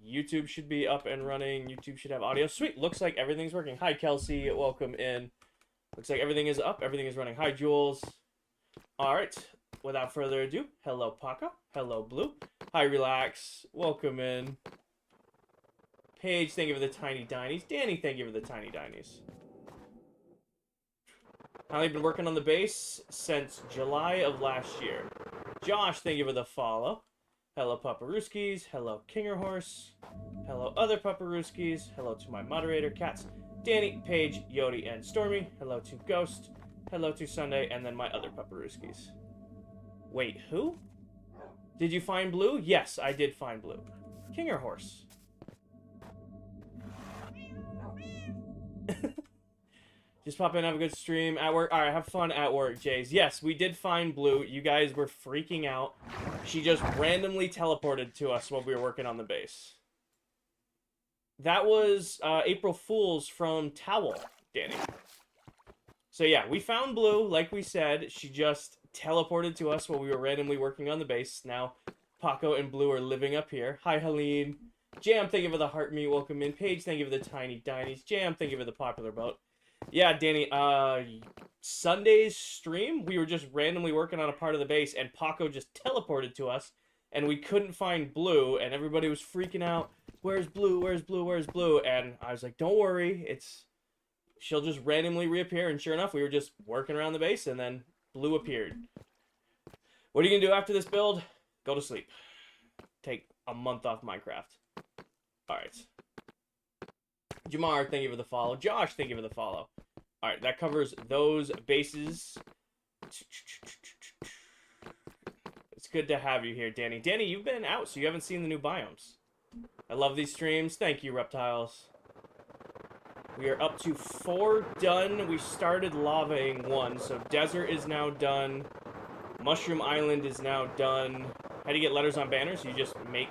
YouTube should be up and running. YouTube should have audio. Sweet. Looks like everything's working. Hi, Kelsey. Welcome in. Looks like everything is up. Everything is running. Hi, Jules. All right. Without further ado, hello, Paco. Hello, Blue. Hi, Relax. Welcome in. Paige, thank you for the tiny dinies. Danny, thank you for the tiny dinies. I've been working on the base since July of last year. Josh, thank you for the follow. Hello, Paparuskis. Hello, Kingerhorse. Hello, other Paparuskis. Hello to my moderator, Cats. Danny, Paige, Yodi, and Stormy. Hello to Ghost. Hello to Sunday, and then my other Paparuskis. Wait, who? Did you find Blue? Yes, I did find Blue. Kingerhorse. Just pop in, have a good stream at work. Alright, have fun at work, Jays. Yes, we did find Blue. You guys were freaking out. She just randomly teleported to us while we were working on the base. That was April Fool's from Towel, Danny. So yeah, we found Blue, like we said. She just teleported to us while we were randomly working on the base. Now, Paco and Blue are living up here. Hi, Helene. Jam, thank you for the heart me. Welcome in. Paige, thank you for the tiny dinies. Jam, thank you for the popular boat. Yeah, Danny, Sunday's stream, we were just randomly working on a part of the base, and Paco just teleported to us, and we couldn't find Blue, and everybody was freaking out. Where's Blue? Where's Blue? Where's Blue? And I was like, don't worry, she'll just randomly reappear, and sure enough, we were just working around the base, and then Blue appeared. What are you gonna do after this build? Go to sleep. Take a month off Minecraft. Alright. Jamar, thank you for the follow. Josh, thank you for the follow. Alright, that covers those bases. It's good to have you here, Danny. Danny, you've been out, so you haven't seen the new biomes. I love these streams. Thank you, reptiles. We are up to 4 done. We started lavaing 1, so desert is now done. Mushroom Island is now done. How do you get letters on banners? You just make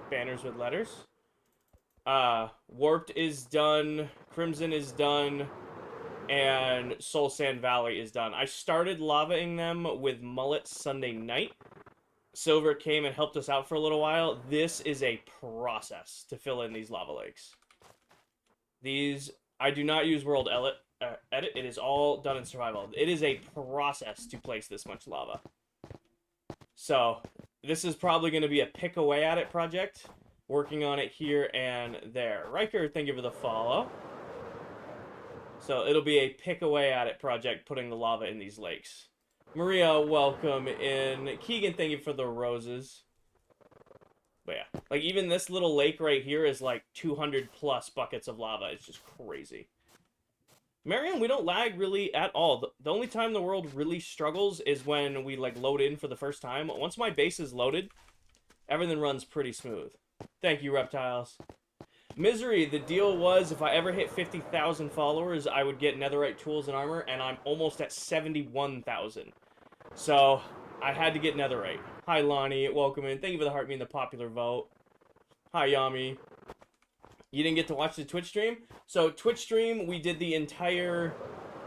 banners with letters. Warped is done, Crimson is done, and Soul Sand Valley is done. I started lavaing them with Mullet Sunday night. Silver came and helped us out for a little while. This is a process to fill in these lava lakes. These, I do not use World Edit. It is all done in survival. It is a process to place this much lava. So, this is probably going to be a pick away at it project. Working on it here and there. Riker, thank you for the follow. So it'll be a pick away at it project, putting the lava in these lakes. Maria, welcome in. Keegan, thank you for the roses. But yeah, like even this little lake right here is like 200 plus buckets of lava. It's just crazy. Marion, we don't lag really at all. The only time the world really struggles is when we like load in for the first time. Once my base is loaded, everything runs pretty smooth. Thank you, reptiles. Misery, the deal was if I ever hit 50,000 followers, I would get netherite tools and armor, and I'm almost at 71,000. So, I had to get netherite. Hi, Lonnie. Welcome in. Thank you for the heart me and the popular vote. Hi, Yami. You didn't get to watch the Twitch stream? So, Twitch stream, we did the entire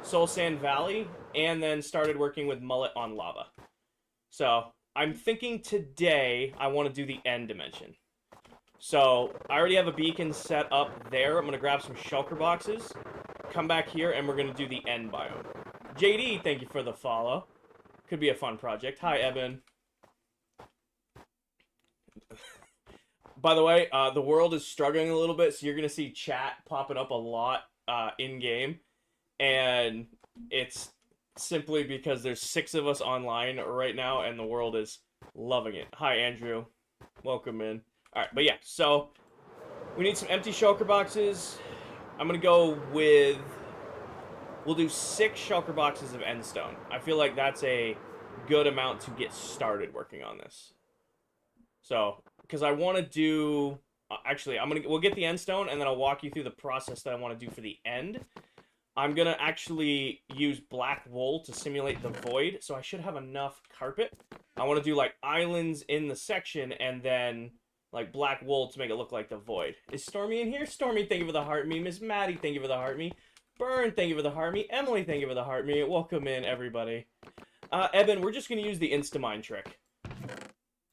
Soul Sand Valley, and then started working with Mullet on lava. So, I'm thinking today I want to do the end dimension. So, I already have a beacon set up there. I'm going to grab some shulker boxes, come back here, and we're going to do the end biome. JD, thank you for the follow. Could be a fun project. Hi, Eben. By the way, the world is struggling a little bit, so you're going to see chat popping up a lot in-game. And it's simply because there's 6 of us online right now, and the world is loving it. Hi, Andrew. Welcome in. Alright, but yeah, so we need some empty shulker boxes. I'm going to go with... We'll do 6 shulker boxes of endstone. I feel like that's a good amount to get started working on this. So, because I want to do... actually, we'll get the endstone, and then I'll walk you through the process that I want to do for the end. I'm going to actually use black wool to simulate the void, so I should have enough carpet. I want to do, like, islands in the section, and then... like black wool to make it look like the void. Is Stormy in here? Stormy, thank you for the heart me. Miss Maddie, thank you for the heart me. Burn, thank you for the heart me. Emily, thank you for the heart me. Welcome in, everybody. Eben, we're just going to use the Instamine trick.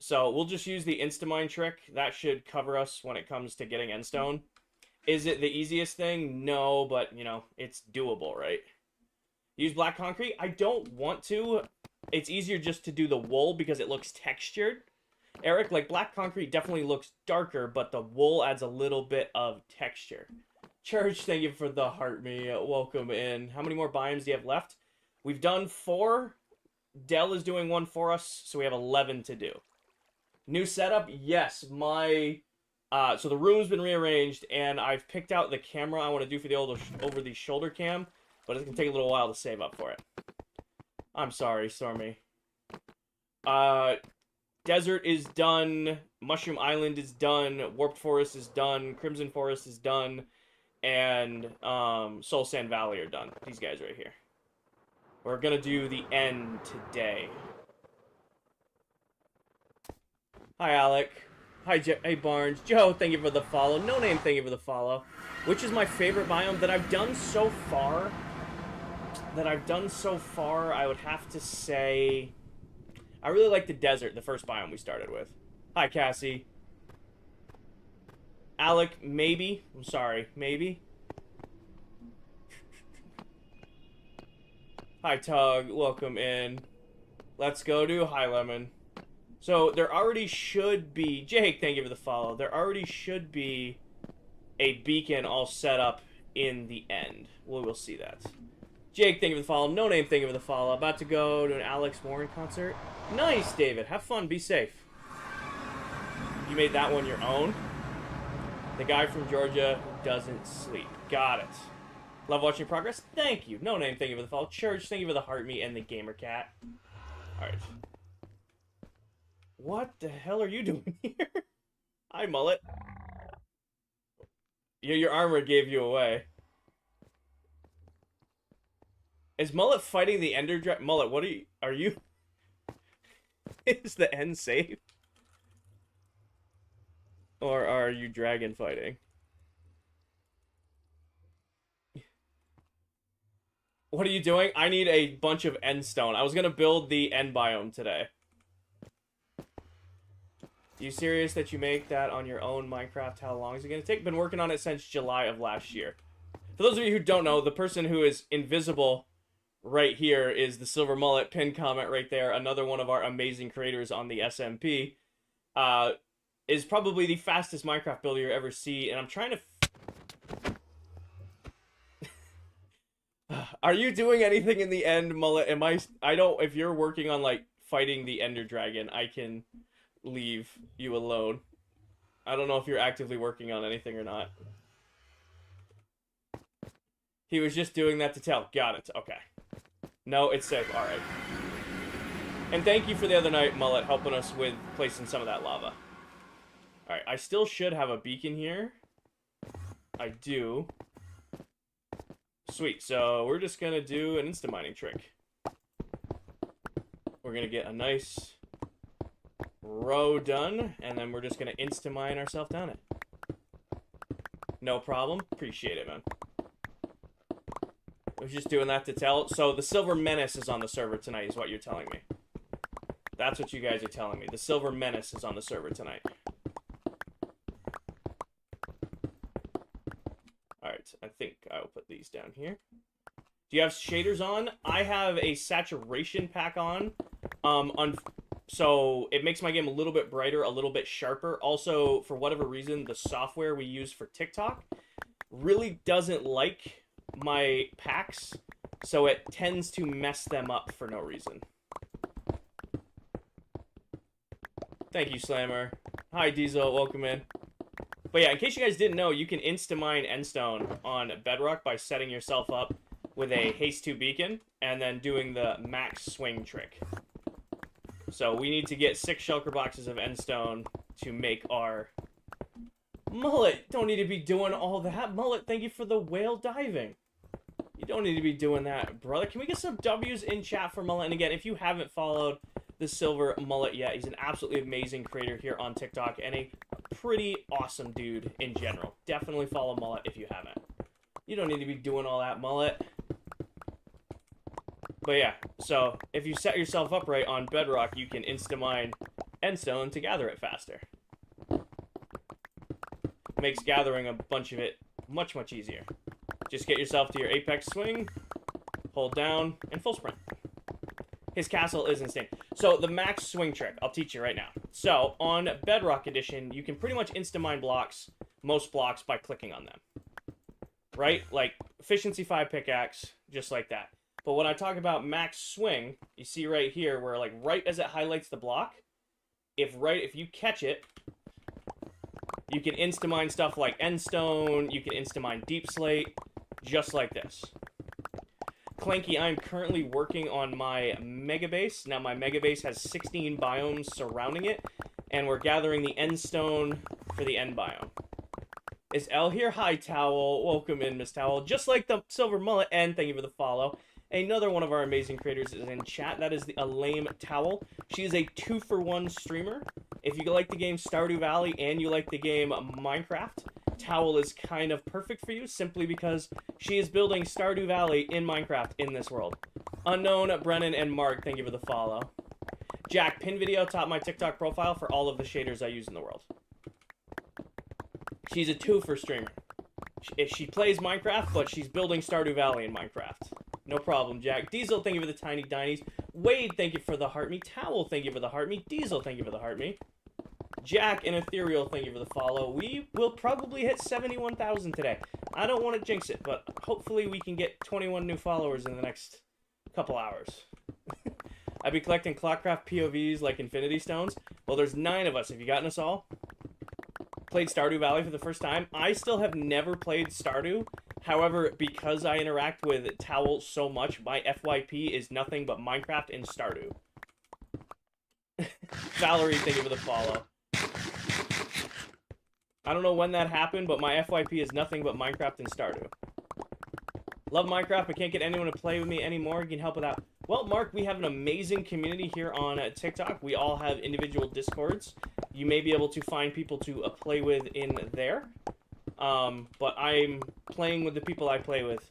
So we'll just use the Instamine trick. That should cover us when it comes to getting endstone. Is it the easiest thing? No, but, you know, it's doable, right? Use black concrete? I don't want to. It's easier just to do the wool because it looks textured. Eric, like, black concrete definitely looks darker, but the wool adds a little bit of texture. Church, thank you for the heart me. Welcome in. How many more biomes do you have left? We've done 4. Dell is doing 1 for us, so we have 11 to do. New setup? Yes, so the room's been rearranged, and I've picked out the camera I want to do for the over the shoulder cam, but it's going to take a little while to save up for it. I'm sorry, Stormy. Desert is done, Mushroom Island is done, Warped Forest is done, Crimson Forest is done, and Soul Sand Valley are done. These guys right here. We're going to do the end today. Hi, Alec. Hi, hey, Barnes. Joe, thank you for the follow. No Name, thank you for the follow. Which is my favorite biome that I've done so far? I would have to say... I really like the desert, the first biome we started with. Hi, Cassie. Alec, maybe. I'm sorry, maybe. Hi, Tug. Welcome in. Let's go to Hi, Lemon. So, there already should be... Jake, thank you for the follow. There already should be a beacon all set up in the end. We'll see that. Jake, thank you for the follow. No Name, thank you for the follow. About to go to an Alex Warren concert. Nice, David. Have fun. Be safe. You made that one your own? The guy from Georgia who doesn't sleep. Got it. Love watching your progress. Thank you. No Name, thank you for the follow. Church, thank you for the heart me and the gamer cat. Alright. What the hell are you doing here? Hi, Mullet. Your armor gave you away. Is Mullet fighting the Ender Dragon? Mullet, what are you? Is the end safe? Or are you dragon fighting? What are you doing? I need a bunch of endstone. I was gonna build the end biome today. You serious that you make that on your own Minecraft? How long is it gonna take? Been working on it since July of last year. For those of you who don't know, the person who is invisible right here is the Silver Mullet. Pin comment right there. Another one of our amazing creators on the SMP. Is probably the fastest Minecraft builder you ever see, and I'm trying to... Are you doing anything in the end, Mullet? I don't... If you're working on, like, fighting the Ender Dragon, I can leave you alone. I don't know if you're actively working on anything or not. He was just doing that to tell. Got it. Okay. No, it's safe. Alright. And thank you for the other night, Mullet, helping us with placing some of that lava. Alright, I still should have a beacon here. I do. Sweet, so we're just gonna do an insta-mining trick. We're gonna get a nice row done, and then we're just gonna insta-mine ourselves down it. No problem. Appreciate it, man. I was just doing that to tell. So the Silver Menace is on the server tonight, is what you're telling me. That's what you guys are telling me. The Silver Menace is on the server tonight. Alright, I think I'll put these down here. Do you have shaders on? I have a saturation pack on. So it makes my game a little bit brighter, a little bit sharper. Also, for whatever reason, the software we use for TikTok really doesn't like my packs, so it tends to mess them up for no reason. Thank you, Slammer. Hi, Diesel. Welcome in. But yeah, in case you guys didn't know, you can insta-mine endstone on Bedrock by setting yourself up with a Haste 2 beacon and then doing the max swing trick. So we need to get 6 shulker boxes of endstone to make our... Mullet, don't need to be doing all that. Mullet, thank you for the whale diving. You don't need to be doing that, brother. Can we get some W's in chat for Mullet? And again, if you haven't followed the Silver Mullet yet, he's an absolutely amazing creator here on TikTok and a pretty awesome dude in general. Definitely follow Mullet if you haven't. You don't need to be doing all that, Mullet. But yeah, so if you set yourself up right on Bedrock, you can insta-mine end stone to gather it faster. Makes gathering a bunch of it much, much easier. Just get yourself to your apex swing, hold down, and full sprint. His castle is insane. So, the max swing trick, I'll teach you right now. So, on Bedrock Edition, you can pretty much insta-mine blocks, most blocks, by clicking on them. Right? Like, Efficiency 5 pickaxe, just like that. But when I talk about max swing, you see right here, where, like, right as it highlights the block, if you catch it, you can insta-mine stuff like Endstone, you can insta-mine Deep Slate, just like this. Clanky, I'm currently working on my mega base. Now, my mega base has 16 biomes surrounding it, and we're gathering the end stone for the end biome. Is Elle here? Hi, Towel. Welcome in, Miss Towel. Just like the Silver Mullet, and thank you for the follow. Another one of our amazing creators is in chat. That is a Lame Towel. She is a 2-for-1 streamer. If you like the game Stardew Valley and you like the game Minecraft, Towel is kind of perfect for you, simply because she is building Stardew Valley in Minecraft in this world. Unknown, Brennan, and Mark, thank you for the follow. Jack, pin video top my TikTok profile for all of the shaders I use in the world. She's a 2-for streamer. She plays Minecraft, but she's building Stardew Valley in Minecraft. No problem, Jack. Diesel, thank you for the tiny dinies. Wade, thank you for the heart me. Towel, thank you for the heart me. Diesel, thank you for the heart me. Jack and Ethereal, thank you for the follow. We will probably hit 71,000 today. I don't want to jinx it, but hopefully we can get 21 new followers in the next couple hours. I've been collecting ClockCraft POVs like Infinity Stones. Well, there's 9 of us. Have you gotten us all? Played Stardew Valley for the first time. I still have never played Stardew. However, because I interact with Towel so much, my FYP is nothing but Minecraft and Stardew. Valerie, thank you for the follow. I don't know when that happened, but my FYP is nothing but Minecraft and Stardew. Love Minecraft, but can't get anyone to play with me anymore. You can help with that. Well, Mark, we have an amazing community here on TikTok. We all have individual Discords. You may be able to find people to play with in there. But I'm playing with the people I play with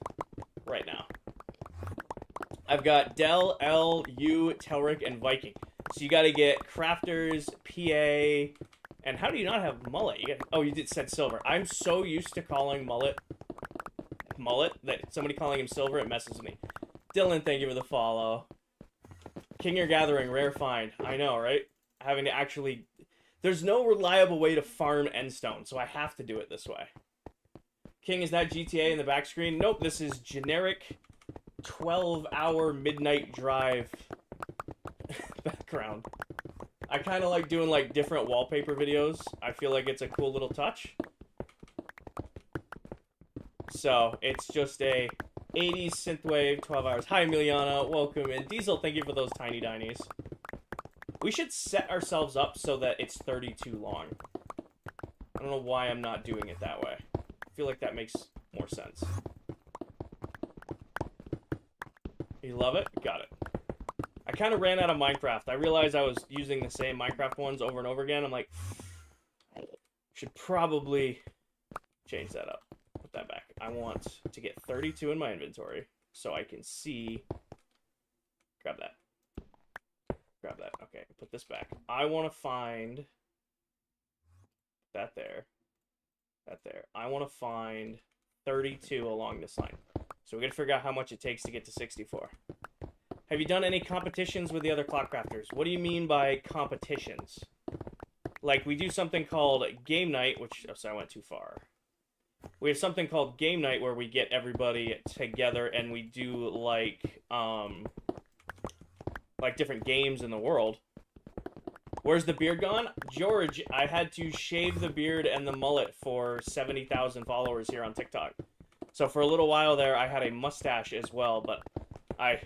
right now. I've got Dell, L, U, Telric, and Viking. So you gotta get Crafters, PA, and how do you not have Mullet? Oh, you said Silver. I'm so used to calling Mullet that somebody calling him Silver, it messes with me. Dylan, thank you for the follow. King You're Gathering, rare find. I know, right? Having to actually... There's no reliable way to farm Endstone, so I have to do it this way. King, is that GTA in the back screen? Nope, this is generic 12-hour midnight drive background. I kind of like doing like different wallpaper videos. I feel like it's a cool little touch. So, it's just a 80s synthwave, 12 hours. Hi, Emiliana. Welcome in. Diesel, thank you for those tiny dinies. We should set ourselves up so that it's 32 long. I don't know why I'm not doing it that way. I feel like that makes more sense. You love it? Got it. I kind of ran out of Minecraft. I realized I was using the same Minecraft ones over and over again. I'm like, should probably change that up. Put that back. I want to get 32 in my inventory so I can see. Grab that. Grab that. Okay, put this back. I want to find that there. That there. I want to find 32 along this line. So we're going to figure out how much it takes to get to 64. Have you done any competitions with the other ClockCrafters? What do you mean by competitions? Like, we do something called Game Night, which... Oh, sorry, I went too far. We have something called Game Night where we get everybody together and we do, like different games in the world. Where's the beard gone? George, I had to shave the beard and the mullet for 70,000 followers here on TikTok. So for a little while there, I had a mustache as well, but I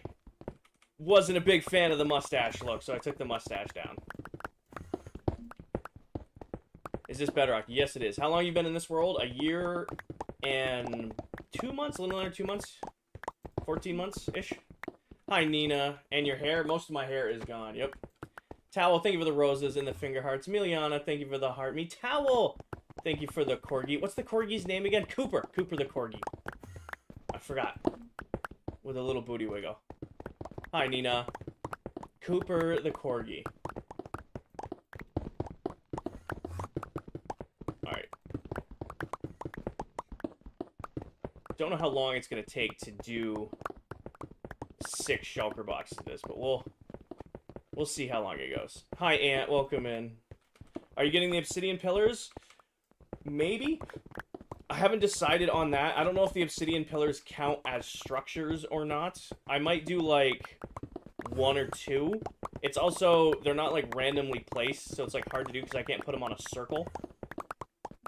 wasn't a big fan of the mustache look, so I took the mustache down. Is this Bedrock? Yes, it is. How long have you been in this world? A year and 2 months? A little under 2 months? 14 months-ish? Hi, Nina. And your hair? Most of my hair is gone. Yep. Towel, thank you for the roses and the finger hearts. Emiliana, thank you for the heart. Me, Towel, thank you for the corgi. What's the corgi's name again? Cooper. Cooper the corgi. I forgot. With a little booty wiggle. Hi, Nina. Cooper the corgi. don't know how long it's going to take to do 6 shulker boxes of this, but we'll see how long it goes. Hi, Ant. Welcome in. Are you getting the obsidian pillars? Maybe. I haven't decided on that. I don't know if the obsidian pillars count as structures or not. I might do, like, 1 or 2. It's also, they're not, like, randomly placed, so it's, like, hard to do because I can't put them on a circle.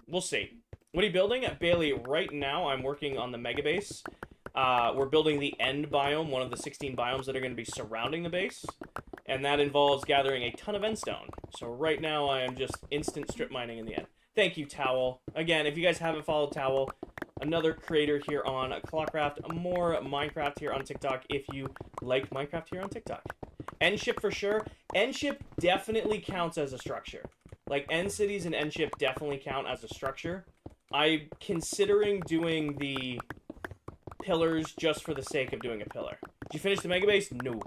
We'll see. What are you building? Bailey, right now I'm working on the mega base. We're building the end biome, one of the 16 biomes that are going to be surrounding the base. And that involves gathering a ton of endstone. So right now I am just instant strip mining in the end. Thank you, Towel. Again, if you guys haven't followed Towel, another creator here on ClockCraft, more Minecraft here on TikTok if you like Minecraft here on TikTok. Endship for sure. Endship definitely counts as a structure. Like, end cities and endship definitely count as a structure. I'm considering doing the pillars just for the sake of doing a pillar. Did you finish the mega base? No.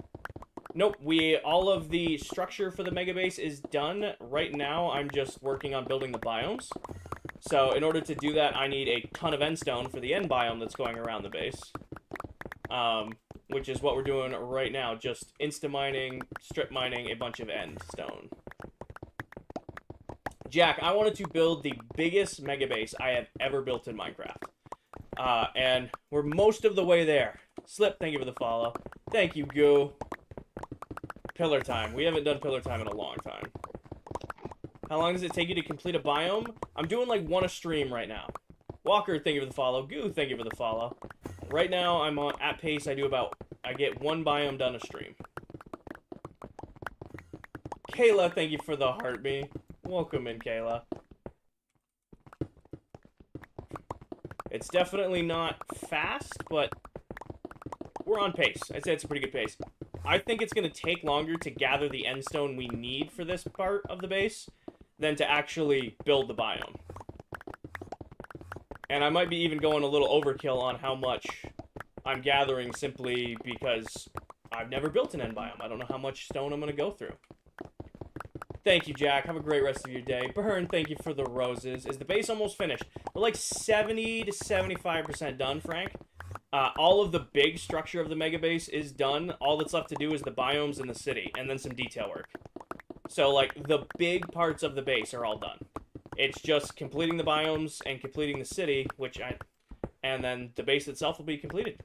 Nope, all of the structure for the mega base is done. Right now, I'm just working on building the biomes. So, in order to do that, I need a ton of endstone for the end biome that's going around the base. Which is what we're doing right now, just insta-mining, strip mining a bunch of endstone. Jack, I wanted to build the biggest mega base I have ever built in Minecraft. And we're most of the way there. Slip, thank you for the follow. Thank you, Goo. Pillar time. We haven't done pillar time in a long time. How long does it take you to complete a biome? I'm doing like 1 a stream right now. Walker, thank you for the follow. Goo, thank you for the follow. Right now, I'm at pace. I get 1 biome done a stream. Kayla, thank you for the heart me. Welcome in, Kayla. It's definitely not fast, but we're on pace. I'd say it's a pretty good pace. I think it's going to take longer to gather the endstone we need for this part of the base than to actually build the biome. And I might be even going a little overkill on how much I'm gathering simply because I've never built an end biome. I don't know how much stone I'm going to go through. Thank you, Jack. Have a great rest of your day. Burn, thank you for the roses. Is the base almost finished? We're like 70 to 75% done, Frank. All of the big structure of the mega base is done. All that's left to do is the biomes in the city, and then some detail work. So, like, the big parts of the base are all done. It's just completing the biomes and completing the city, and then the base itself will be completed.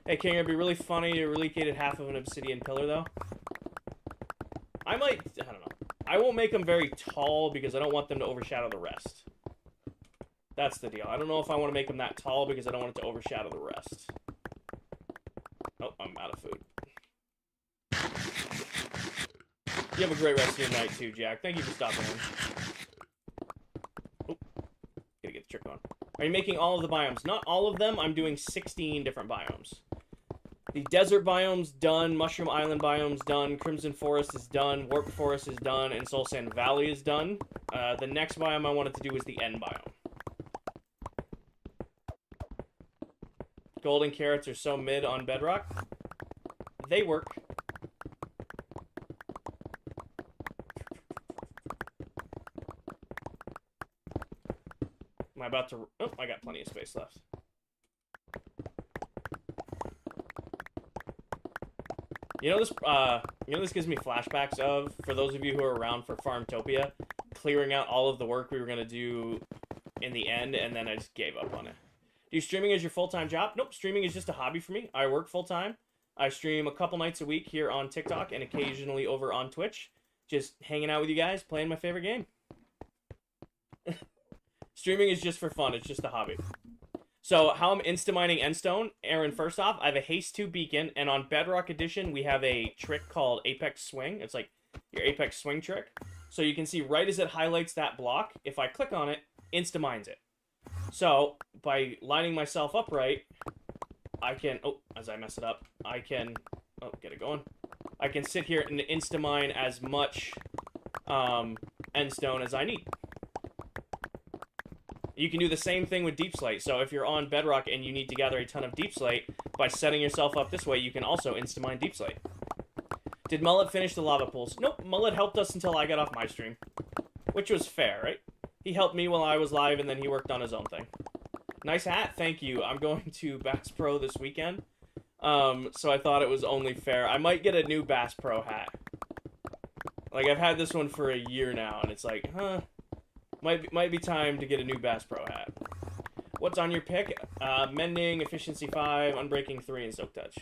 Hey, King, it'd be really funny to relocate half of an obsidian pillar, though. I don't know. I won't make them very tall because I don't want them to overshadow the rest. That's the deal. I don't know if I want to make them that tall because I don't want it to overshadow the rest. Oh, I'm out of food. You have a great rest of your night, too, Jack. Thank you for stopping in. Oh, gotta get the trick on. Are you making all of the biomes? Not all of them. I'm doing 16 different biomes. The desert biome's done, Mushroom Island biome's done, Crimson Forest is done, Warped Forest is done, and Soul Sand Valley is done. The next biome I wanted to do was the end biome. Golden carrots are so mid on Bedrock. They work. Am I about to... Oh, I got plenty of space left. You know this gives me flashbacks of, for those of you who are around for Farmtopia, clearing out all of the work we were going to do in the end, and then I just gave up on it. Do you streaming as your full-time job? Nope, streaming is just a hobby for me. I work full-time. I stream a couple nights a week here on TikTok and occasionally over on Twitch. Just hanging out with you guys, playing my favorite game. Streaming is just for fun. It's just a hobby. So, how I'm insta-mining endstone, Aaron, first off, I have a Haste 2 beacon, and on Bedrock Edition, we have a trick called Apex Swing. It's like your Apex Swing trick. So you can see right as it highlights that block, if I click on it, insta-mines it. So, by lining myself up right, I can, oh, as I mess it up, I can, oh, get it going. I can sit here and insta-mine as much endstone as I need. You can do the same thing with Deep Slate. So if you're on Bedrock and you need to gather a ton of Deep Slate, by setting yourself up this way, you can also insta-mine Deep Slate. Did Mullet finish the lava pools? Nope, Mullet helped us until I got off my stream. Which was fair, right? He helped me while I was live, and then he worked on his own thing. Nice hat, thank you. I'm going to Bass Pro this weekend. So I thought it was only fair. I might get a new Bass Pro hat. Like, I've had this one for a year now, and it's like, might be time to get a new Bass Pro hat. What's on your pick? Mending, Efficiency 5, Unbreaking 3, and Soak Touch.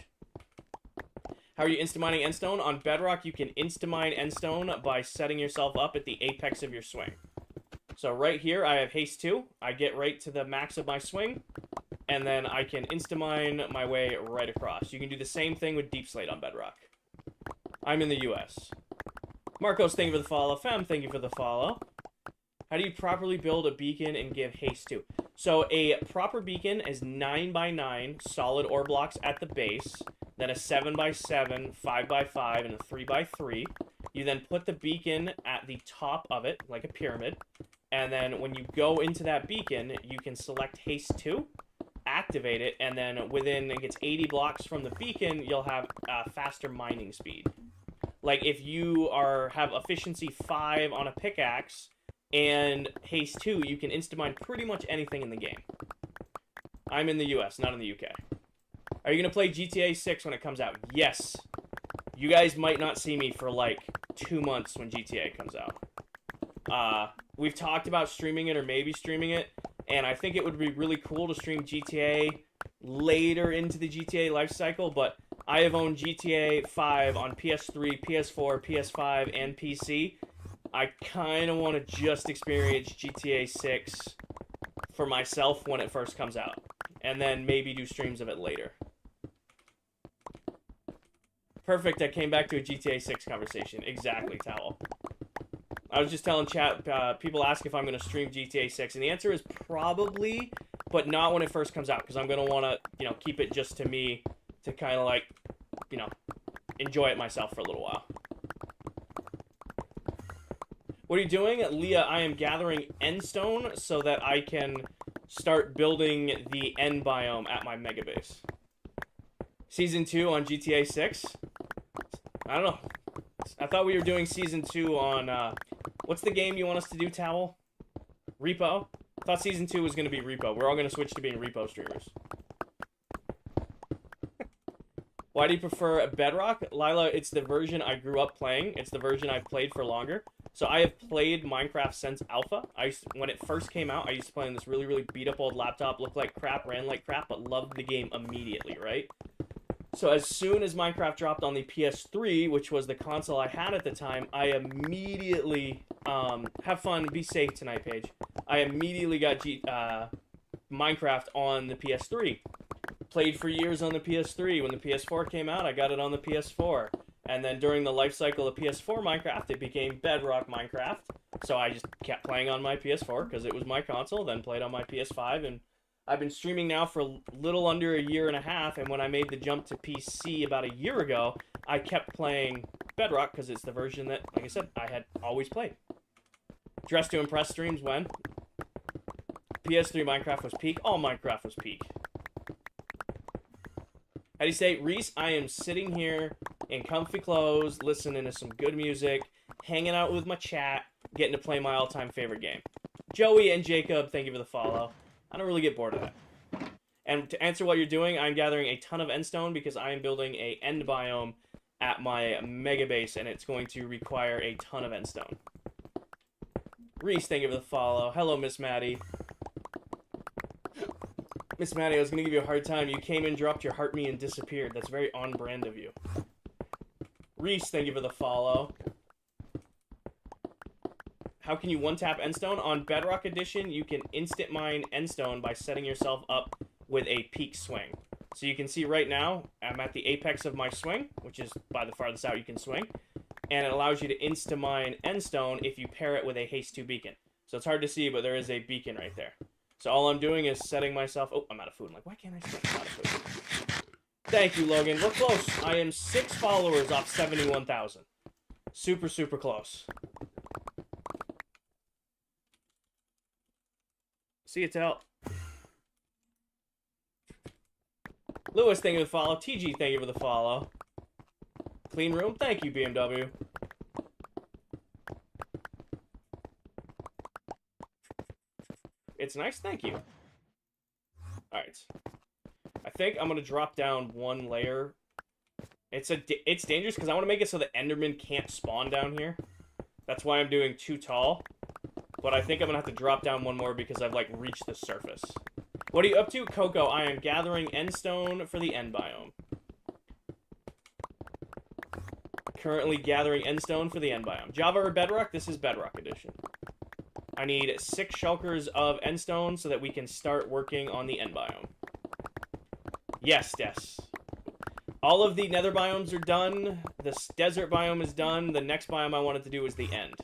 How are you insta-mining Endstone? On Bedrock, you can insta-mine Endstone by setting yourself up at the apex of your swing. So right here, I have Haste 2. I get right to the max of my swing, and then I can insta-mine my way right across. You can do the same thing with Deep Slate on Bedrock. I'm in the US. Marcos, thank you for the follow. Fem, thank you for the follow. How do you properly build a beacon and give haste to? So a proper beacon is 9x9 solid ore blocks at the base, then a 7x7, 5x5, and a 3x3. You then put the beacon at the top of it, like a pyramid, and then when you go into that beacon, you can select haste 2, activate it, and then within, it gets 80 blocks from the beacon, you'll have faster mining speed. Like if you have efficiency 5 on a pickaxe and haste 2, you can insta-mine pretty much anything in the game. I'm in the US, not in the UK. Are you going to play GTA 6 when it comes out? Yes. You guys might not see me for like 2 months when GTA comes out. We've talked about streaming it or maybe streaming it, and I think it would be really cool to stream GTA later into the GTA life cycle, but I have owned GTA 5 on PS3, PS4, PS5, and PC. I kind of want to just experience GTA 6 for myself when it first comes out, and then maybe do streams of it later. Perfect, I came back to a GTA 6 conversation. Exactly, Towel. I was just telling chat, people ask if I'm going to stream GTA 6, and the answer is probably, but not when it first comes out, because I'm going to want to, keep it just to me to kind of like, enjoy it myself for a little while. What are you doing? Leah, I am gathering endstone so that I can start building the end biome at my mega base. Season 2 on GTA 6? I don't know. I thought we were doing Season 2 on, what's the game you want us to do, Towel? Repo? I thought Season 2 was going to be Repo. We're all going to switch to being Repo streamers. Why do you prefer Bedrock? Lila, it's the version I grew up playing. It's the version I've played for longer. So I have played Minecraft since Alpha. When it first came out, I used to play on this really, really beat-up old laptop. Looked like crap, ran like crap, but loved the game immediately, right? So as soon as Minecraft dropped on the PS3, which was the console I had at the time, I immediately... have fun, be safe tonight, Paige. I immediately got Minecraft on the PS3. Played for years on the PS3. When the PS4 came out, I got it on the PS4. And then during the life cycle of PS4 Minecraft, it became Bedrock Minecraft. So I just kept playing on my PS4 because it was my console, then played on my PS5. And I've been streaming now for a little under a year and a half. And when I made the jump to PC about a year ago, I kept playing Bedrock because it's the version that, like I said, I had always played. Dress to Impress streams when? PS3 Minecraft was peak. All Minecraft was peak. How do you say, Reese, I am sitting here in comfy clothes, listening to some good music, hanging out with my chat, getting to play my all-time favorite game. Joey and Jacob, thank you for the follow. I don't really get bored of that. And to answer what you're doing, I'm gathering a ton of endstone because I am building a end biome at my mega base, and it's going to require a ton of endstone. Reese, thank you for the follow. Hello, Miss Maddie. Miss Maddie, I was going to give you a hard time. You came in, dropped your heart me, and disappeared. That's very on-brand of you. Reese, thank you for the follow. How can you one-tap endstone? On Bedrock Edition, you can instant mine endstone by setting yourself up with a peak swing. So you can see right now, I'm at the apex of my swing, which is by the farthest out you can swing. And it allows you to insta-mine endstone if you pair it with a haste 2 beacon. So it's hard to see, but there is a beacon right there. So all I'm doing is setting myself... Oh, I'm out of food. I'm like, why can't I set? I'm out of food. Thank you, Logan. We're close. I am 6 followers off 71,000. Super, super close. See you, Tell. Lewis, thank you for the follow. TG, thank you for the follow. Clean room. Thank you, BMW. It's nice. Thank you. Alright. I think I'm going to drop down one layer. It's dangerous because I want to make it so the Enderman can't spawn down here. That's why I'm doing too tall. But I think I'm going to have to drop down one more because I've, like, reached the surface. What are you up to? Coco, I am gathering endstone for the end biome. Currently gathering endstone for the end biome. Java or Bedrock? This is Bedrock edition. I need 6 shulkers of endstone so that we can start working on the end biome. Yes, Des. All of the nether biomes are done. The desert biome is done. The next biome I wanted to do is the end.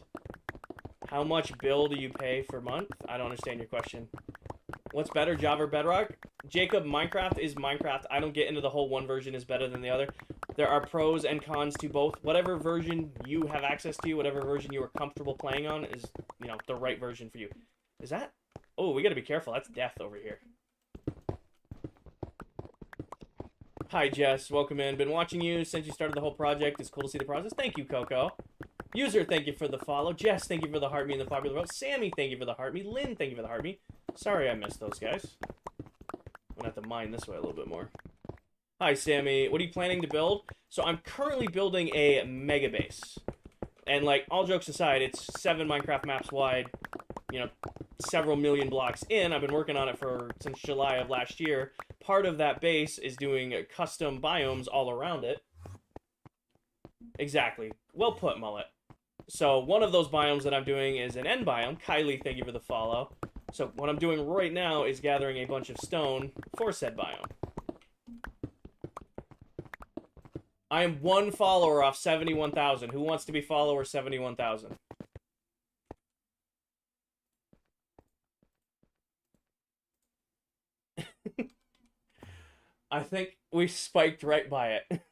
How much bill do you pay per month? I don't understand your question. What's better, Java or Bedrock? Jacob, Minecraft is Minecraft. I don't get into the whole one version is better than the other. There are pros and cons to both. Whatever version you have access to, whatever version you are comfortable playing on is, you know, the right version for you. Is that? Oh, we gotta be careful. That's death over here. Hi, Jess. Welcome in. Been watching you since you started the whole project. It's cool to see the process. Thank you, Coco. User, thank you for the follow. Jess, thank you for the heart me and the popular vote. Sammy, thank you for the heart me. Lynn, thank you for the heart me. Sorry I missed those guys. I'm gonna have to mine this way a little bit more. Hi, Sammy. What are you planning to build? So I'm currently building a mega base. And, like, all jokes aside, it's 7 Minecraft maps wide, you know, several million blocks in. I've been working on it since July of last year. Part of that base is doing custom biomes all around it. Exactly. Well put, Mullet. So one of those biomes that I'm doing is an end biome. Kylie, thank you for the follow. So what I'm doing right now is gathering a bunch of stone for said biome. I am 1 follower off 71,000. Who wants to be follower 71,000? I think we spiked right by it.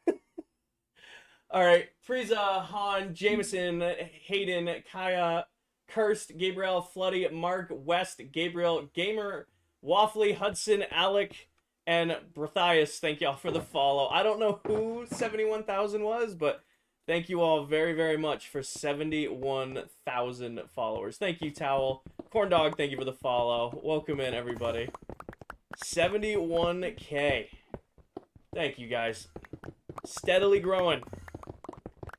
Alright, Frieza, Han, Jameson, Hayden, Kaya, Cursed, Gabriel, Floody, Mark, West, Gabriel, Gamer, Waffly, Hudson, Alec, and Brathias. Thank y'all for the follow. I don't know who 71,000 was, but thank you all very, very much for 71,000 followers. Thank you, Towel. Corndog, thank you for the follow. Welcome in, everybody. 71K. Thank you, guys. Steadily growing.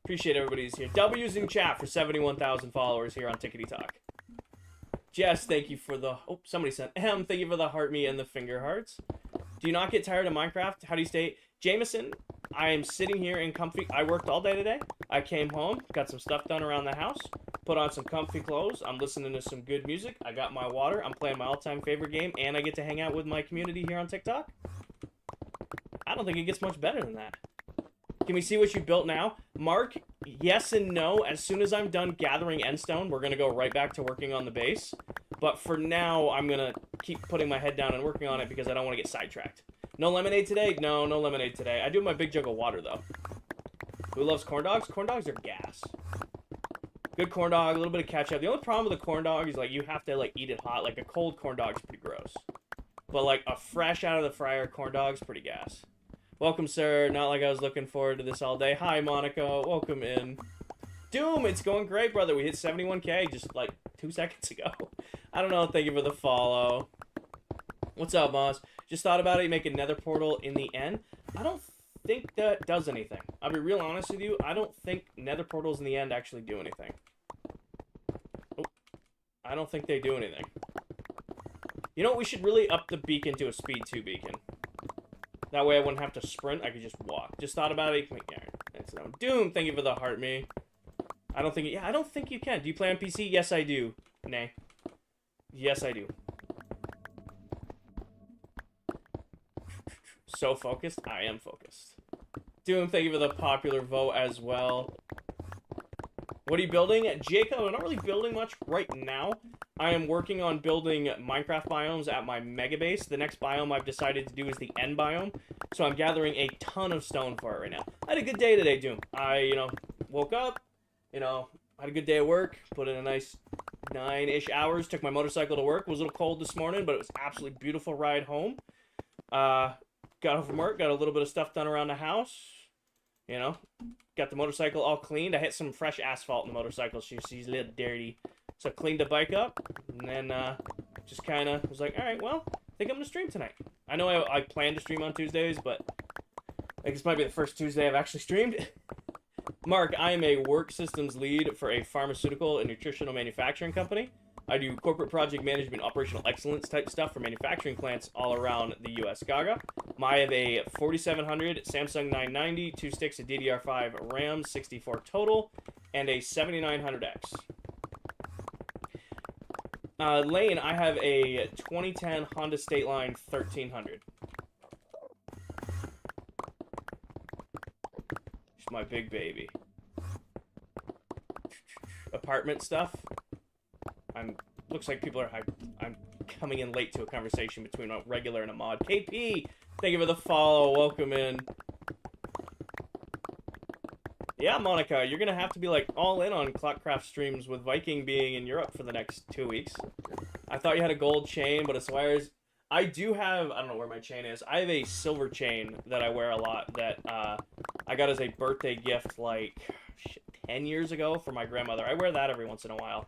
Appreciate everybody's here. W's in chat for 71,000 followers here on Tickety Talk. Jess, thank you for the... Oh, somebody sent... thank you for the heart me and the finger hearts. Do you not get tired of Minecraft? How do you stay... Jameson, I am sitting here in comfy... I worked all day today. I came home, got some stuff done around the house, put on some comfy clothes. I'm listening to some good music. I got my water. I'm playing my all-time favorite game, and I get to hang out with my community here on TikTok. I don't think it gets much better than that. Can we see what you built now? Mark, yes and no. As soon as I'm done gathering endstone, we're going to go right back to working on the base. But for now, I'm going to keep putting my head down and working on it because I don't want to get sidetracked. No lemonade today? No, no lemonade today. I do my big jug of water, though. Who loves corn dogs? Corn dogs are gas. Good corn dog, a little bit of ketchup. The only problem with a corn dog is, like, you have to, like, eat it hot. Like, a cold corn dog's pretty gross. But, like, a fresh out of the fryer corn dog's pretty gas. Welcome, sir. Not like I was looking forward to this all day. Hi, Monica. Welcome in. Doom, it's going great, brother. We hit 71K just, like, 2 seconds ago. I don't know. Thank you for the follow. What's up, Moss? Just thought about it. You make a nether portal in the end. I don't think that does anything. I'll be real honest with you. I don't think nether portals in the end actually do anything. Oh, I don't think they do anything. You know what? We should really up the beacon to a speed 2 beacon. That way I wouldn't have to sprint. I could just walk. Just thought about it. Yeah, that's no. Doom, thank you for the heart me. I don't think... Yeah, I don't think you can. Do you play on PC? Yes, I do. Nay. Yes, I do. So focused? I am focused. Doom, thank you for the popular vote as well. What are you building? Jacob, I'm not really building much right now. I am working on building Minecraft biomes at my mega base. The next biome I've decided to do is the end biome. So I'm gathering a ton of stone for it right now. I had a good day today, Doom. I, woke up, had a good day at work, put in a nice 9-ish hours, took my motorcycle to work. It was a little cold this morning, but it was an absolutely beautiful ride home. Got home from work, got a little bit of stuff done around the house. Got the motorcycle all cleaned. I hit some fresh asphalt in the motorcycle. She's a little dirty. So I cleaned the bike up, and then just kind of was like, all right, well, I think I'm going to stream tonight. I know I plan to stream on Tuesdays, but I think this might be the first Tuesday I've actually streamed. Mark, I am a work systems lead for a pharmaceutical and nutritional manufacturing company. I do corporate project management, operational excellence type stuff for manufacturing plants all around the US. Gaga. I have a 4700 Samsung 990, 2 sticks of DDR5 RAM, 64 total, and a 7900X. Lane, I have a 2010 Honda State Line 1300. It's my big baby. Apartment stuff. Looks like people are I'm coming in late to a conversation between a regular and a mod. KP, thank you for the follow. Welcome in. Yeah, Monica, you're gonna have to be like all in on ClockCraft streams with Viking being in Europe for the next 2 weeks. I thought you had a gold chain, but it's wires. I do have, I don't know where my chain is. I have a silver chain that I wear a lot that I got as a birthday gift like 10 years ago from my grandmother. I wear that every once in a while.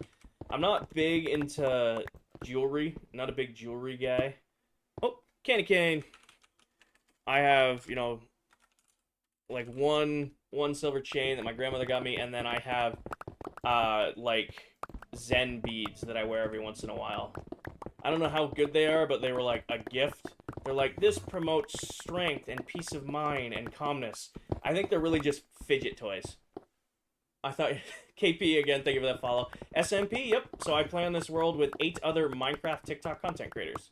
I'm not big into jewelry. Not a big jewelry guy. Oh, candy cane. I have, you know, like one silver chain that my grandmother got me, and then I have like Zen beads that I wear every once in a while. I don't know how good they are, but they were like a gift. They're like, this promotes strength and peace of mind and calmness. I think they're really just fidget toys. I thought, KP again, thank you for that follow. SMP, yep. So I play on this world with 8 other Minecraft TikTok content creators.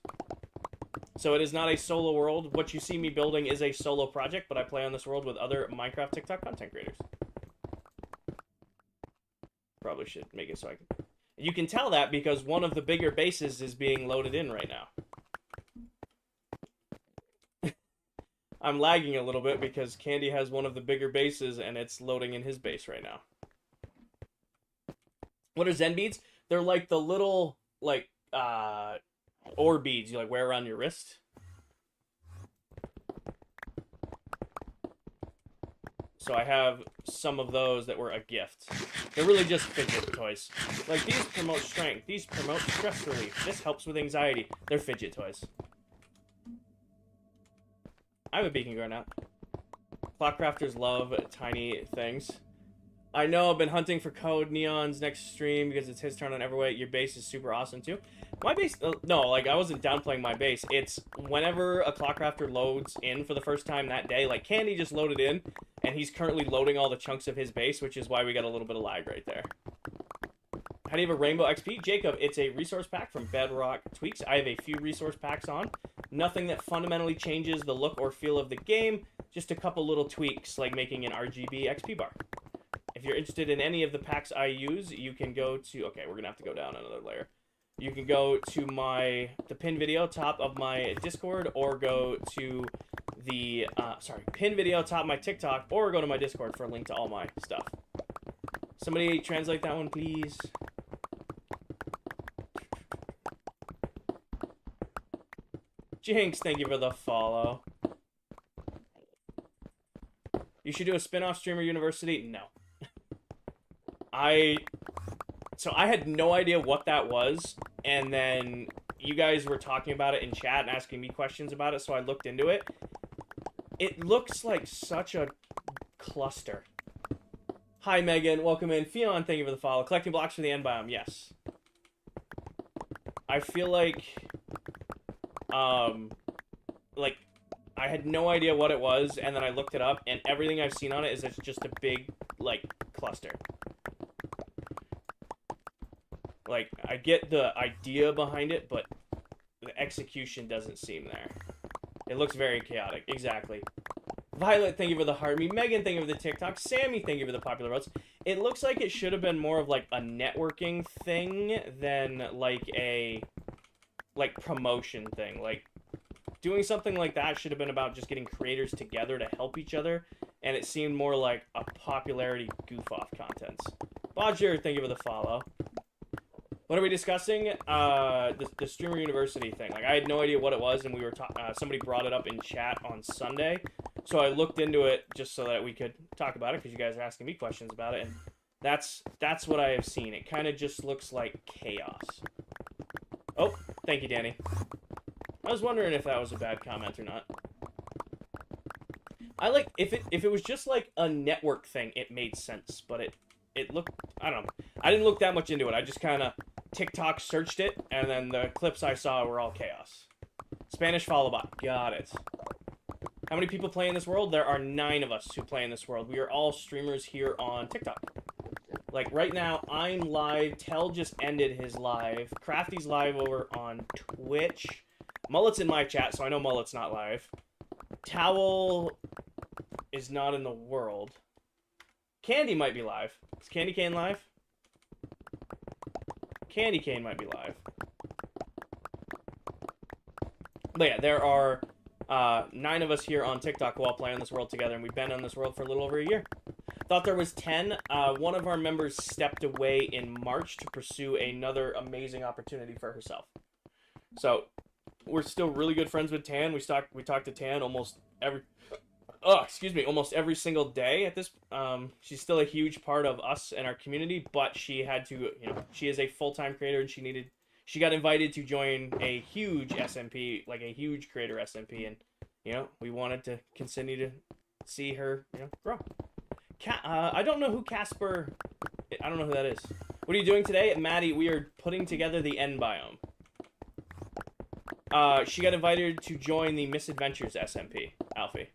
So it is not a solo world. What you see me building is a solo project, but I play on this world with other Minecraft TikTok content creators. Probably should make it so I can... You can tell that because one of the bigger bases is being loaded in right now. I'm lagging a little bit because Candy has one of the bigger bases and it's loading in his base right now. What are Zen beads? They're like the little, like, ore beads you, like, wear around your wrist. So I have some of those that were a gift. They're really just fidget toys. Like, these promote strength. These promote stress relief. This helps with anxiety. They're fidget toys. I have a beacon going out. ClockCrafters love tiny things. I know I've been hunting for Code Neon's next stream because it's his turn on Everweight. Your base is super awesome too. My base, no, like I wasn't downplaying my base. It's whenever a ClockCrafter loads in for the first time that day, like Candy just loaded in and he's currently loading all the chunks of his base, which is why we got a little bit of lag right there. How do you have a Rainbow XP? Jacob, it's a resource pack from Bedrock Tweaks. I have a few resource packs on. Nothing that fundamentally changes the look or feel of the game. Just a couple little tweaks like making an RGB XP bar. If you're interested in any of the packs I use, you can go to... Okay, we're going to have to go down another layer. You can go to the pin video top of my Discord, or go to the... pin video top of my TikTok, or go to my Discord for a link to all my stuff. Somebody translate that one, please. Jinx, thank you for the follow. You should do a spin-off Streamer University? No. So I had no idea what that was, and then you guys were talking about it in chat and asking me questions about it, so I looked into it. It looks like such a cluster. Hi, Megan. Welcome in. Fion, thank you for the follow. Collecting blocks for the end biome. Yes. I feel like I had no idea what it was, and then I looked it up, and everything I've seen on it is it's just a big, like, cluster. Like, I get the idea behind it, but the execution doesn't seem there. It looks very chaotic. Exactly. Violet, thank you for the heart. Megan, thank you for the TikTok. Sammy, thank you for the popular votes. It looks like it should have been more of, like, a networking thing than, like, a, like, promotion thing. Like, doing something like that should have been about just getting creators together to help each other, and it seemed more like a popularity goof-off contents. Bodger, thank you for the follow. What are we discussing? The Streamer University thing. Like, I had no idea what it was, and we were somebody brought it up in chat on Sunday, so I looked into it just so that we could talk about it, because you guys are asking me questions about it, and that's what I have seen. It kind of just looks like chaos. Oh, thank you, Danny. I was wondering if that was a bad comment or not. I like, if it was just like a network thing, it made sense, but it looked, I don't know. I didn't look that much into it. I just kind of TikTok searched it, and then the clips I saw were all chaos. Spanish follow bot. Got it. How many people play in this world? There are 9 of us who play in this world. We are all streamers here on TikTok. Like, right now, I'm live. Tell just ended his live. Crafty's live over on Twitch. Mullet's in my chat, so I know Mullet's not live. Towel is not in the world. Candy might be live. Is Candy Cane live? Candy Cane might be live. But yeah, there are 9 of us here on TikTok who all play on this world together, and we've been on this world for a little over a year. Thought there was 10. One of our members stepped away in March to pursue another amazing opportunity for herself. So we're still really good friends with Tan. We talk to Tan almost almost every single day at this. She's still a huge part of us and our community, but she had to, she is a full-time creator, and she got invited to join a huge SMP, like a huge creator SMP, and we wanted to continue to see her, grow. I don't know who Casper. I don't know who that is. What are you doing today, Maddie? We are putting together the N biome. She got invited to join the Misadventures SMP, Alfie,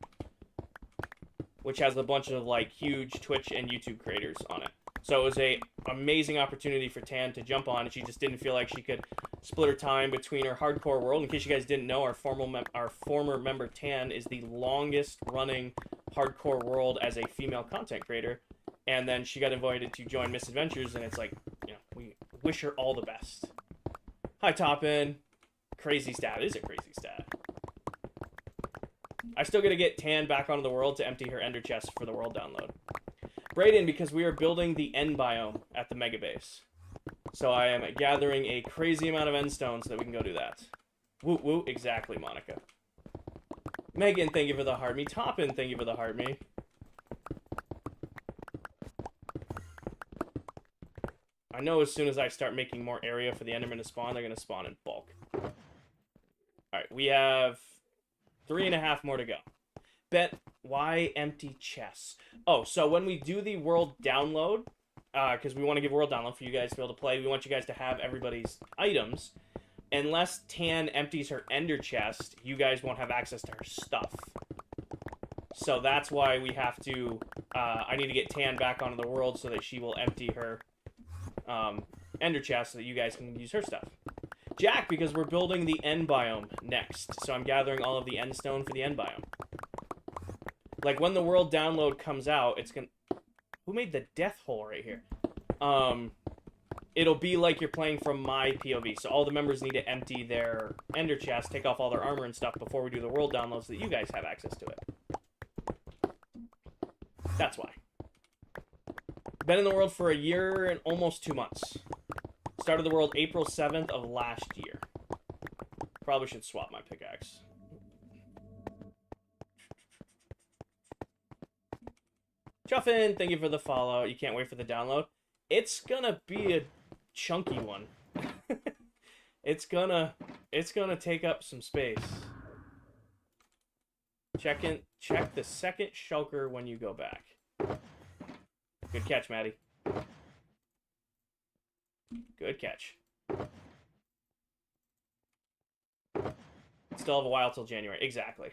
which has a bunch of like huge Twitch and YouTube creators on it. So it was a amazing opportunity for Tan to jump on, and she just didn't feel like she could split her time between her hardcore world. In case you guys didn't know, our former member Tan is the longest running hardcore world as a female content creator, and then she got invited to join Misadventures, and it's like, we wish her all the best. Hi, Toppin. Crazy stat. It is a crazy stat. I still gotta get Tan back onto the world to empty her ender chest for the world download. Brayden, because we are building the end biome at the mega base. So I am gathering a crazy amount of end stones so that we can go do that. Woo woo, exactly, Monica. Megan, thank you for the heart me. Toppin, thank you for the heart me. I know as soon as I start making more area for the Enderman to spawn, they're going to spawn in bulk. Alright, we have 3.5 more to go. Bet, why empty chests? Oh, so when we do the world download, because we want to give world download for you guys to be able to play, we want you guys to have everybody's items. Unless Tan empties her ender chest, you guys won't have access to her stuff. So that's why we have to, I need to get Tan back onto the world so that she will empty her ender chest so that you guys can use her stuff. Jack, because we're building the end biome next. So I'm gathering all of the end stone for the end biome. Like, when the world download comes out, it's gonna... Who made the death hole right here? It'll be like you're playing from my POV. So all the members need to empty their ender chest, take off all their armor and stuff before we do the world download so that you guys have access to it. That's why. Been in the world for a year and almost 2 months. Started the world April 7th of last year. Probably should swap my pickaxe. Chuffin, thank you for the follow. You can't wait for the download. It's gonna be a chunky one. It's gonna take up some space. Check the second shulker when you go back. Good catch, Maddie. Good catch. Still have a while till January. Exactly.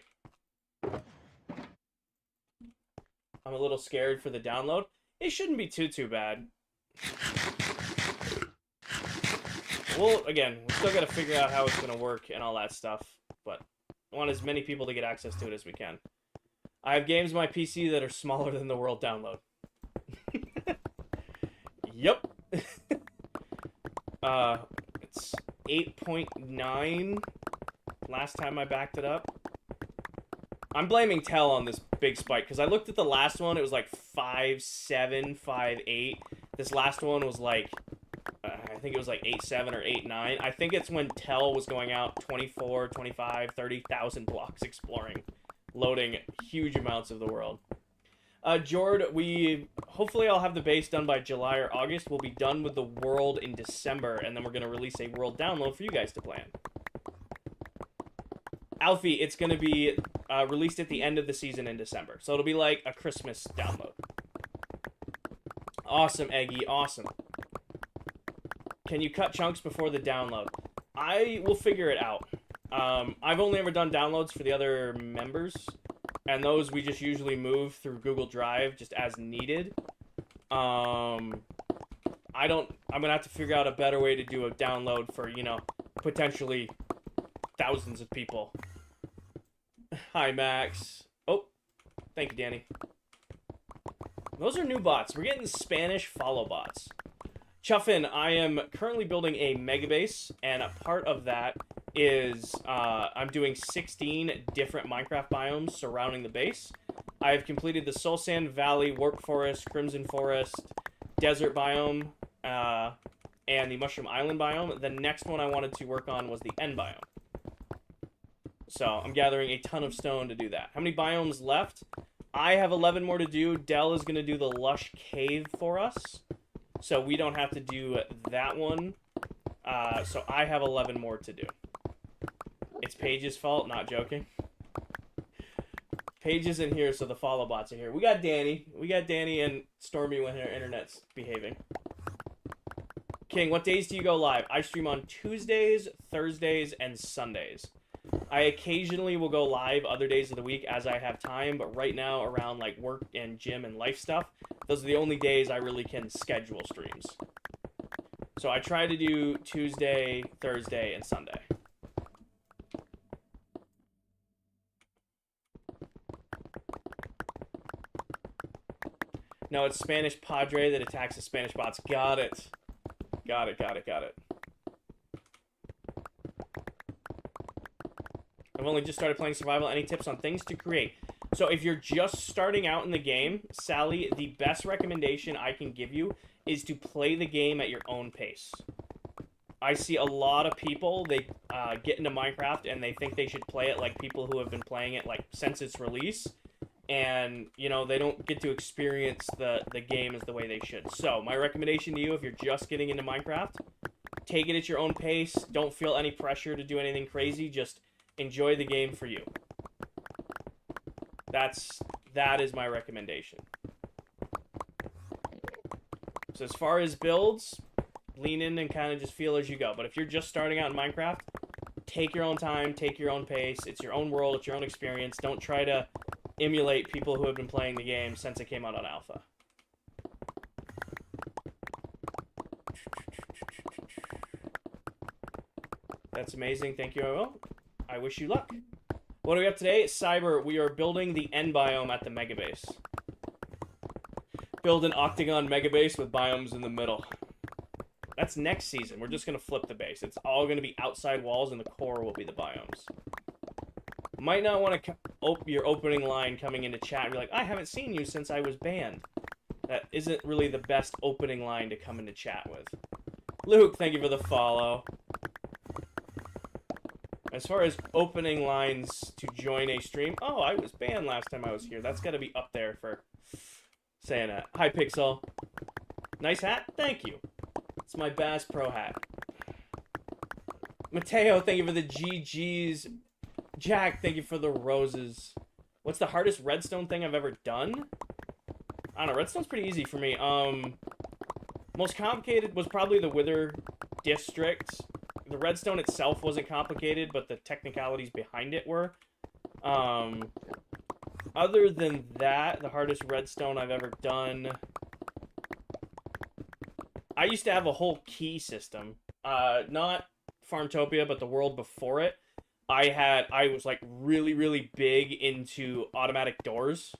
I'm a little scared for the download. It shouldn't be too bad. Well, again, we still got to figure out how it's going to work and all that stuff. But I want as many people to get access to it as we can. I have games on my PC that are smaller than the world download. Yep. It's 8.9 last time I backed it up. I'm blaming Tell on this big spike, because I looked at the last one, it was like 5.7, 5.8. This last one was like, I think it was like 8.7 or 8.9. I think it's when Tell was going out 24, 25, 30,000 blocks exploring, loading huge amounts of the world. Jord, hopefully I'll have the base done by July or August. We'll be done with the world in December, and then we're going to release a world download for you guys to play in. Alfie, it's going to be released at the end of the season in December. So it'll be like a Christmas download. Awesome, Eggy. Awesome. Can you cut chunks before the download? I will figure it out. I've only ever done downloads for the other members. And those we just usually move through Google Drive just as needed. I'm going to have to figure out a better way to do a download for, you know, potentially thousands of people. Hi, Max. Oh, thank you, Danny. Those are new bots. We're getting Spanish follow bots. Chuffin, I am currently building a mega base, and a part of that is I'm doing 16 different Minecraft biomes surrounding the base. I have completed the Soul Sand Valley, Warp Forest, Crimson Forest, Desert biome, and the Mushroom Island biome. The next one I wanted to work on was the End biome. So I'm gathering a ton of stone to do that. How many biomes left? I have 11 more to do. Dell is going to do the Lush Cave for us, so we don't have to do that one. So I have 11 more to do. It's Paige's fault, not joking. Paige isn't here, so the follow bots are here. We got Danny. We got Danny and Stormy when her internet's behaving. King, what days do you go live? I stream on Tuesdays, Thursdays, and Sundays. I occasionally will go live other days of the week as I have time, but right now around like work and gym and life stuff, those are the only days I really can schedule streams. So I try to do Tuesday, Thursday, and Sunday. No, it's Spanish Padre that attacks the Spanish bots. Got it. Got it, got it, got it. I've only just started playing survival. Any tips on things to create? So if you're just starting out in the game, Sally, the best recommendation I can give you is to play the game at your own pace. I see a lot of people, they get into Minecraft and they think they should play it like people who have been playing it like since its release. And, you know, they don't get to experience the game as the way they should. So my recommendation to you, if you're just getting into Minecraft, take it at your own pace. Don't feel any pressure to do anything crazy. Just enjoy the game for you. That is my recommendation. So as far as builds, lean in and kind of just feel as you go. But if you're just starting out in Minecraft, take your own time, take your own pace. It's your own world, it's your own experience. Don't try to emulate people who have been playing the game since it came out on alpha. That's amazing. Thank you, I will. I wish you luck. What do we have today? Cyber, we are building the End biome at the Mega Base. Build an octagon Mega Base with biomes in the middle. That's next season. We're just going to flip the base. It's all going to be outside walls, and the core will be the biomes. Might not want to your opening line coming into chat and be like, I haven't seen you since I was banned. That isn't really the best opening line to come into chat with. Luke, thank you for the follow. As far as opening lines to join a stream, oh, I was banned last time I was here. That's got to be up there for saying that. Hi, Pixel. Nice hat? Thank you. It's my Bass Pro hat. Mateo, thank you for the GGs. Jack, thank you for the roses. What's the hardest redstone thing I've ever done? I don't know. Redstone's pretty easy for me. Most complicated was probably the Wither District. The redstone itself wasn't complicated, but the technicalities behind it were. Other than that, the hardest redstone I've ever done... I used to have a whole key system. Not Farmtopia, but the world before it. I was like really, really big into automatic doors.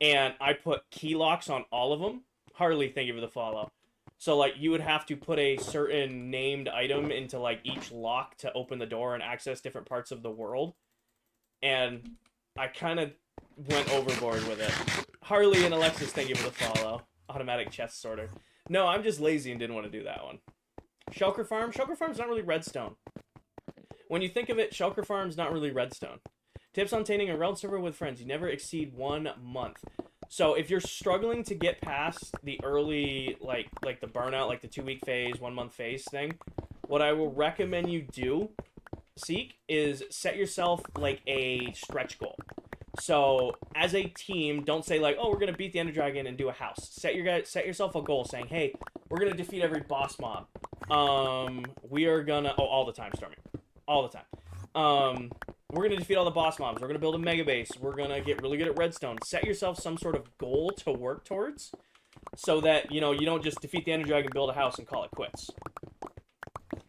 And I put key locks on all of them. Harley, thank you for the follow. So, like, you would have to put a certain named item into, like, each lock to open the door and access different parts of the world. And I kind of went overboard with it. Harley and Alexis, thank you for the follow. Automatic chest sorter. No, I'm just lazy and didn't want to do that one. Shulker Farm? Shulker Farm's not really redstone. When you think of it, Shulker Farm's not really redstone. Tips on obtaining a realm server with friends. You never exceed 1 month. So if you're struggling to get past the early, like the burnout, like the 2-week phase, 1 month phase thing, what I will recommend you do seek is set yourself like a stretch goal. So as a team, don't say like, "Oh, we're gonna beat the Ender Dragon and do a house." Set yourself a goal, saying, "Hey, we're gonna defeat every boss mob. We are gonna all the time, Stormy, all the time. We're gonna defeat all the boss mobs. We're gonna build a mega base. We're gonna get really good at redstone." Set yourself some sort of goal to work towards, so that you don't just defeat the Ender Dragon, build a house, and call it quits.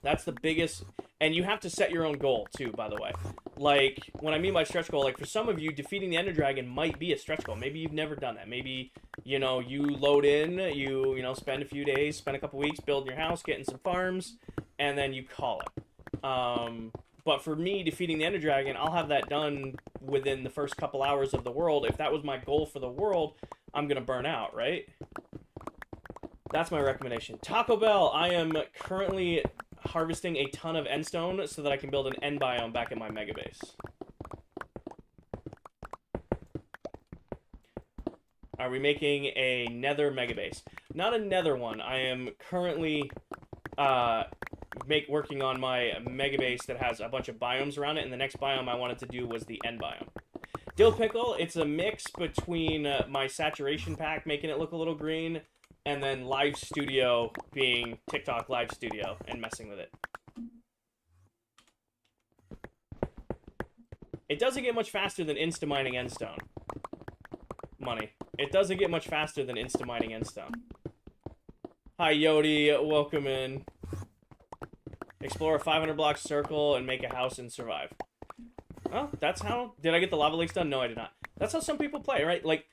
That's the biggest. And you have to set your own goal, too, by the way. Like, when I mean by stretch goal, like, for some of you, defeating the Ender Dragon might be a stretch goal. Maybe you've never done that. Maybe, you load in, spend a few days, spend a couple weeks building your house, getting some farms, and then you call it. But for me, defeating the Ender Dragon, I'll have that done within the first couple hours of the world. If that was my goal for the world, I'm going to burn out, right? That's my recommendation. Taco Bell, I am currently harvesting a ton of endstone so that I can build an end biome back in my mega base. Are we making a nether mega base? Not a nether one. I am currently working on my mega base that has a bunch of biomes around it, and the next biome I wanted to do was the end biome. Dill Pickle, it's a mix between my saturation pack, making it look a little green, and then Live Studio being TikTok Live Studio and messing with it. It doesn't get much faster than insta-mining endstone. Money. It doesn't get much faster than insta-mining endstone. Hi, Yodi. Welcome in. Explore a 500-block circle and make a house and survive. Oh, that's how... Did I get the lava lakes done? No, I did not. That's how some people play, right? Like,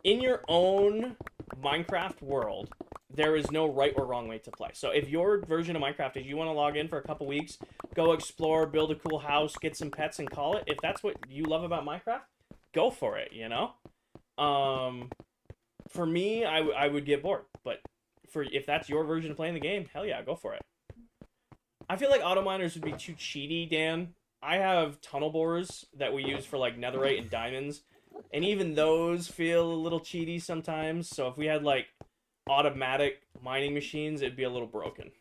in your own Minecraft world, there is no right or wrong way to play. So if your version of Minecraft is you want to log in for a couple weeks, go explore, build a cool house, get some pets, and call it. If that's what you love about Minecraft, go for it, For me, I would get bored. But if that's your version of playing the game, hell yeah, go for it. I feel like auto miners would be too cheaty, Dan. I have tunnel borers that we use for like netherite and diamonds, and even those feel a little cheaty sometimes. So if we had like automatic mining machines, it'd be a little broken.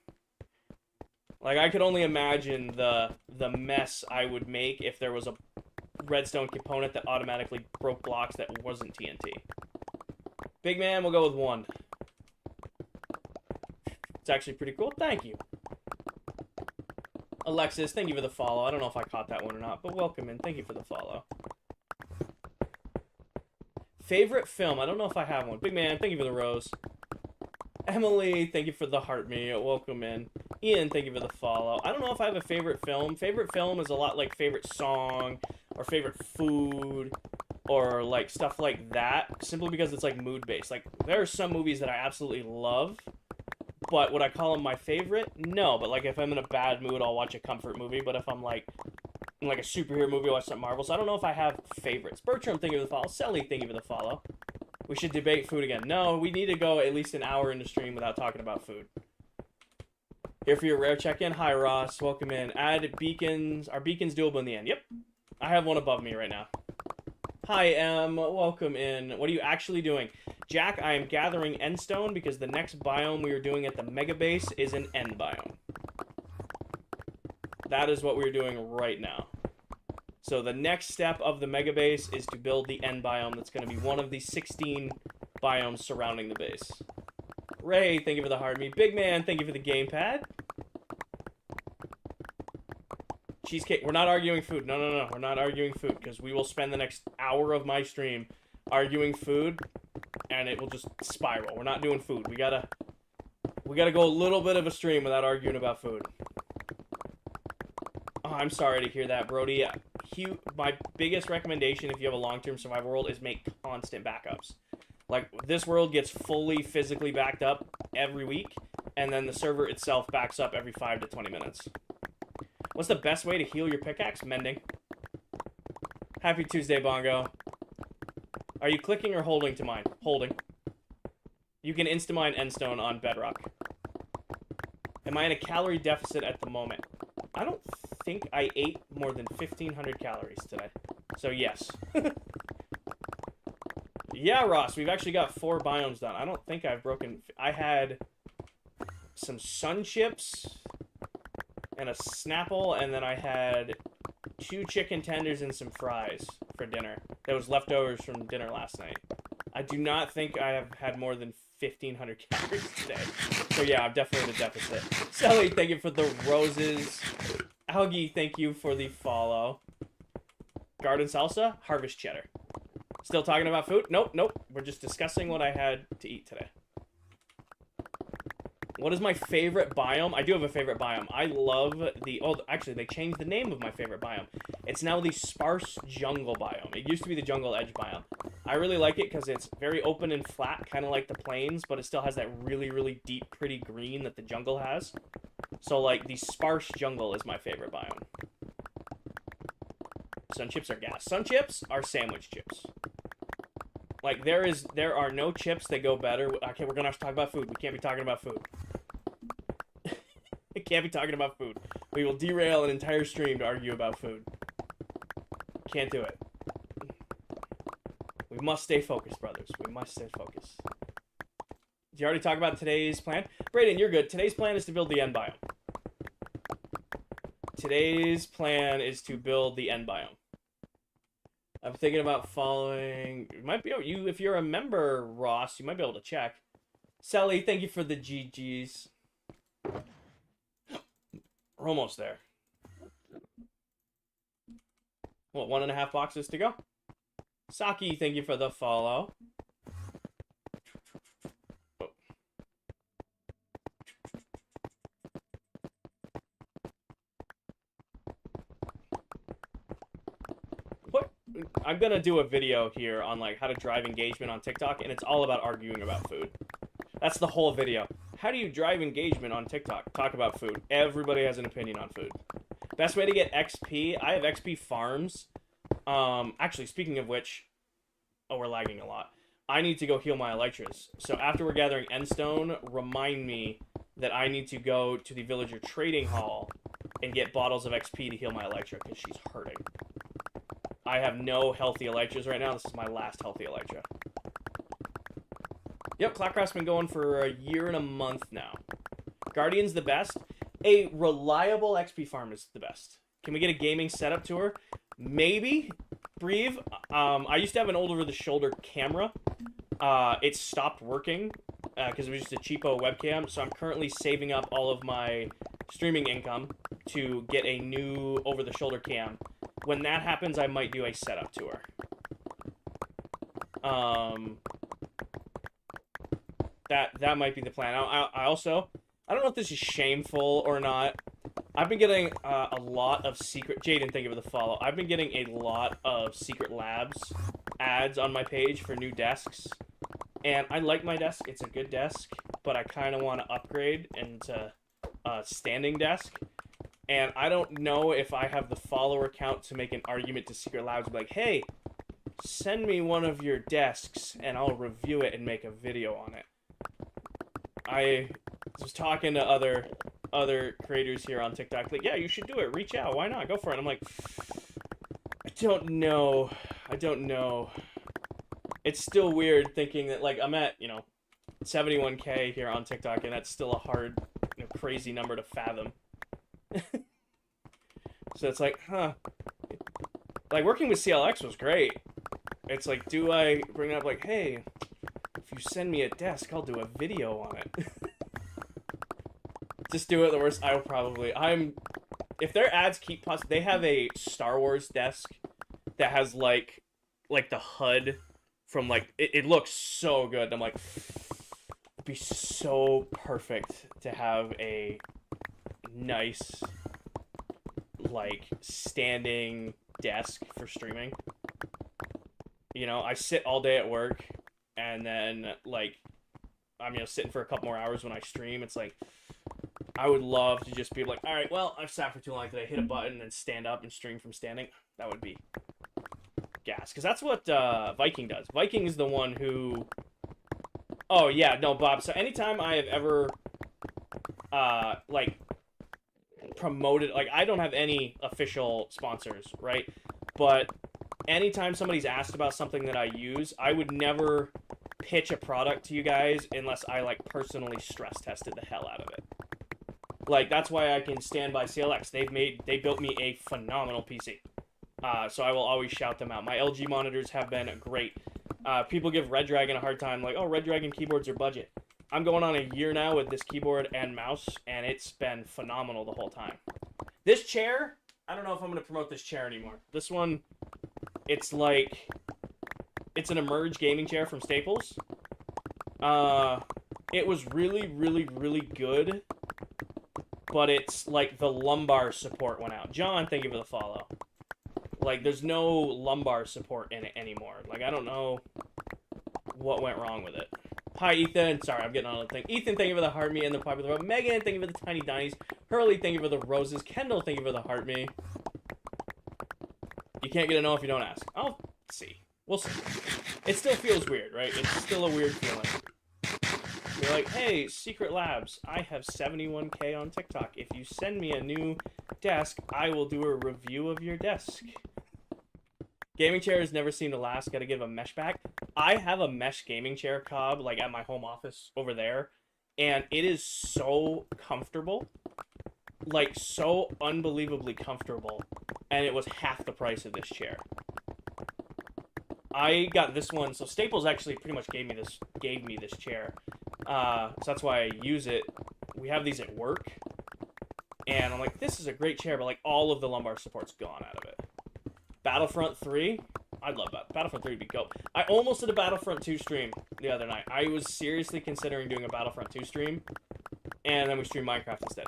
Like, I could only imagine the mess I would make if there was a redstone component that automatically broke blocks that wasn't TNT. Big man, we'll go with 1. It's actually pretty cool. Thank you. Alexis, thank you for the follow. I don't know if I caught that one or not, but welcome in. Thank you for the follow. Favorite film? I don't know if I have one. Big man, thank you for the rose. Emily, thank you for the heart me. Welcome in. Ian, thank you for the follow. I don't know if I have a favorite film. Favorite film is a lot like favorite song or favorite food or like stuff like that, simply because it's like mood-based. Like, there are some movies that I absolutely love, but would I call them my favorite? No, but like if I'm in a bad mood, I'll watch a comfort movie. But if I'm like in like a superhero movie, I'll watch some Marvel. So I don't know if I have favorites. Bertram, thank you for the follow. Selly, thank you for the follow. We should debate food again. No, we need to go at least an hour into stream without talking about food. Here for your rare check-in. Hi, Ross. Welcome in. Add beacons. Are beacons doable in the end? Yep. I have one above me right now. Hi, Em. Welcome in. What are you actually doing? Jack, I am gathering endstone because the next biome we are doing at the mega base is an end biome. That is what we're doing right now. So the next step of the mega base is to build the end biome that's going to be one of the 16 biomes surrounding the base. Ray, thank you for the hard meat. Big man, thank you for the gamepad. Cheesecake, we're not arguing food. No, we're not arguing food because we will spend the next hour of my stream arguing food and it will just spiral. We're not doing food. We gotta go a little bit of a stream without arguing about food. Oh, I'm sorry to hear that, Brody. My biggest recommendation if you have a long-term survival world is make constant backups. Like, this world gets fully physically backed up every week, and then the server itself backs up every 5 to 20 minutes. What's the best way to heal your pickaxe? Mending. Happy Tuesday, Bongo. Are you clicking or holding to mine? Holding. You can insta-mine endstone on Bedrock. Am I in a calorie deficit at the moment? I don't think I ate more than 1,500 calories today. So, yes. Yeah, Ross, we've actually got 4 biomes done. I don't think I've broken... I had some sun chips and a Snapple, and then I had 2 chicken tenders and some fries for dinner. That was leftovers from dinner last night. I do not think I have had more than 1,500 calories today. So yeah, I'm definitely in a deficit. Sally, thank you for the roses. Algie, thank you for the follow. Garden salsa, harvest cheddar. Still talking about food? Nope, nope. We're just discussing what I had to eat today. What is my favorite biome? I do have a favorite biome. I love the... Oh, actually, they changed the name of my favorite biome. It's now the sparse jungle biome. It used to be the jungle edge biome. I really like it because it's very open and flat, kind of like the plains, but it still has that really, really deep, pretty green that the jungle has. So, like, the sparse jungle is my favorite biome. Sun chips are gas. Sun chips are sandwich chips. Like, there are no chips that go better. Okay, we're gonna have to talk about food. We can't be talking about food. We can't be talking about food. We will derail an entire stream to argue about food. Can't do it. We must stay focused, brothers. We must stay focused. Did you already talk about today's plan? Brayden, you're good. Today's plan is to build the end biome. Today's plan is to build the end biome. I'm thinking about following... You might be able... if you're a member, Ross, you might be able to check. Sally, thank you for the GGs. We're almost there. What, 1.5 boxes to go? Saki, thank you for the follow. Oh. What? I'm gonna do a video here on like how to drive engagement on TikTok, and it's all about arguing about food. That's the whole video. How do you drive engagement on TikTok? Talk about food. Everybody has an opinion on food. Best way to get XP. I have XP farms. Actually, speaking of which, oh, we're lagging a lot. I need to go heal my Elytras. So after we're gathering Endstone, remind me that I need to go to the villager trading hall and get bottles of XP to heal my Elytra because she's hurting. I have no healthy Elytras right now. This is my last healthy Elytra. Yep, ClockCraft's been going for a year and a month now. Guardian's the best. A reliable XP farm is the best. Can we get a gaming setup tour? Maybe. Breve. I used to have an old over-the-shoulder camera. It stopped working because it was just a cheapo webcam. So I'm currently saving up all of my streaming income to get a new over-the-shoulder cam. When that happens, I might do a setup tour. That might be the plan. I also, I don't know if this is shameful or not. I've been getting a lot of secret... Jaden, thank you for the follow. I've been getting a lot of Secret Labs ads on my page for new desks. And I like my desk. It's a good desk. But I kind of want to upgrade into a standing desk. And I don't know if I have the follower count to make an argument to Secret Labs. Like, hey, send me one of your desks and I'll review it and make a video on it. I was talking to other creators here on TikTok, like, yeah, you should do it. Reach out. Why not? Go for it. I'm like, I don't know. It's still weird thinking that, like, I'm at, 71K here on TikTok, and that's still a hard, crazy number to fathom. So it's like, huh. Like, working with CLX was great. It's like, do I bring up, like, hey, if you send me a desk, I'll do a video on it. Just do it. The worst, I will probably... If their ads keep... They have a Star Wars desk that has, like the HUD from, like... It looks so good. I'm like... It'd be so perfect to have a nice, like, standing desk for streaming. I sit all day at work, and then, like, I'm, sitting for a couple more hours when I stream. It's like... I would love to just be like, all right, well, I've sat for too long today. Hit a button and stand up and stream from standing. That would be gas. Because that's what Viking does. Viking is the one who... Oh, yeah, no, Bob. So anytime I have ever, like, promoted... Like, I don't have any official sponsors, right? But anytime somebody's asked about something that I use, I would never pitch a product to you guys unless I, like, personally stress tested the hell out of it. Like, that's why I can stand by CLX. They built me a phenomenal PC. So I will always shout them out. My LG monitors have been great. People give Red Dragon a hard time, like, oh, Red Dragon keyboards are budget. I'm going on a year now with this keyboard and mouse, and it's been phenomenal the whole time. This chair, I don't know if I'm going to promote this chair anymore. This one, it's like, it's an Emerge gaming chair from Staples. It was really, really, really good, but it's like the lumbar support went out. John, thank you for the follow. Like, there's no lumbar support in it anymore. Like, I don't know what went wrong with it. Hi, Ethan. Sorry, I'm getting on the thing. Ethan, thank you for the heart me and the popular vote. Megan, thank you for the tiny dice. Hurley, thank you for the roses. Kendall, thank you for the heart me. You can't get a no if you don't ask. I'll see. We'll see. It still feels weird, right? It's still a weird feeling. You're like, hey, Secret Labs, I have 71K on TikTok. If you send me a new desk, I will do a review of your desk. Gaming chairs never seem to last. Gotta give a mesh back. I have a mesh gaming chair, Cobb, like at my home office over there, and it is so comfortable. Like, so unbelievably comfortable. And it was half the price of this chair. I got this one, so Staples actually pretty much gave me this chair. So that's why I use it. We have these at work. And I'm like, this is a great chair, but like all of the lumbar support's gone out of it. Battlefront 3? I'd love that. Battlefront 3 would be dope. I almost did a Battlefront 2 stream the other night. I was seriously considering doing a Battlefront 2 stream. And then we streamed Minecraft instead.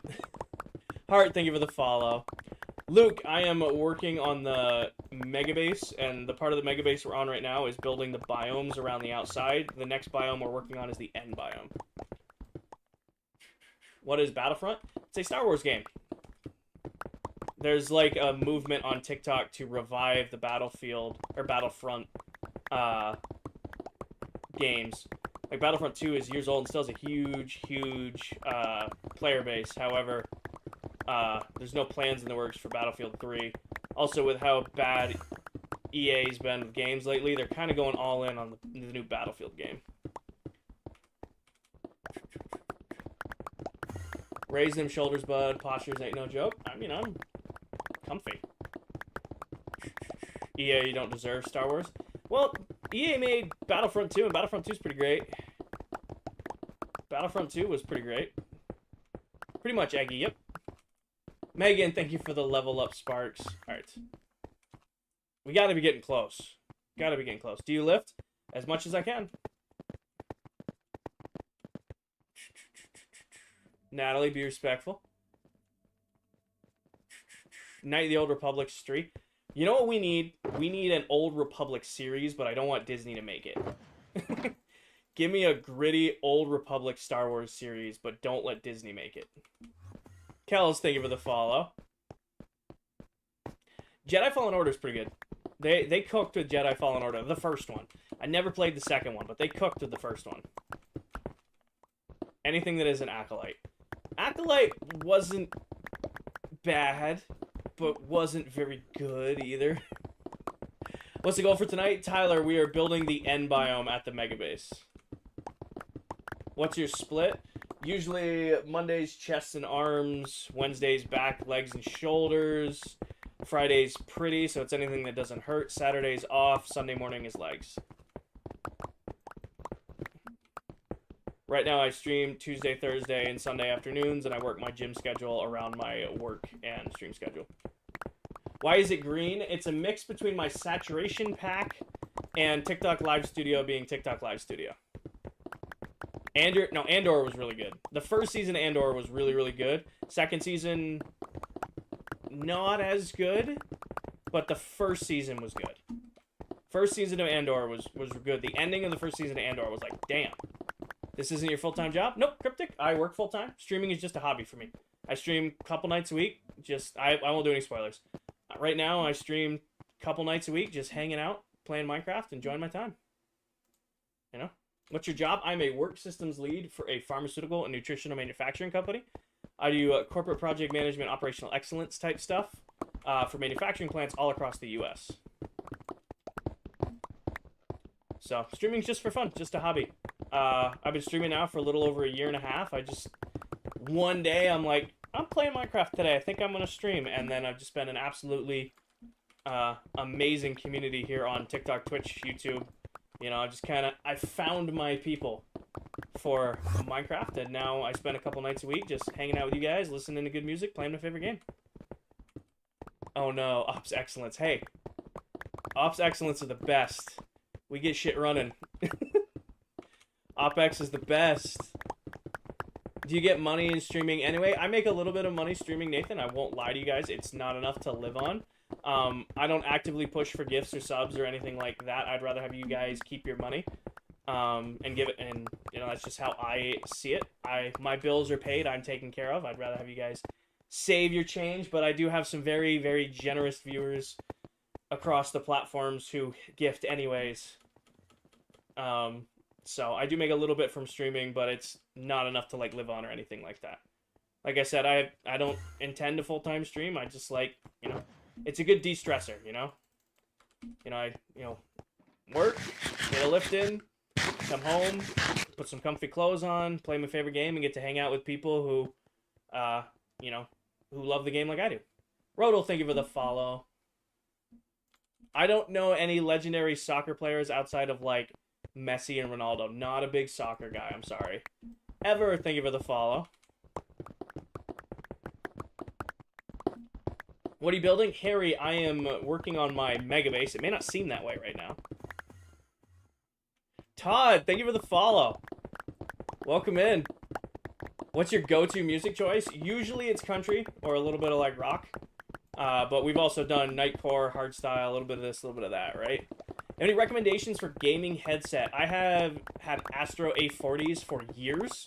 Heart, thank you for the follow. Luke, I am working on the megabase, and the part of the megabase we're on right now is building the biomes around the outside. The next biome we're working on is the end biome. What is Battlefront? It's a Star Wars game. There's like a movement on TikTok to revive the Battlefield, or Battlefront, games. Like, Battlefront 2 is years old and still has a huge, huge, player base. However, there's no plans in the works for Battlefield 3. Also, with how bad EA's been with games lately, they're kind of going all in on the new Battlefield game. Raise them shoulders, bud. Postures ain't no joke. I mean, I'm comfy. EA, you don't deserve Star Wars. Well, EA made Battlefront 2, and Battlefront 2 is pretty great. Battlefront 2 was pretty great. Pretty much Eggy, yep. Megan, thank you for the level up sparks. Alright. We gotta be getting close. Gotta be getting close. Do you lift? As much as I can. Natalie, be respectful. Night of the Old Republic streak. You know what we need? We need an Old Republic series, but I don't want Disney to make it. Give me a gritty Old Republic Star Wars series, but don't let Disney make it. Kells, thank you for the follow. Jedi Fallen Order is pretty good. They cooked with Jedi Fallen Order, the first one. I never played the second one, but they cooked with the first one. Anything that is an Acolyte. Acolyte wasn't bad, but wasn't very good either. What's the goal for tonight? Tyler, we are building the end biome at the Megabase. What's your split? Usually Mondays, chest and arms. Wednesdays, back, legs, and shoulders. Fridays, pretty, so it's anything that doesn't hurt. Saturdays, off. Sunday morning is legs. Right now I stream Tuesday, Thursday, and Sunday afternoons, and I work my gym schedule around my work and stream schedule. Why is it green? It's a mix between my saturation pack and TikTok Live Studio being TikTok Live Studio. Andor was really good. The first season of Andor was really, really good. Second season, not as good, but the first season was good. First season of Andor was good. The ending of the first season of Andor was like, damn. This isn't your full-time job? Nope, Cryptic. I work full-time. Streaming is just a hobby for me. I stream a couple nights a week. I won't do any spoilers. Right now, I stream a couple nights a week, just hanging out, playing Minecraft, enjoying my time. You know? What's your job? I'm a work systems lead for a pharmaceutical and nutritional manufacturing company. I do corporate project management, operational excellence type stuff for manufacturing plants all across the U.S. So, streaming's just for fun, just a hobby. I've been streaming now for a little over a year and a half. One day I'm like, I'm playing Minecraft today. I think I'm gonna stream, and then I've just been an absolutely amazing community here on TikTok, Twitch, YouTube. You know, I found my people for Minecraft, and now I spend a couple nights a week just hanging out with you guys, listening to good music, playing my favorite game. Oh no, Ops Excellence. Hey, Ops Excellence are the best. We get shit running. OpEx is the best. Do you get money in streaming anyway? I make a little bit of money streaming, Nathan. I won't lie to you guys. It's not enough to live on. I don't actively push for gifts or subs or anything like that. I'd rather have you guys keep your money and give it. And, you know, that's just how I see it. My bills are paid. I'm taken care of. I'd rather have you guys save your change. But I do have some very, very generous viewers across the platforms who gift anyways. So I do make a little bit from streaming, but it's not enough to like live on or anything like that. Like I said, I don't intend to full-time stream. I just like, you know, it's a good de-stressor, you know? I work, get a lift in, come home, put some comfy clothes on, play my favorite game, and get to hang out with people who, who love the game like I do. Rodel, thank you for the follow. I don't know any legendary soccer players outside of, like, Messi and Ronaldo. Not a big soccer guy, I'm sorry. Ever, thank you for the follow. What are you building? Harry, I am working on my mega base. It may not seem that way right now. Todd, thank you for the follow. Welcome in. What's your go-to music choice? Usually it's country or a little bit of like rock. But we've also done nightcore, hardstyle, a little bit of this, a little bit of that, right? Any recommendations for gaming headset? I have had Astro A40s for years.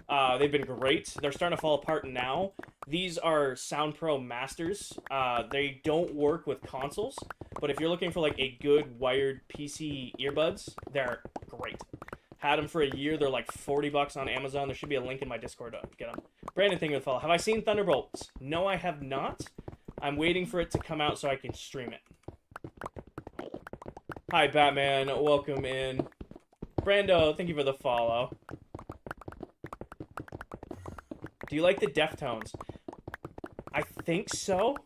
They've been great. They're starting to fall apart now. These are Sound Pro Masters. They don't work with consoles, but if you're looking for like a good wired PC earbuds, they're great. Had them for a year. They're like $40 on Amazon. There should be a link in my Discord to get them. Brandon, thank you for the follow. Have I seen Thunderbolts? No, I have not. I'm waiting for it to come out so I can stream it. Hi, Batman. Welcome in. Brando, thank you for the follow. Do you like the Deftones? I think so.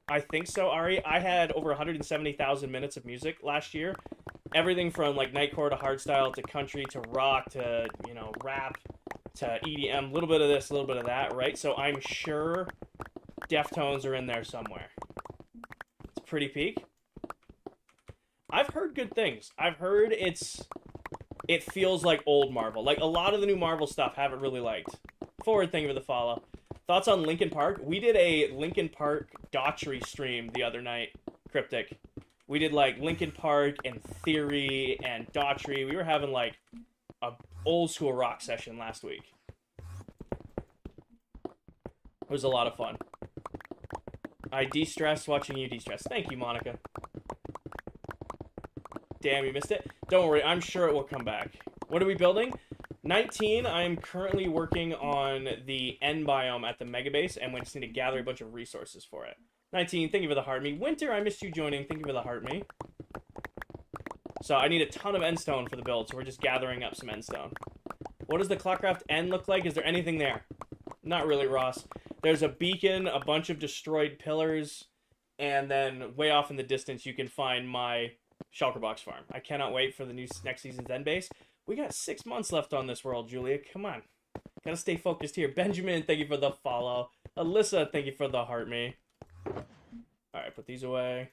Ari. I had over 170,000 minutes of music last year. Everything from, like, nightcore to hardstyle to country to rock to, you know, rap to EDM. A little bit of this, a little bit of that, right? So I'm sure Deftones are in there somewhere. It's pretty peak. I've heard good things. I've heard it feels like old Marvel. Like, a lot of the new Marvel stuff haven't really liked. Forward, thank you for the follow. Thoughts on Linkin Park? We did a Linkin Park Daughtry stream the other night, Cryptic. We did, like, Linkin Park and Theory and Daughtry. We were having, like, a old-school rock session last week. It was a lot of fun. I de-stressed watching you de-stress. Thank you, Monica. Damn, you missed it? Don't worry, I'm sure it will come back. What are we building? 19, I'm currently working on the N biome at the Mega Base, and we just need to gather a bunch of resources for it. 19, thank you for the heart me. Winter, I missed you joining. Thank you for the heart me. So I need a ton of endstone for the build, so we're just gathering up some endstone. What does the ClockCraft N look like? Is there anything there? Not really, Ross. There's a beacon, a bunch of destroyed pillars, and then way off in the distance you can find my shulker box farm. I cannot wait for the next season's end base. We got 6 months left on this world, Julia. Come on. Gotta stay focused here. Benjamin, thank you for the follow. Alyssa, thank you for the heart me. Alright, put these away.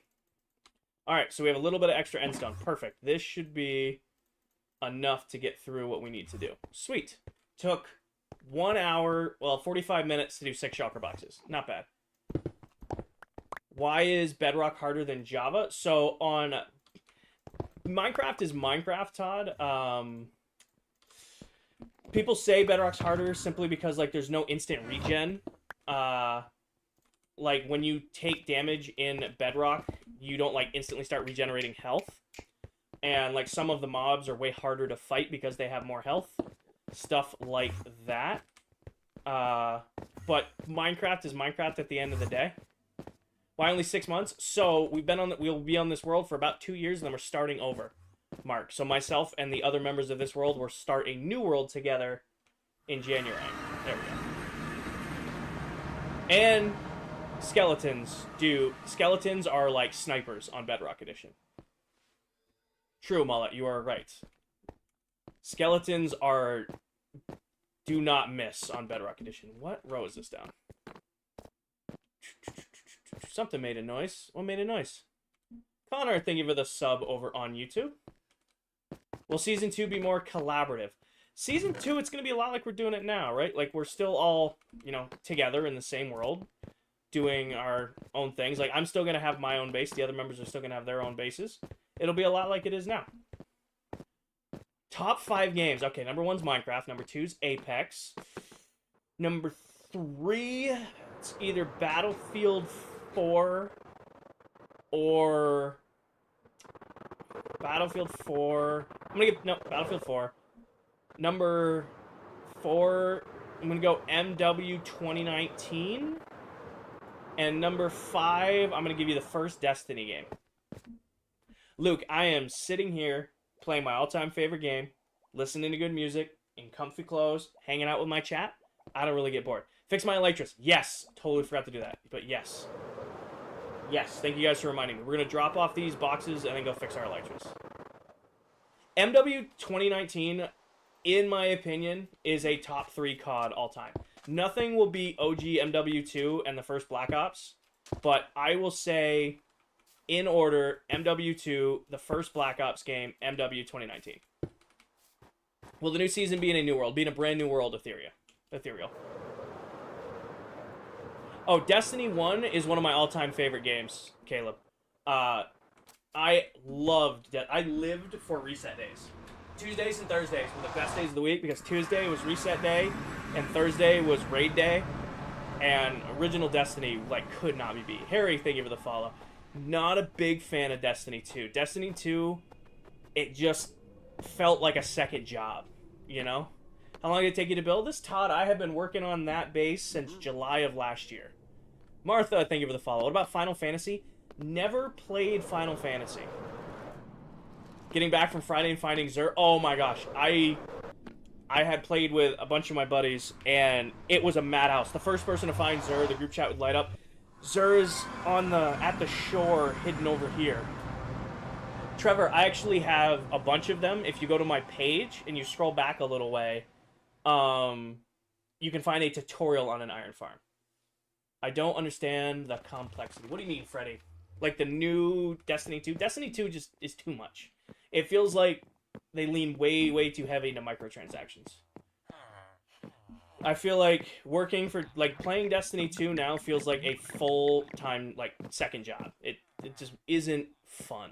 Alright, so we have a little bit of extra endstone. Perfect. This should be enough to get through what we need to do. Sweet. Took 1 hour, well, 45 minutes to do 6 shulker boxes. Not bad. Why is Bedrock harder than Java? So on Minecraft is Minecraft, Todd. People say Bedrock's harder simply because, like, there's no instant regen. Like, when you take damage in Bedrock, you don't, like, instantly start regenerating health. And, like, some of the mobs are way harder to fight because they have more health. Stuff like that. But Minecraft is Minecraft at the end of the day. Why only 6 months? So we'll be on this world for about 2 years, and then we're starting over, Mark. So myself and the other members of this world will start a new world together in January. There we go. And skeletons are like snipers on Bedrock Edition. True, Mullet, you are right. Skeletons do not miss on Bedrock Edition. What row is this down? Something made a noise. What made a noise? Connor, thank you for the sub over on YouTube. Will Season 2 be more collaborative? Season 2, it's going to be a lot like we're doing it now, right? Like, we're still all, you know, together in the same world, doing our own things. Like, I'm still going to have my own base. The other members are still going to have their own bases. It'll be a lot like it is now. Top 5 games. Okay, number 1's Minecraft. Number 2's Apex. Number 3, it's either Battlefield 4 or Battlefield 4. Battlefield 4. Number 4, I'm going to go MW 2019. And number 5, I'm going to give you the first Destiny game. Luke, I am sitting here playing my all-time favorite game, listening to good music, in comfy clothes, hanging out with my chat. I don't really get bored. Fix my Elytras. Yes, totally forgot to do that. But yes. Yes, thank you guys for reminding me. We're going to drop off these boxes and then go fix our Elytras. MW 2019, in my opinion, is a top 3 COD all time. Nothing will beat OG MW2 and the first Black Ops, but I will say, in order, MW2, the first Black Ops game, MW 2019. Will the new season be in a new world? Be in a brand new world, Ethereal. Oh, Destiny 1 is one of my all-time favorite games, Caleb. I lived for reset days. Tuesdays and Thursdays were the best days of the week because Tuesday was reset day and Thursday was raid day. And original Destiny, like, could not be beat. Harry, thank you for the follow. Not a big fan of Destiny 2. Destiny 2, it just felt like a second job, you know? How long did it take you to build this? Todd, I have been working on that base since July of last year. Martha, thank you for the follow. What about Final Fantasy? Never played Final Fantasy. Getting back from Friday and finding Xur. Oh my gosh. I had played with a bunch of my buddies, and it was a madhouse. The first person to find Xur, the group chat would light up. Xur is at the shore, hidden over here. Trevor, I actually have a bunch of them. If you go to my page and you scroll back a little way, you can find a tutorial on an iron farm. I don't understand the complexity. What do you mean, Freddy? Like the new Destiny 2? Destiny 2 just is too much. It feels like they lean way, way too heavy into microtransactions. I feel like playing Destiny 2 now feels like a full-time, second job. It just isn't fun.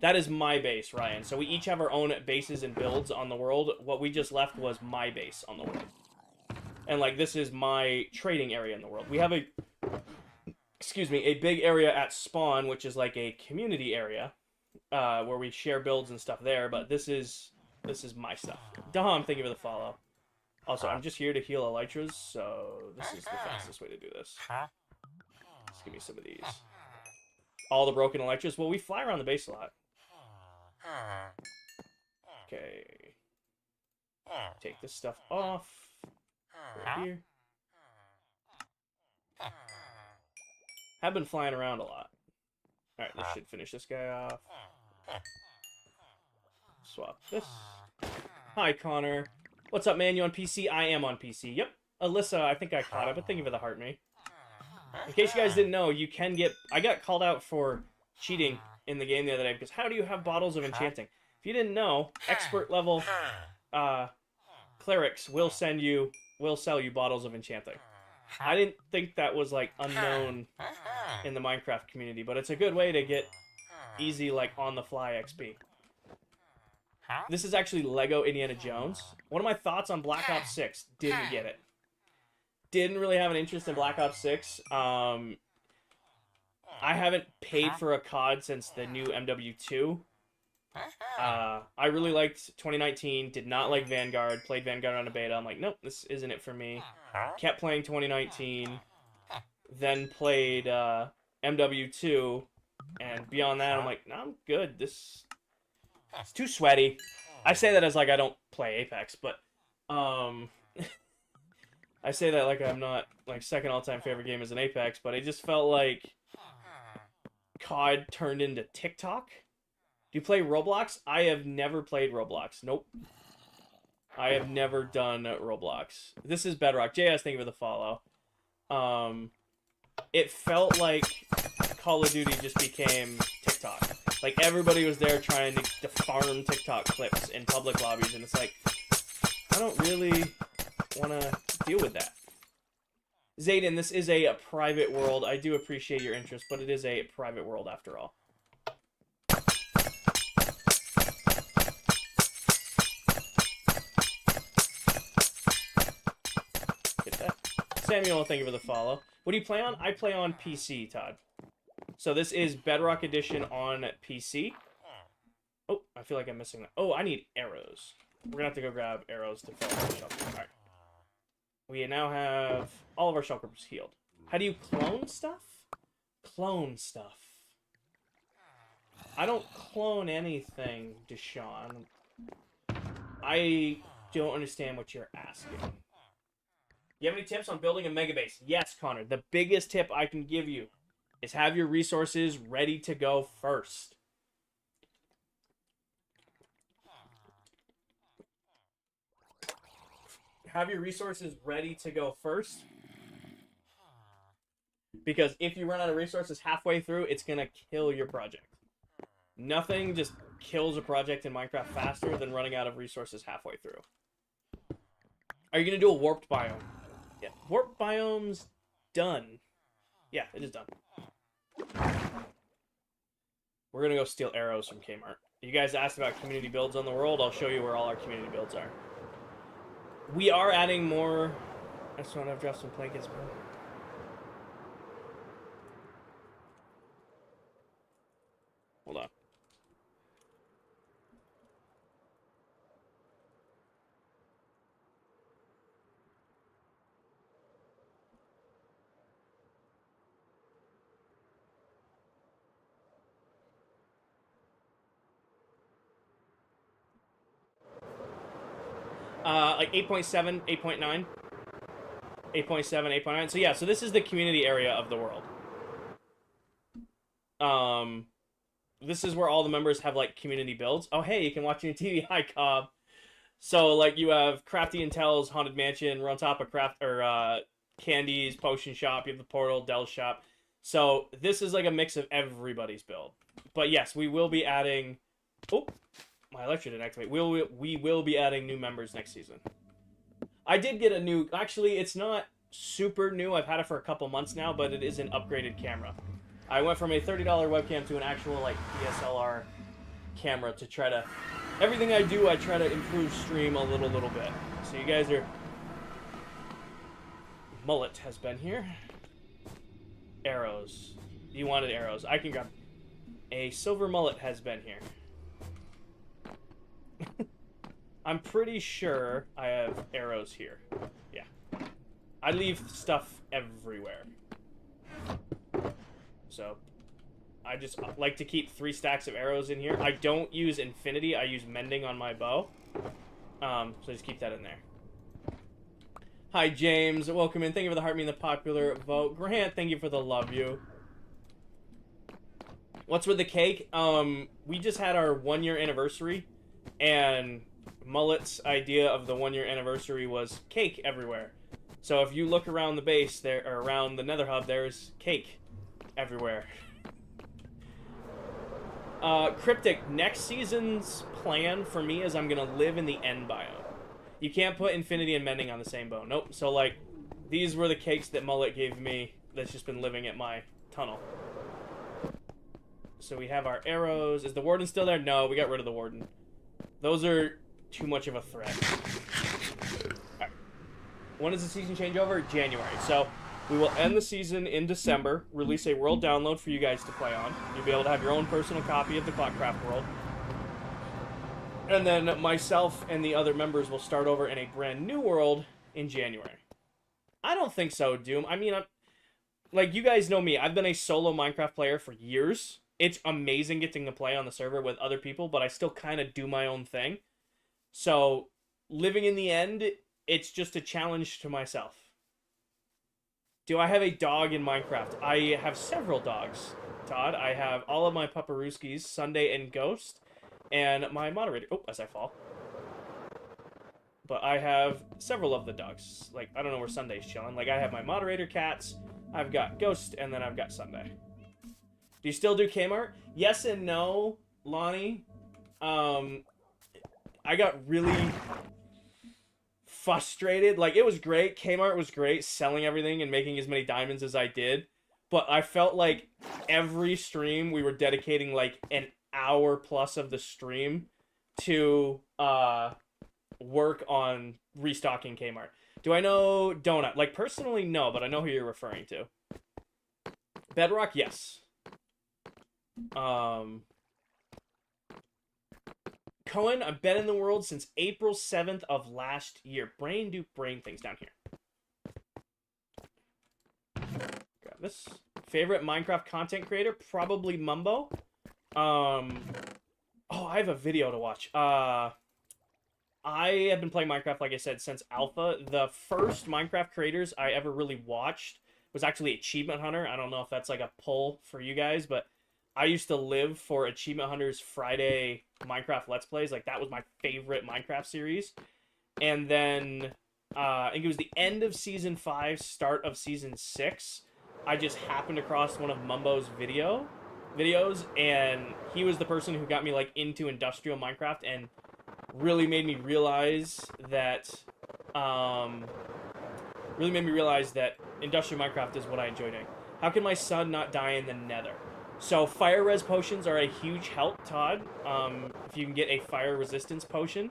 That is my base, Ryan. So we each have our own bases and builds on the world. What we just left was my base on the world. And, this is my trading area in the world. We have a big area at spawn, which is like a community area, where we share builds and stuff there, but this is my stuff. Dom, thank you for the follow. Also, I'm just here to heal Elytras, so this is the fastest way to do this. Just give me some of these. All the broken Elytras. Well, we fly around the base a lot. Okay. Take this stuff off. Right here. Have been flying around a lot. Alright, this should finish this guy off. Swap this. Hi, Connor. What's up, man? You on PC? I am on PC. Yep. Alyssa, I think I caught it, but thank you for the heart, me. In case you guys didn't know, you can get... I got called out for cheating in the game the other day, because how do you have bottles of enchanting? If you didn't know, expert level clerics will sell you bottles of enchanting. I didn't think that was, unknown in the Minecraft community, but it's a good way to get easy, on-the-fly XP. This is actually Lego Indiana Jones. One of my thoughts on Black Ops 6, didn't get it. Didn't really have an interest in Black Ops 6. I haven't paid for a COD since the new MW2. I really liked 2019, did not like Vanguard, played Vanguard on a beta. I'm like, nope, this isn't it for me. Kept playing 2019, then played MW2, and beyond that, I'm like, no, I'm good. It's too sweaty. I say that as I don't play Apex, but I say that like I'm not like second all-time favorite game is an Apex, but it just felt like COD turned into TikTok. Do you play Roblox? I have never played Roblox. Nope. I have never done Roblox. This is Bedrock. JS, thank you for the follow. It felt like Call of Duty just became TikTok. Like, everybody was there trying to farm TikTok clips in public lobbies, and it's like, I don't really want to deal with that. Zayden, this is a private world. I do appreciate your interest, but it is a private world after all. Get that. Samuel, thank you for the follow. What do you play on? I play on PC, Todd. So this is Bedrock Edition on PC. Oh, I feel like I'm missing that. Oh, I need arrows. We're going to have to go grab arrows to fill up the shelter. All right. We now have all of our shell creepers healed. How do you clone stuff? Clone stuff. I don't clone anything, Deshaun. I don't understand what you're asking. You have any tips on building a mega base? Yes, Connor. The biggest tip I can give you is have your resources ready to go first. Have your resources ready to go first. Because if you run out of resources halfway through, it's going to kill your project. Nothing just kills a project in Minecraft faster than running out of resources halfway through. Are you going to do a warped biome? Yeah, warped biome's done. Yeah, it is done. We're going to go steal arrows from Kmart. You guys asked about community builds on the world. I'll show you where all our community builds are. We are adding more. I just want to drop some blankets, bro. Hold on. Like 8.7, 8.9. 8.7, 8.9. So yeah, so this is the community area of the world. This is where all the members have like community builds. Oh hey, you can watch your TV. Hi Cobb. So like you have Crafty and Tell's Haunted Mansion. We're on top of Candy's Potion Shop. You have the Portal, Dell's Shop. So this is like a mix of everybody's build. But yes, we will be adding. Oh, my electric didn't activate. We will be adding new members next season. I did get a new. Actually, it's not super new. I've had it for a couple months now, but it is an upgraded camera. I went from a $30 webcam to an actual like DSLR camera to try to. Everything I do, I try to improve stream a little bit. So you guys are. Mullet has been here. Arrows. You wanted arrows. I can grab. A silver mullet has been here. I'm pretty sure I have arrows here. Yeah. I leave stuff everywhere. So, I just like to keep 3 stacks of arrows in here. I don't use infinity, I use mending on my bow. So just keep that in there. Hi, James. Welcome in. Thank you for the heart, me and the popular vote. Grant, thank you for the love you. What's with the cake? We just had our 1-year anniversary, and Mullet's idea of the 1-year anniversary was cake everywhere. So if you look around the base there, or around the Nether Hub, there's cake everywhere. Cryptic, next season's plan for me is I'm gonna live in the end biome. You can't put infinity and mending on the same bow. Nope. So like, these were the cakes that Mullet gave me that's just been living at my tunnel. So we have our arrows. Is the warden still there? No, we got rid of the warden. Those are too much of a threat. Right. When does the season change over? January. So we will end the season in December, release a world download for you guys to play on. You'll be able to have your own personal copy of the ClockCraft world. And then myself and the other members will start over in a brand new world in January. I don't think so, Doom. I mean, like, you guys know me. I've been a solo Minecraft player for years. It's amazing getting to play on the server with other people, but I still kind of do my own thing. So, living in the end, it's just a challenge to myself. Do I have a dog in Minecraft? I have several dogs, Todd. I have all of my Paparuskis, Sunday and Ghost, and my moderator. Oh, as I fall. But I have several of the dogs. Like, I don't know where Sunday's chilling. Like, I have my moderator cats, I've got Ghost, and then I've got Sunday. Do you still do Kmart? Yes and no, Lonnie. I got really frustrated. Like, it was great. Kmart was great, selling everything and making as many diamonds as I did. But I felt like every stream we were dedicating like an hour plus of the stream to work on restocking Kmart. Do I know Donut? Like, personally, no, but I know who you're referring to. Bedrock, yes. Cohen, I've been in the world since April 7th of last year. Brain do brain things down here. Grab this. Favorite Minecraft content creator? Probably Mumbo. Oh, I have a video to watch. I have been playing Minecraft, like I said, since Alpha. The first Minecraft creators I ever really watched was actually Achievement Hunter. I don't know if that's like a pull for you guys, but I used to live for Achievement Hunter's Friday Minecraft Let's Plays. Like, that was my favorite Minecraft series. And then, I think it was the end of Season 5, start of Season 6. I just happened across one of Mumbo's videos, and he was the person who got me, like, into industrial Minecraft and really made me realize that, industrial Minecraft is what I enjoy doing. How can my son not die in the nether? So fire res potions are a huge help, Todd. If you can get a fire resistance potion.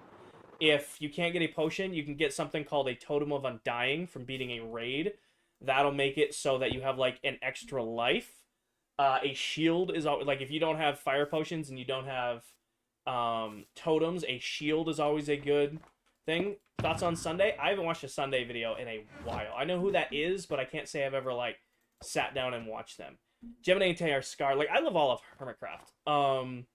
If you can't get a potion, you can get something called a Totem of Undying from beating a raid. That'll make it so that you have like an extra life. A shield is always, like, if you don't have fire potions and you don't have totems, a shield is always a good thing. Thoughts on Sunday? I haven't watched a Sunday video in a while. I know who that is, but I can't say I've ever like sat down and watched them. Gemini and Tay are Scar. Like, I love all of Hermitcraft.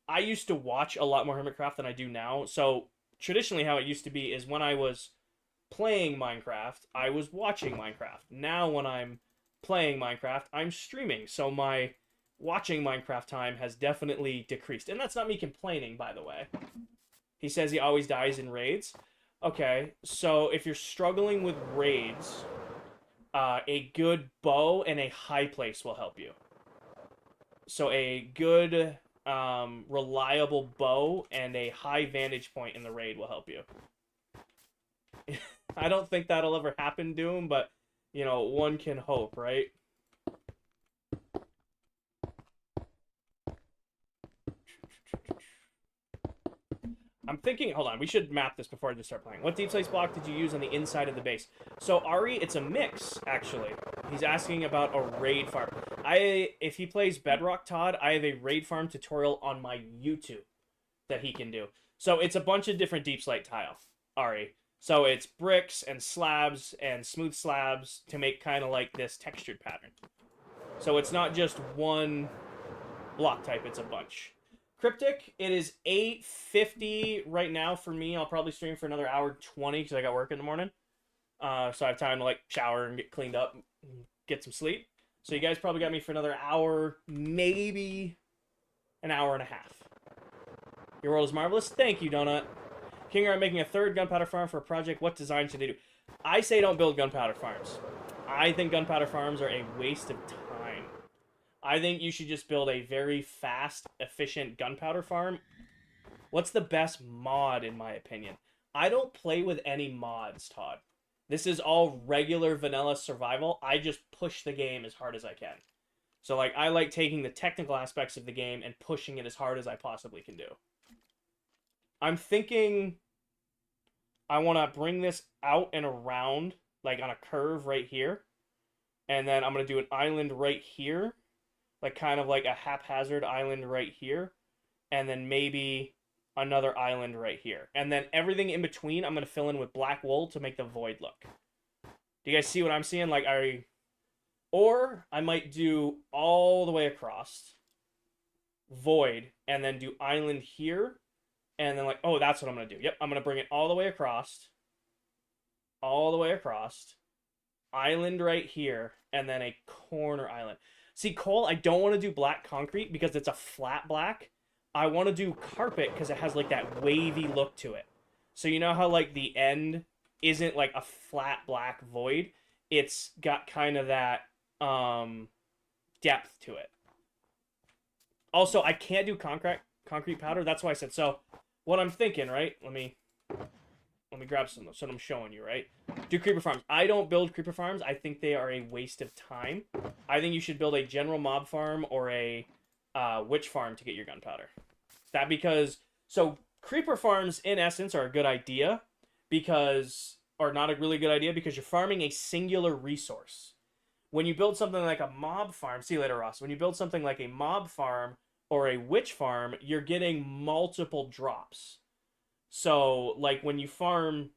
I used to watch a lot more Hermitcraft than I do now. So, traditionally how it used to be is when I was playing Minecraft, I was watching Minecraft. Now, when I'm playing Minecraft, I'm streaming. So, my watching Minecraft time has definitely decreased. And that's not me complaining, by the way. He says he always dies in raids. Okay, so if you're struggling with raids, a good bow and a high place will help you. So a good, reliable bow and a high vantage point in the raid will help you. I don't think that'll ever happen, Doom, but, you know, one can hope, right? I'm thinking, hold on, we should map this before I just start playing. What deep space block did you use on the inside of the base? So, Ari, it's a mix, actually. He's asking about a raid farm. If he plays Bedrock, Todd, I have a raid farm tutorial on my YouTube that he can do. So, it's a bunch of different deep slate tile, Ari. So, it's bricks and slabs and smooth slabs to make kind of like this textured pattern. So, it's not just one block type, it's a bunch. Cryptic, it is 8:50 right now for me. I'll probably stream for another hour 20 because I got work in the morning. So I have time to like shower and get cleaned up and get some sleep. So you guys probably got me for another hour, maybe an hour and a half. Your world is marvelous. Thank you, Donut. Kinger, I'm making a third gunpowder farm for a project. What design should they do? I say don't build gunpowder farms. I think gunpowder farms are a waste of time. I think you should just build a very fast, efficient gunpowder farm. What's the best mod, in my opinion? I don't play with any mods, Todd. This is all regular vanilla survival. I just push the game as hard as I can. So, like, I like taking the technical aspects of the game and pushing it as hard as I possibly can do. I'm thinking I want to bring this out and around, like, on a curve right here. And then I'm going to do an island right here. Like, kind of like a haphazard island right here. And then maybe another island right here. And then everything in between, I'm going to fill in with black wool to make the void look. Do you guys see what I'm seeing? Like, or I might do all the way across. Void. And then do island here. And then, like, oh, that's what I'm going to do. Yep, I'm going to bring it all the way across. All the way across. island right here, and then a corner island. See, coal, I don't want to do black concrete because it's a flat black. I want to do carpet because it has like that wavy look to it. So you know how like the end isn't like a flat black void? It's got kind of that depth to it. Also, I can't do concrete powder. That's why I said so. What I'm thinking, right? Let me grab some. So I'm showing you, right? Do creeper farms. I don't build creeper farms. I think they are a waste of time. I think you should build a general mob farm or a witch farm to get your gunpowder. That because so creeper farms in essence are a good idea because or not a really good idea because you're farming a singular resource. When you build something like a mob farm, see you later, Ross. When you build something like a mob farm or a witch farm, you're getting multiple drops. So, like when you farm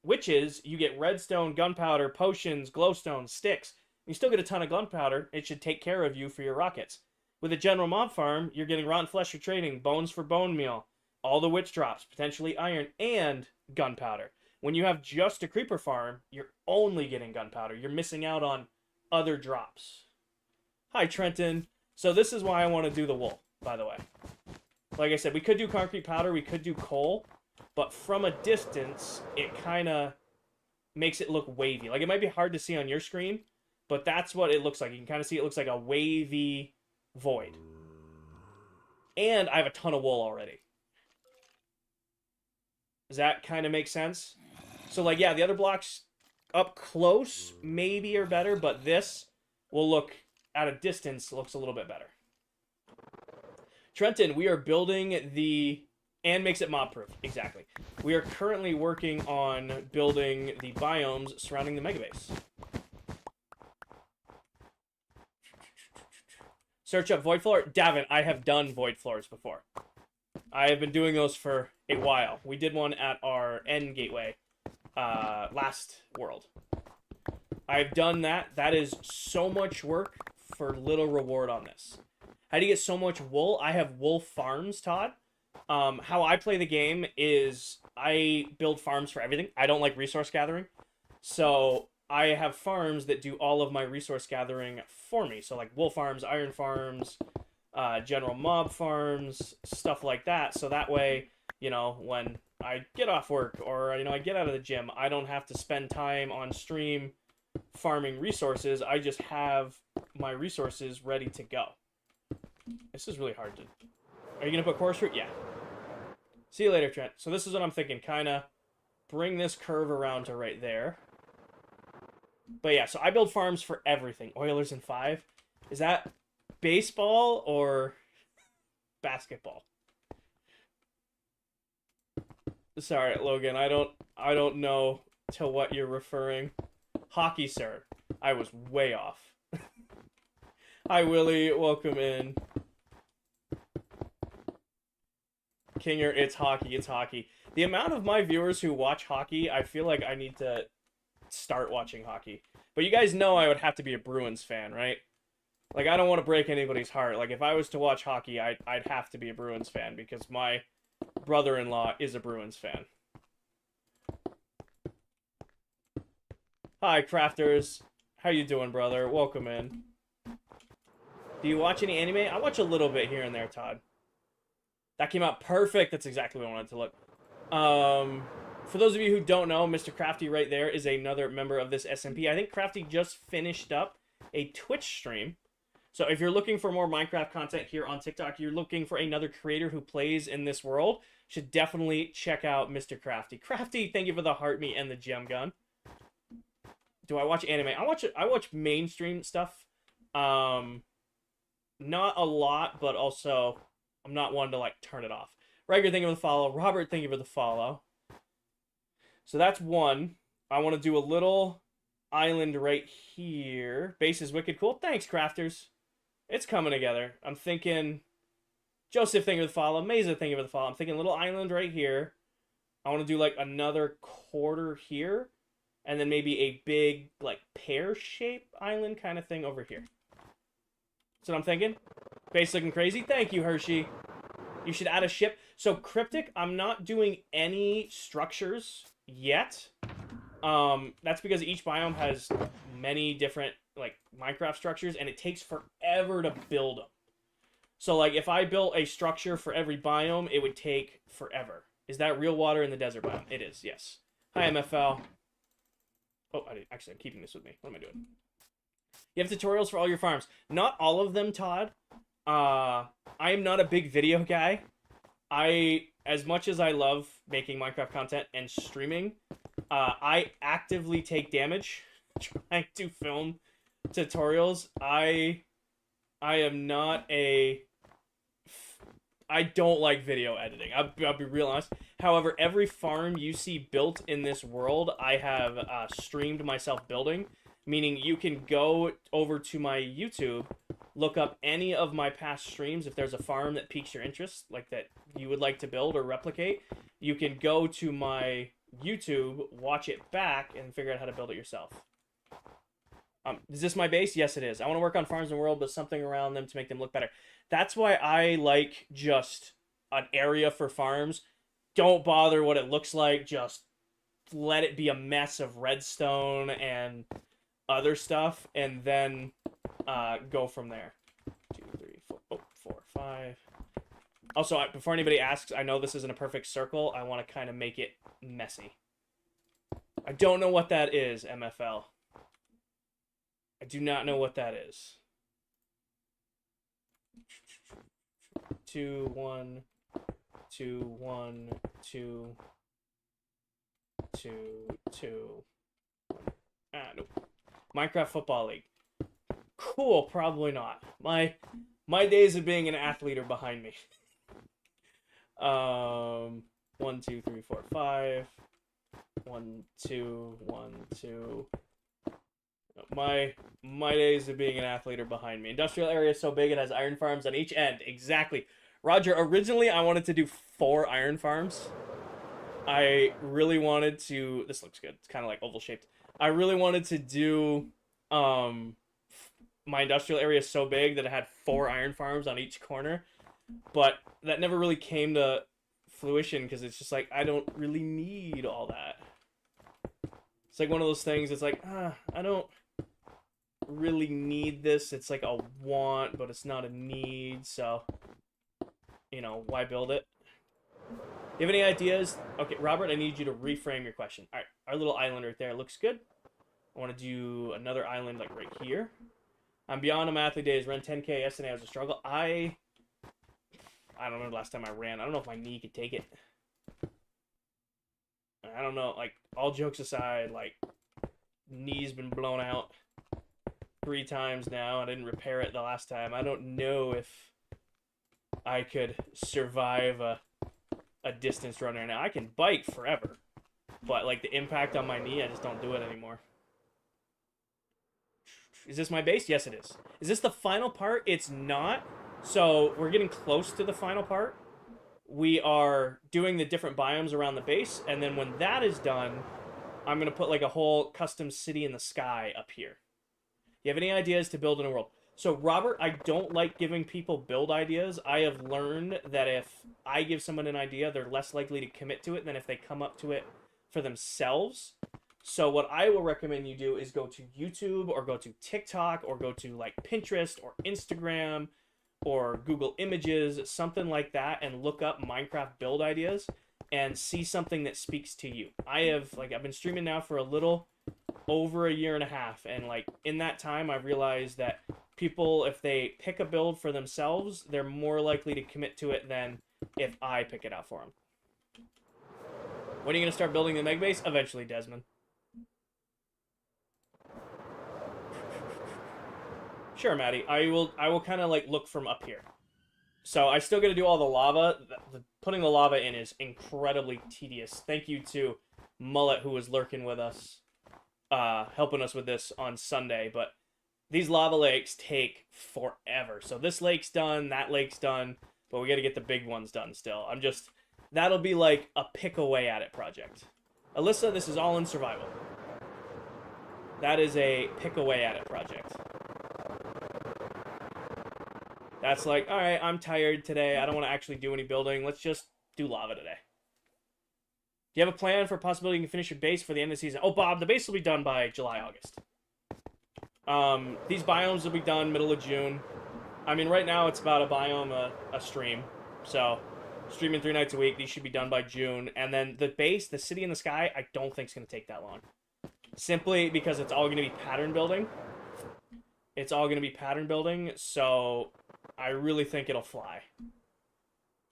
witches, you get redstone, gunpowder, potions, glowstone, sticks. You still get a ton of gunpowder. It should take care of you for your rockets. With a general mob farm, you're getting rotten flesh for trading, bones for bone meal, all the witch drops, potentially iron, and gunpowder. When you have just a creeper farm, you're only getting gunpowder. You're missing out on other drops. Hi, Trenton. So this is why I want to do the wool, by the way. Like I said, we could do concrete powder, we could do coal, but from a distance, it kind of makes it look wavy. Like, it might be hard to see on your screen, but that's what it looks like. You can kind of see it looks like a wavy void. And I have a ton of wool already. Does that kind of make sense? So, like, yeah, the other blocks up close maybe are better, but this will look at a distance looks a little bit better. Trenton, we are building the and makes it mob proof. Exactly. We are currently working on building the biomes surrounding the megabase. Search up void floor. Davin, I have done void floors before. I have been doing those for a while. We did one at our end gateway last world. I've done that. That is so much work for little reward on this. How do you get so much wool? I have wool farms, Todd. How I play the game is I build farms for everything. I don't like resource gathering. So I have farms that do all of my resource gathering for me. So like wool farms, iron farms, general mob farms, stuff like that. So that way, you know, when I get off work or, you know, I get out of the gym, I don't have to spend time on stream farming resources. I just have my resources ready to go. This is really hard to... Are you going to put course fruit? Yeah. See you later, Trent. So this is what I'm thinking. Kind of bring this curve around to right there. But yeah, so I build farms for everything. Oilers in 5. Is that baseball or basketball? Sorry, Logan. I don't know to what you're referring. Hockey, sir. I was way off. Hi, Willie. Welcome in. Kinger, it's hockey. It's hockey. The amount of my viewers who watch hockey, I feel like I need to start watching hockey. But you guys know I would have to be a Bruins fan, right? Like, I don't want to break anybody's heart. Like, if I was to watch hockey, I'd have to be a Bruins fan because my brother-in-law is a Bruins fan. Hi, Crafters. How you doing, brother? Welcome in. Do you watch any anime? I watch a little bit here and there, Todd. That came out perfect. That's exactly what I wanted to look. For those of you who don't know, Mr. Crafty right there is another member of this SMP. I think Crafty just finished up a Twitch stream. So if you're looking for more Minecraft content here on TikTok, you're looking for another creator who plays in this world, should definitely check out Mr. Crafty. Crafty, thank you for the heart meat and the gem gun. Do I watch anime? I watch mainstream stuff. Not a lot, but also I'm not one to like turn it off. Riker, thank you for the follow. Robert, thank you for the follow. So that's one. I want to do a little island right here. Base is wicked cool. Thanks, crafters. It's coming together. I'm thinking Joseph, thank you for the follow. Mesa, thank you for the follow. I'm thinking a little island right here. I want to do like another quarter here. And then maybe a big like pear-shaped island kind of thing over here. That's what I'm thinking. Base looking crazy. Thank you, Hershey. You should add a ship. So Cryptic, I'm not doing any structures yet. That's because each biome has many different like Minecraft structures, and it takes forever to build them. So like if I built a structure for every biome, it would take forever. Is that real water in the desert biome? It is, yes. Hi, MFL. Oh, actually, I'm keeping this with me. What am I doing? You have tutorials for all your farms. Not all of them, Todd. I am not a big video guy. As much as I love making Minecraft content and streaming, I actively take damage trying to film tutorials. I am not a. I don't like video editing. I'll be real honest. However, every farm you see built in this world, I have streamed myself building. Meaning you can go over to my YouTube, look up any of my past streams. If there's a farm that piques your interest, like that you would like to build or replicate, you can go to my YouTube, watch it back, and figure out how to build it yourself. Is this my base? Yes, it is. I want to work on farms and world, but something around them to make them look better. That's why I like just an area for farms. Don't bother what it looks like. Just let it be a mess of redstone and other stuff, and then go from there. 2, 3, 4, oh, 4, 5. Also, before anybody asks, I know this isn't a perfect circle. I want to kind of make it messy. I don't know what that is, MFL. I do not know what that is. 2, 1, 2, 1, 2, 2, 2. Nope. Minecraft Football League. Cool, probably not. My days of being an athlete are behind me. 1, 2, 3, 4, 5. 1, 2, 1, 2. My days of being an athlete are behind me. Industrial area is so big it has iron farms on each end. Exactly. Roger, originally I wanted to do 4 iron farms. I really wanted to... This looks good. It's kind of like oval shaped. I really wanted to do my industrial area so big that it had 4 iron farms on each corner, but that never really came to fruition because it's just like I don't really need all that. It's like one of those things. It's like I don't really need this. It's like a want, but it's not a need. So why build it? You have any ideas? Okay, Robert, I need you to reframe your question. All right, our little island right there looks good. I want to do another island like right here. I'm beyond my athlete days. Ran 10K yesterday. I was a struggle. I don't remember the last time I ran. I don't know if my knee could take it. I don't know. Like, all jokes aside, like, knee's been blown out 3 times now. I didn't repair it the last time. I don't know if I could survive a distance run right now. I can bike forever, but like the impact on my knee, I just don't do it anymore. Is this my base? Yes, it is. Is this the final part? It's not. So we're getting close to the final part. We are doing the different biomes around the base, and then when that is done, I'm going to put like a whole custom city in the sky up here. You have any ideas to build in a world? So, Robert, I don't like giving people build ideas. I have learned that if I give someone an idea, they're less likely to commit to it than if they come up to it for themselves. So what I will recommend you do is go to YouTube or go to TikTok or go to like Pinterest or Instagram or Google Images, something like that, and look up Minecraft build ideas and see something that speaks to you. I've been streaming now for a little over a year and a half, and like in that time I realized that people, if they pick a build for themselves, they're more likely to commit to it than if I pick it out for them. When are you going to start building the Meg base? Eventually, Desmond. Sure, Maddie. I will kind of like look from up here. So I still got to do all the lava. Putting the lava in is incredibly tedious. Thank you to Mullet, who was lurking with us, helping us with this on Sunday. But these lava lakes take forever. So this lake's done, that lake's done, but we got to get the big ones done still. That'll be like a pick away at it project. Alyssa, this is all in survival. That is a pick away at it project. That's like, all right, I'm tired today. I don't want to actually do any building. Let's just do lava today. Do you have a plan for a possibility you can finish your base for the end of the season? Oh, Bob, the base will be done by July, August. These biomes will be done middle of June. I mean, right now it's about a biome a stream. So, streaming 3 nights a week. These should be done by June. And then the base, the city in the sky, I don't think it's going to take that long. Simply because it's all going to be pattern building. It's all going to be pattern building, so I really think it'll fly.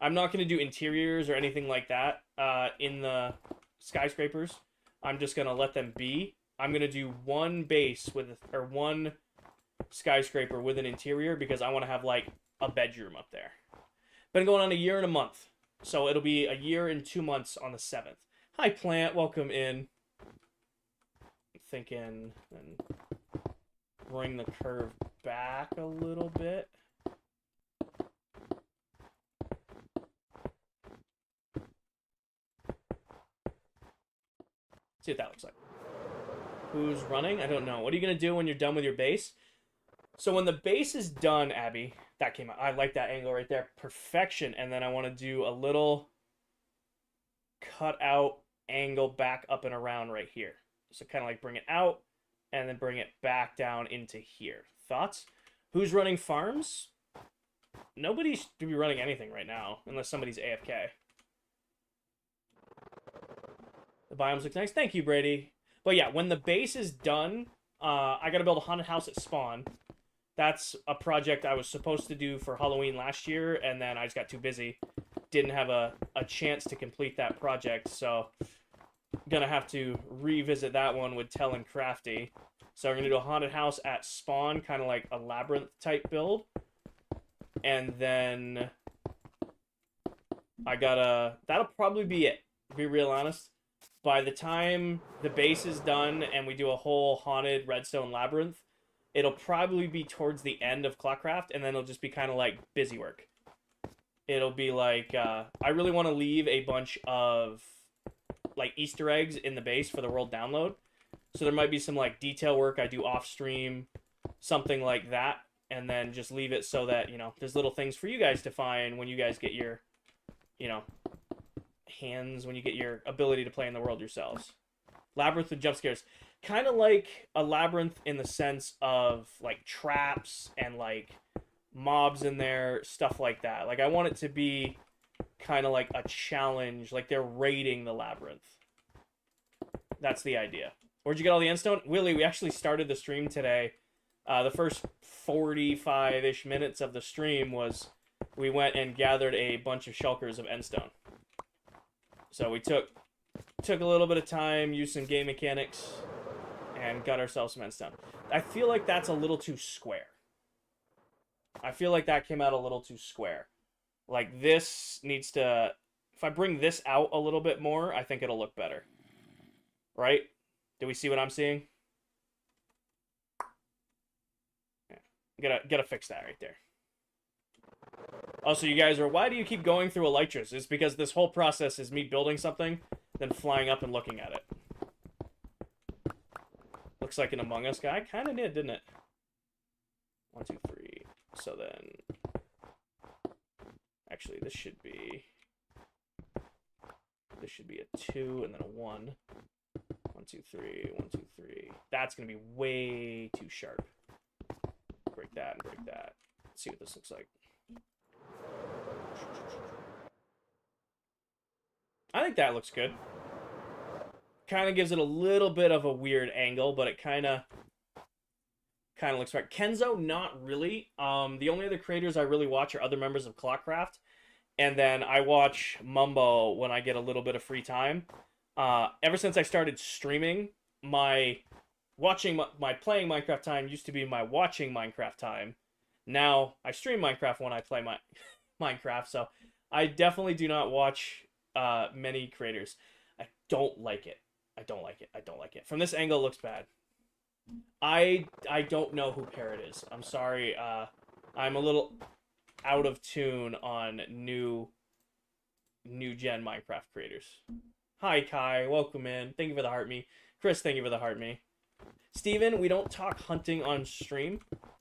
I'm not going to do interiors or anything like that in the skyscrapers. I'm just going to let them be. I'm going to do one base with, or one skyscraper with an interior because I want to have like a bedroom up there. Been going on a year and a month, so it'll be a year and 2 months on the 7th. Hi, Plant. Welcome in. Thinking and bring the curve back a little bit. See what that looks like. Who's running? I don't know. What are you going to do when you're done with your base? So when the base is done, Abby, that came out. I like that angle right there. Perfection. And then I want to do a little cut out angle back up and around right here. So kind of like bring it out and then bring it back down into here. Thoughts? Who's running farms? Nobody should be running anything right now unless somebody's AFK. The biomes look nice. Thank you, Brady. But yeah, when the base is done, I got to build a haunted house at spawn. That's a project I was supposed to do for Halloween last year, and then I just got too busy. Didn't have a chance to complete that project, so gonna have to revisit that one with Tell and Crafty. So we're gonna do a haunted house at spawn, kind of like a labyrinth type build. And then that'll probably be it, to be real honest. By the time the base is done and we do a whole haunted redstone labyrinth, it'll probably be towards the end of ClockCraft, and then it'll just be kind of like busy work. It'll be like, I really want to leave a bunch of like Easter eggs in the base for the world download. So there might be some like detail work I do off stream, something like that, and then just leave it so that, you know, there's little things for you guys to find when you guys get your, you know, hands, when you get your ability to play in the world yourselves. Labyrinth with jump scares. Kind of like a labyrinth in the sense of like traps and like mobs in there, stuff like that. Like I want it to be kind of like a challenge, like they're raiding the labyrinth. That's the idea. Where'd you get all the endstone? Willie, we actually started the stream today. The first 45-ish minutes of the stream was we went and gathered a bunch of shulkers of endstone. So we took a little bit of time, used some game mechanics, and got ourselves some endstone. I feel like that's a little too square. I feel like that came out a little too square. Like this needs to, if I bring this out a little bit more, I think it'll look better. Right? Do we see what I'm seeing? Yeah. Gotta fix that right there. Also, you guys are, why do you keep going through Elytras? It's because this whole process is me building something, then flying up and looking at it. Looks like an Among Us guy. Kind of did, didn't it? 1, 2, 3. So then... Actually, this should be a 2 and then a 1. 1, 2, 3. 1, 2, 3. That's going to be way too sharp. Break that and break that. Let's see what this looks like. I think that looks good. Kind of gives it a little bit of a weird angle, but it kind of looks right. Kenzo, not really. The only other creators I really watch are other members of ClockCraft, and then I watch Mumbo when I get a little bit of free time. Ever since I started streaming, my playing Minecraft time used to be my watching Minecraft time. Now I stream Minecraft when I play my Minecraft, so I definitely do not watch many creators. I don't like it. I don't like it. From this angle, it looks bad. I don't know who Parrot is. I'm sorry. I'm a little out of tune on new gen Minecraft creators. Hi, Kai. Welcome in. Thank you for the heart me. Chris, thank you for the heart me. Steven, we don't talk hunting on stream.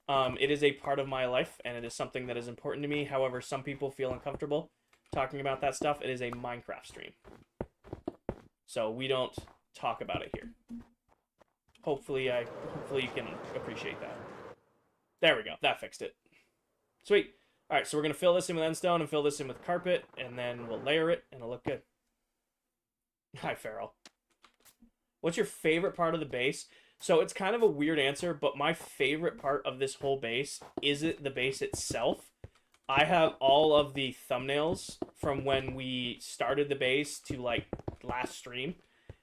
It is a part of my life, and it is something that is important to me. However, some people feel uncomfortable talking about that stuff. It is a Minecraft stream. so we don't talk about it here. Hopefully you can appreciate that. There we go. That fixed it. Sweet. All right, so we're gonna fill this in with endstone and fill this in with carpet, and then we'll layer it, and it'll look good. Hi, Farrell. What's your favorite part of the base? So it's kind of a weird answer, but my favorite part of this whole base isn't the base itself. I have all of the thumbnails from when we started the base to like last stream,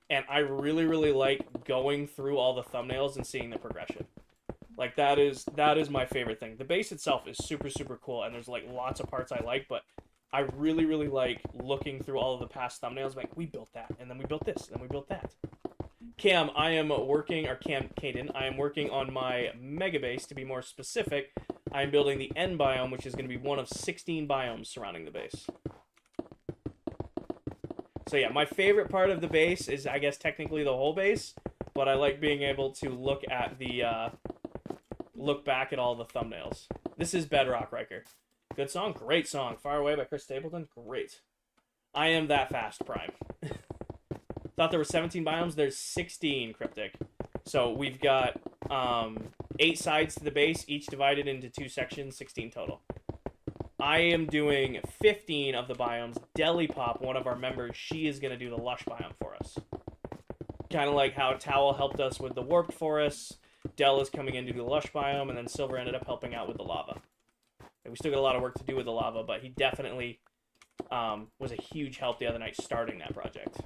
and I really, really like going through all the thumbnails and seeing the progression. Like that is my favorite thing. The base itself is super, super cool, and there's like lots of parts I like, but I really, really like looking through all of the past thumbnails. Like, we built that, and then we built this, and then we built that. Cam, I am working, or Caden, I am working on my mega base. To be more specific, I am building the end biome, which is going to be one of 16 biomes surrounding the base. So yeah, my favorite part of the base is, I guess, technically the whole base, but I like being able to look at the, look back at all the thumbnails. This is Bedrock Riker. Good song? Great song. Far Away by Chris Stapleton? Great. I am that fast, Prime. Thought there were 17 biomes. There's 16, Cryptic. So we've got 8 sides to the base, each divided into 2 sections, 16 total. I am doing 15 of the biomes. Deli Pop, one of our members, she is going to do the lush biome for us. Kind of like how Towel helped us with the warped forests. Del is coming in to do the lush biome, and then Silver ended up helping out with the lava. And we still got a lot of work to do with the lava, but he definitely was a huge help the other night starting that project.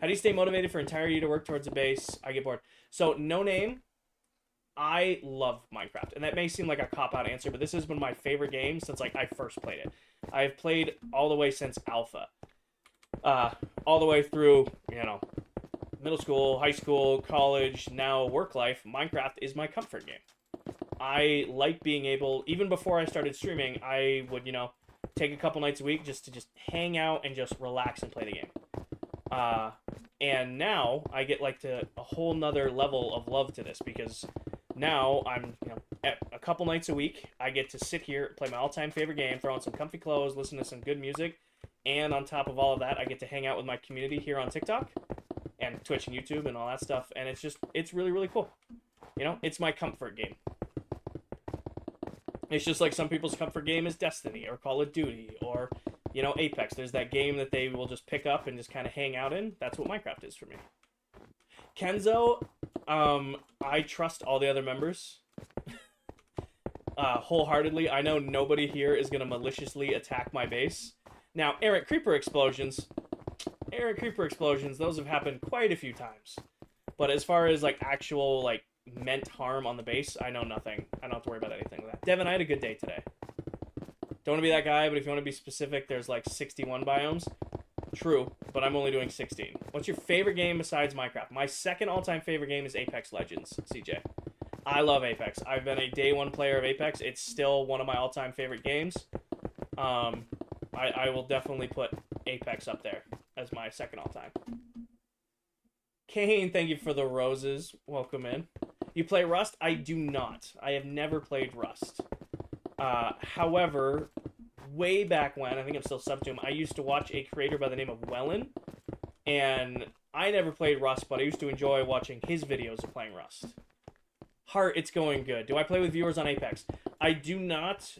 How do you stay motivated for entire year to work towards a base? I get bored. So, no name. I love Minecraft, and that may seem like a cop-out answer, but this has been my favorite game since like I first played it. I've played all the way since alpha, all the way through, you know, middle school, high school, college, now work life. Minecraft is my comfort game. I like being able, even before I started streaming, I would, you know, take a couple nights a week just to hang out and just relax and play the game. And now I get like to a whole nother level of love to this, because now I'm, you know, at a couple nights a week, I get to sit here, play my all-time favorite game, throw on some comfy clothes, listen to some good music, and on top of all of that, I get to hang out with my community here on TikTok and Twitch and YouTube and all that stuff, and it's really, really cool. You know, it's my comfort game. It's just like some people's comfort game is Destiny or Call of Duty or, you know, Apex. There's that game that they will just pick up and just kind of hang out in. That's what Minecraft is for me. Kenzo, I trust all the other members wholeheartedly. I know nobody here is going to maliciously attack my base. Now, errant creeper explosions, those have happened quite a few times. But as far as, like, actual, like, meant harm on the base, I know nothing. I don't have to worry about anything with that. Devin, I had a good day today. Don't want to be that guy, but if you want to be specific, there's, like, 61 biomes. True, but I'm only doing 16. What's your favorite game besides Minecraft? My second all-time favorite game is Apex Legends, CJ. I love Apex. I've been a day one player of Apex. It's still one of my all-time favorite games. I will definitely put Apex up there as my second all-time. Kane, thank you for the roses. Welcome in. You play Rust? I do not. I have never played Rust. However, way back when, I think I'm still sub to him, I used to watch a creator by the name of Wellen, and I never played Rust, but I used to enjoy watching his videos of playing Rust. Heart, it's going good. Do I play with viewers on Apex? I do not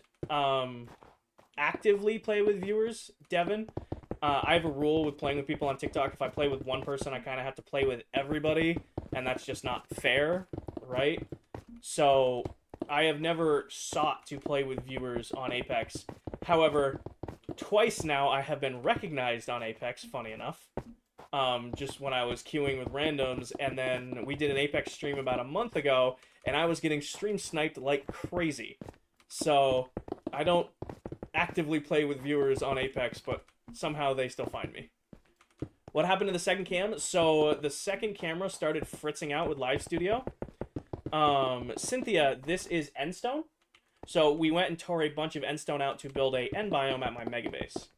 actively play with viewers, Devin. I have a rule with playing with people on TikTok. If I play with one person, I kind of have to play with everybody, and that's just not fair, right? So I have never sought to play with viewers on Apex. However, twice now I have been recognized on Apex, funny enough. Just when I was queuing with randoms, and then we did an Apex stream about a month ago, and I was getting stream sniped like crazy. So I don't actively play with viewers on Apex, but somehow they still find me. What happened to the second cam? So the second camera started fritzing out with Live Studio. Cynthia, this is Endstone. So we went and tore a bunch of Endstone out to build a end biome at my mega base.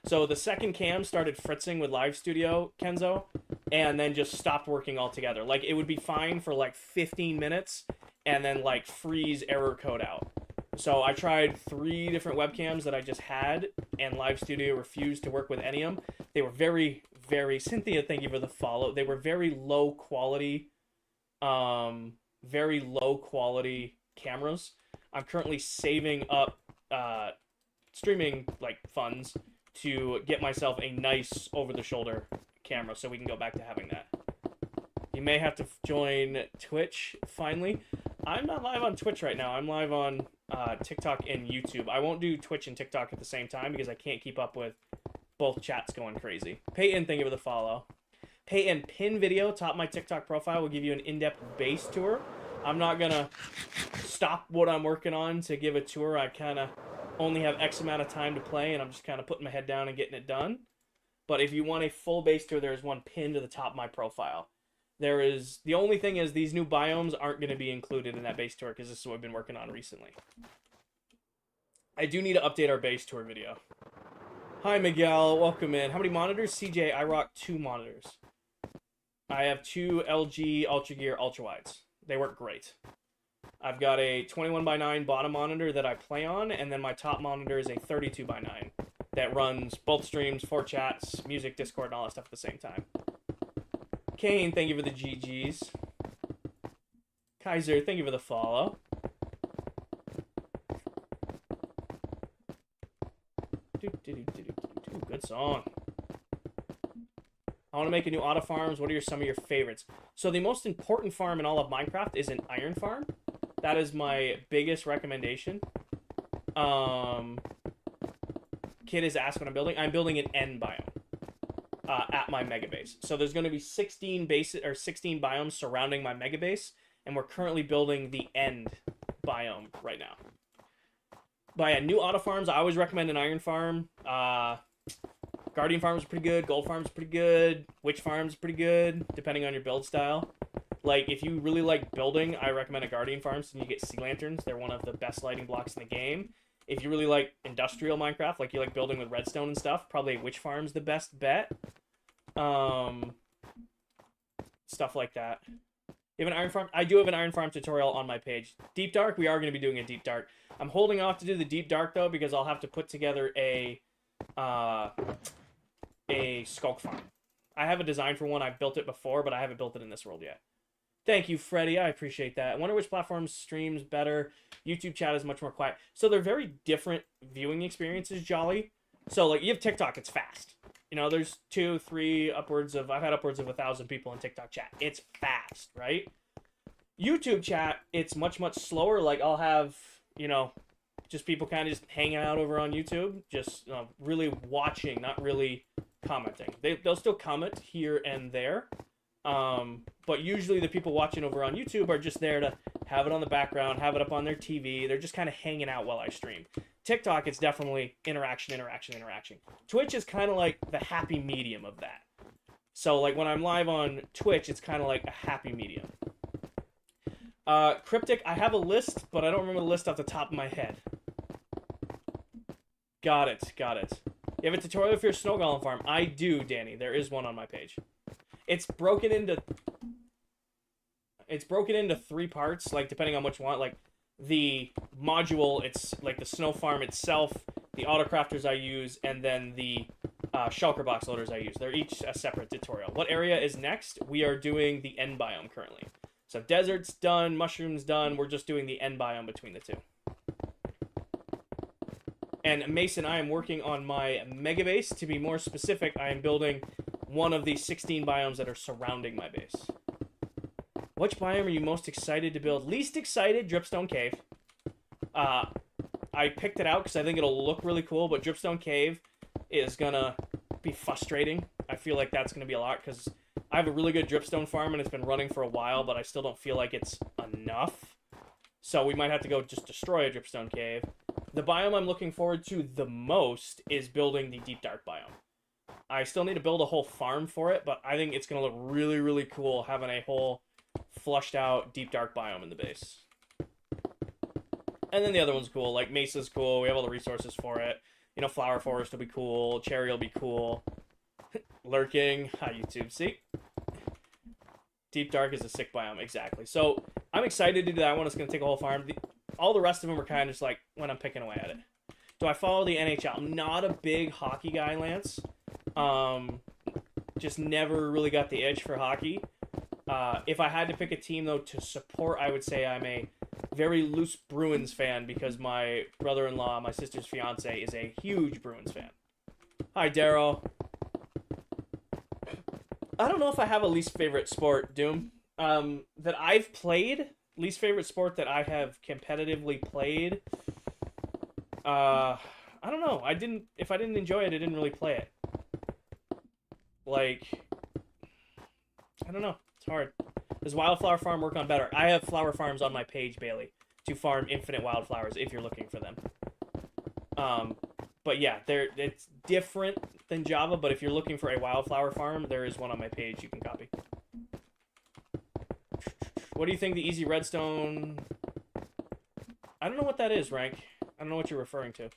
So the second cam started fritzing with Live Studio, Kenzo, and then just stopped working altogether. Like, it would be fine for like 15 minutes and then like freeze error code out. So I tried 3 different webcams that I just had, and Live Studio refused to work with any of them. They were very, very Cynthia. Thank you for the follow. They were very low quality, very low quality cameras. I'm currently saving up streaming like funds to get myself a nice over the shoulder camera so we can go back to having that. You may have to join Twitch finally. I'm not live on Twitch right now. I'm live on TikTok and YouTube. I won't do Twitch and TikTok at the same time because I can't keep up with both chats going crazy. Peyton, thank you for the follow. Peyton, pin video, top of my TikTok profile, will give you an in-depth base tour. I'm not going to stop what I'm working on to give a tour. I kind of only have X amount of time to play, and I'm just kind of putting my head down and getting it done. But if you want a full base tour, there's one pinned to the top of my profile. There is, the only thing is these new biomes aren't going to be included in that base tour because this is what I've been working on recently. I do need to update our base tour video. Hi, Miguel. Welcome in. How many monitors? CJ, I rock 2 monitors. I have 2 LG Ultra Gear Ultra Wides. They work great. I've got a 21:9 bottom monitor that I play on, and then my top monitor is a 32:9 that runs both streams, 4 chats, music, Discord, and all that stuff at the same time. Kane, thank you for the GGs. Kaiser, thank you for the follow. Good song. I want to make a new auto farms. What are some of your favorites? So the most important farm in all of Minecraft is an iron farm. That is my biggest recommendation. Kid is asking what I'm building. I'm building an N biome. At my mega base. So there's going to be 16 biomes surrounding my mega base, and we're currently building the end biome right now. But yeah, new auto farms, I always recommend an iron farm. Guardian farm is pretty good. Gold farm is pretty good. Witch farm is pretty good, depending on your build style. Like, if you really like building, I recommend a guardian farm, so you get sea lanterns. They're one of the best lighting blocks in the game. If you really like industrial Minecraft, like you like building with redstone and stuff, probably witch farm's the best bet. Stuff like that. You have an iron farm? I do have an iron farm tutorial on my page. Deep Dark, we are going to be doing a Deep Dark. I'm holding off to do the Deep Dark, though, because I'll have to put together a Skulk farm. I have a design for one. I've built it before, but I haven't built it in this world yet. Thank you, Freddie. I appreciate that. I wonder which platform streams better. YouTube chat is much more quiet. So they're very different viewing experiences, Jolly. So, like, you have TikTok, it's fast. You know, there's 2, 3, I've had upwards of 1,000 people in TikTok chat. It's fast, right? YouTube chat, it's much, much slower. Like, I'll have, you know, just people kind of just hanging out over on YouTube, just really watching, not really commenting. They'll still comment here and there. But usually the people watching over on YouTube are just there to have it on the background, have it up on their TV. They're just kind of hanging out while I stream. TikTok, it's definitely interaction, interaction, interaction. Twitch is kind of like the happy medium of that. So, like, when I'm live on Twitch, it's kind of like a happy medium. Cryptic, I have a list, but I don't remember the list off the top of my head. Got it, got it. You have a tutorial for your snow golem farm? I do, Danny. There is one on my page. It's broken into 3 parts, like, depending on which one. Like, the module, it's like the snow farm itself, the auto crafters I use, and then the shulker box loaders I use. They're each a separate tutorial. What area is next? We are doing the end biome currently. So desert's done, mushrooms done. We're just doing the end biome between the 2. And Mason, I am working on my mega base. To be more specific, I am building one of the 16 biomes that are surrounding my base. Which biome are you most excited to build? Least excited, Dripstone Cave. I picked it out because I think it'll look really cool, but Dripstone Cave is gonna be frustrating. I feel like that's gonna be a lot because I have a really good dripstone farm and it's been running for a while, but I still don't feel like it's enough. So we might have to go just destroy a dripstone cave. The biome I'm looking forward to the most is building the Deep Dark biome. I still need to build a whole farm for it, but I think it's going to look really, really cool having a whole flushed out Deep Dark biome in the base. And then the other one's cool, like Mesa's cool, we have all the resources for it. You know, Flower Forest will be cool, Cherry will be cool. Lurking, hi YouTube, see? Deep Dark is a sick biome, exactly. So, I'm excited to do that one, it's going to take a whole farm. All the rest of them are kind of just like when I'm picking away at it. Do I follow the NHL? I'm not a big hockey guy, Lance. Just never really got the itch for hockey. If I had to pick a team, though, to support, I would say I'm a very loose Bruins fan because my brother-in-law, my sister's fiance, is a huge Bruins fan. Hi, Daryl. I don't know if I have a least favorite sport, Doom. That I've played. Least favorite sport that I have competitively played. I don't know. If I didn't enjoy it, I didn't really play it. Like, I don't know. It's hard. Does Wildflower Farm work on better? I have flower farms on my page, Bailey, to farm infinite wildflowers if you're looking for them. But yeah, it's different than Java, but if you're looking for a wildflower farm, there is one on my page you can copy. What do you think the easy redstone... I don't know what that is, Rank. I don't know what you're referring to.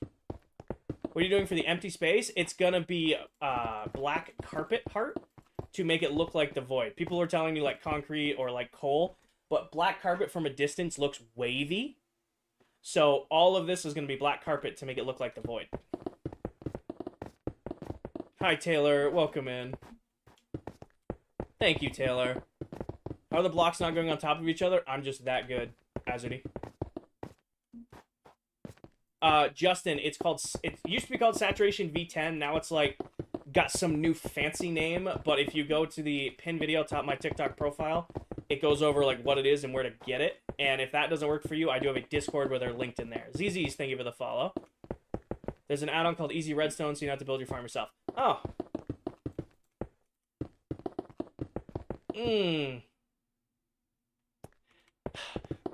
What are you doing for the empty space? It's gonna be black carpet heart to make it look like the void. People are telling me like concrete or like coal, but black carpet from a distance looks wavy. So all of this is gonna be black carpet to make it look like the void. Hi, Taylor. Welcome in. Thank you, Taylor. How are the blocks not going on top of each other? I'm just that good, Azudi. Justin, it used to be called Saturation V10. Now it's like got some new fancy name. But if you go to the pin video top of my TikTok profile, it goes over like what it is and where to get it. And if that doesn't work for you, I do have a Discord where they're linked in there. ZZ's, thank you for the follow. There's an add-on called Easy Redstone, so you don't have to build your farm yourself. Oh.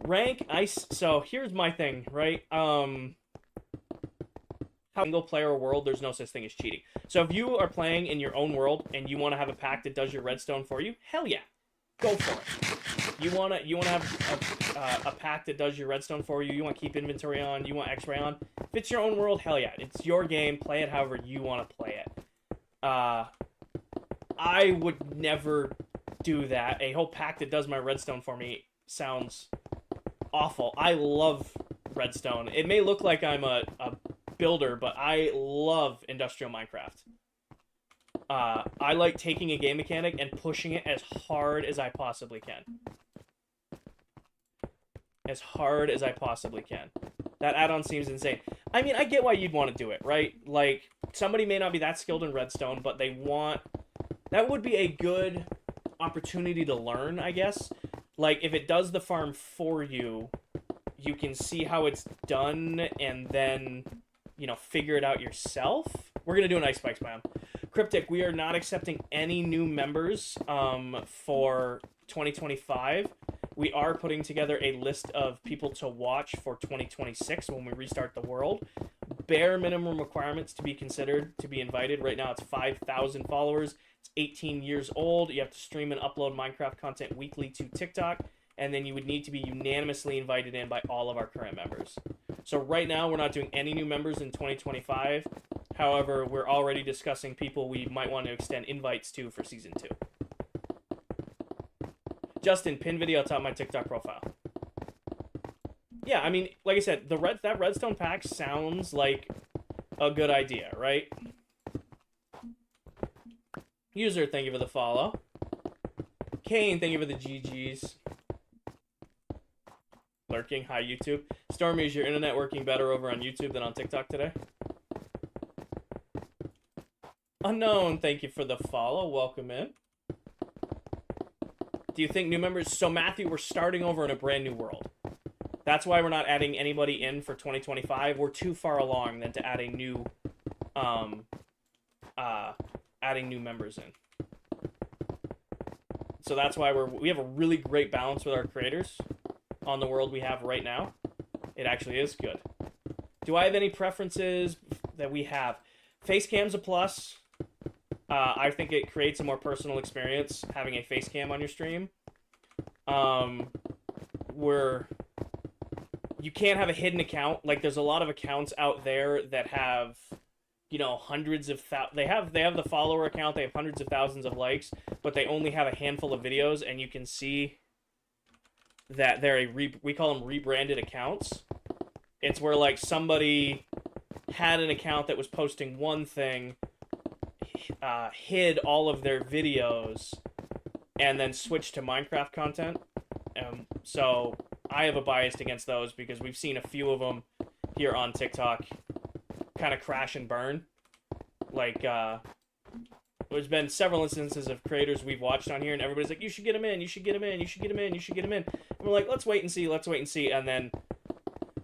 Rank ice. So here's my thing, right? Single player world, there's no such thing as cheating. So if you are playing in your own world and you want to have a pack that does your redstone for you, hell yeah, go for it. You wanna have a pack that does your redstone for you. You want to keep inventory on. You want X-ray on. If it's your own world, hell yeah, it's your game. Play it however you want to play it. I would never do that. A whole pack that does my redstone for me sounds awful. I love redstone. It may look like I'm a builder, but I love industrial Minecraft. I like taking a game mechanic and pushing it as hard as I possibly can. As hard as I possibly can. That add-on seems insane. I mean, I get why you'd want to do it, right? Like, somebody may not be that skilled in redstone, but they want... That would be a good opportunity to learn, I guess. Like, if it does the farm for you, you can see how it's done and then, you know, figure it out yourself. We're going to do an ice spikes biome. Cryptic, we are not accepting any new members for 2025. We are putting together a list of people to watch for 2026 when we restart the world. Bare minimum requirements to be considered to be invited. Right now it's 5,000 followers. It's 18 years old. You have to stream and upload Minecraft content weekly to TikTok. And then you would need to be unanimously invited in by all of our current members. So right now, we're not doing any new members in 2025. However, we're already discussing people we might want to extend invites to for Season 2. Justin, pin video top of my TikTok profile. Yeah, I mean, like I said, that redstone pack sounds like a good idea, right? User, thank you for the follow. Kane, thank you for the GGs. Lurking, hi YouTube. Stormy, is your internet working better over on YouTube than on TikTok today? Unknown, thank you for the follow. Welcome in. Do you think new members... So, Matthew, we're starting over in a brand new world. That's why we're not adding anybody in for 2025. We're too far along than to add a new... adding new members in. So that's why we have a really great balance with our creators on the world we have right now. It actually is good. Do I have any preferences that we have? Face cam's a plus. I think it creates a more personal experience having a face cam on your stream. You can't have a hidden account. Like, there's a lot of accounts out there that have, you know, hundreds of they have the follower account, they have hundreds of thousands of likes, but they only have a handful of videos, and you can see that they're we call them rebranded accounts. It's where like somebody had an account that was posting one thing, hid all of their videos, and then switched to Minecraft content. So I have a bias against those because we've seen a few of them here on TikTok kind of crash and burn. Like, there's been several instances of creators we've watched on here, and everybody's like, you should get him in, you should get him in, you should get him in, you should get him in. And we're like, let's wait and see, let's wait and see. And then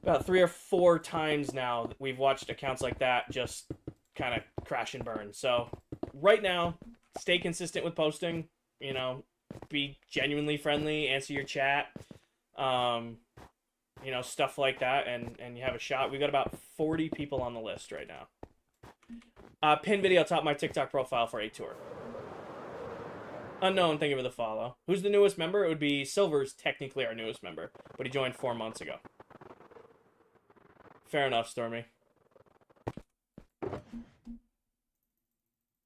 about 3 or 4 times now, we've watched accounts like that just kind of crash and burn. So right now, stay consistent with posting, you know, be genuinely friendly, answer your chat, you know, stuff like that, and you have a shot. We've got about 40 people on the list right now. Pin video top of my TikTok profile for a tour. Unknown, thank you for the follow. Who's the newest member? It would be Silver's technically our newest member, but he joined 4 months ago. Fair enough, Stormy.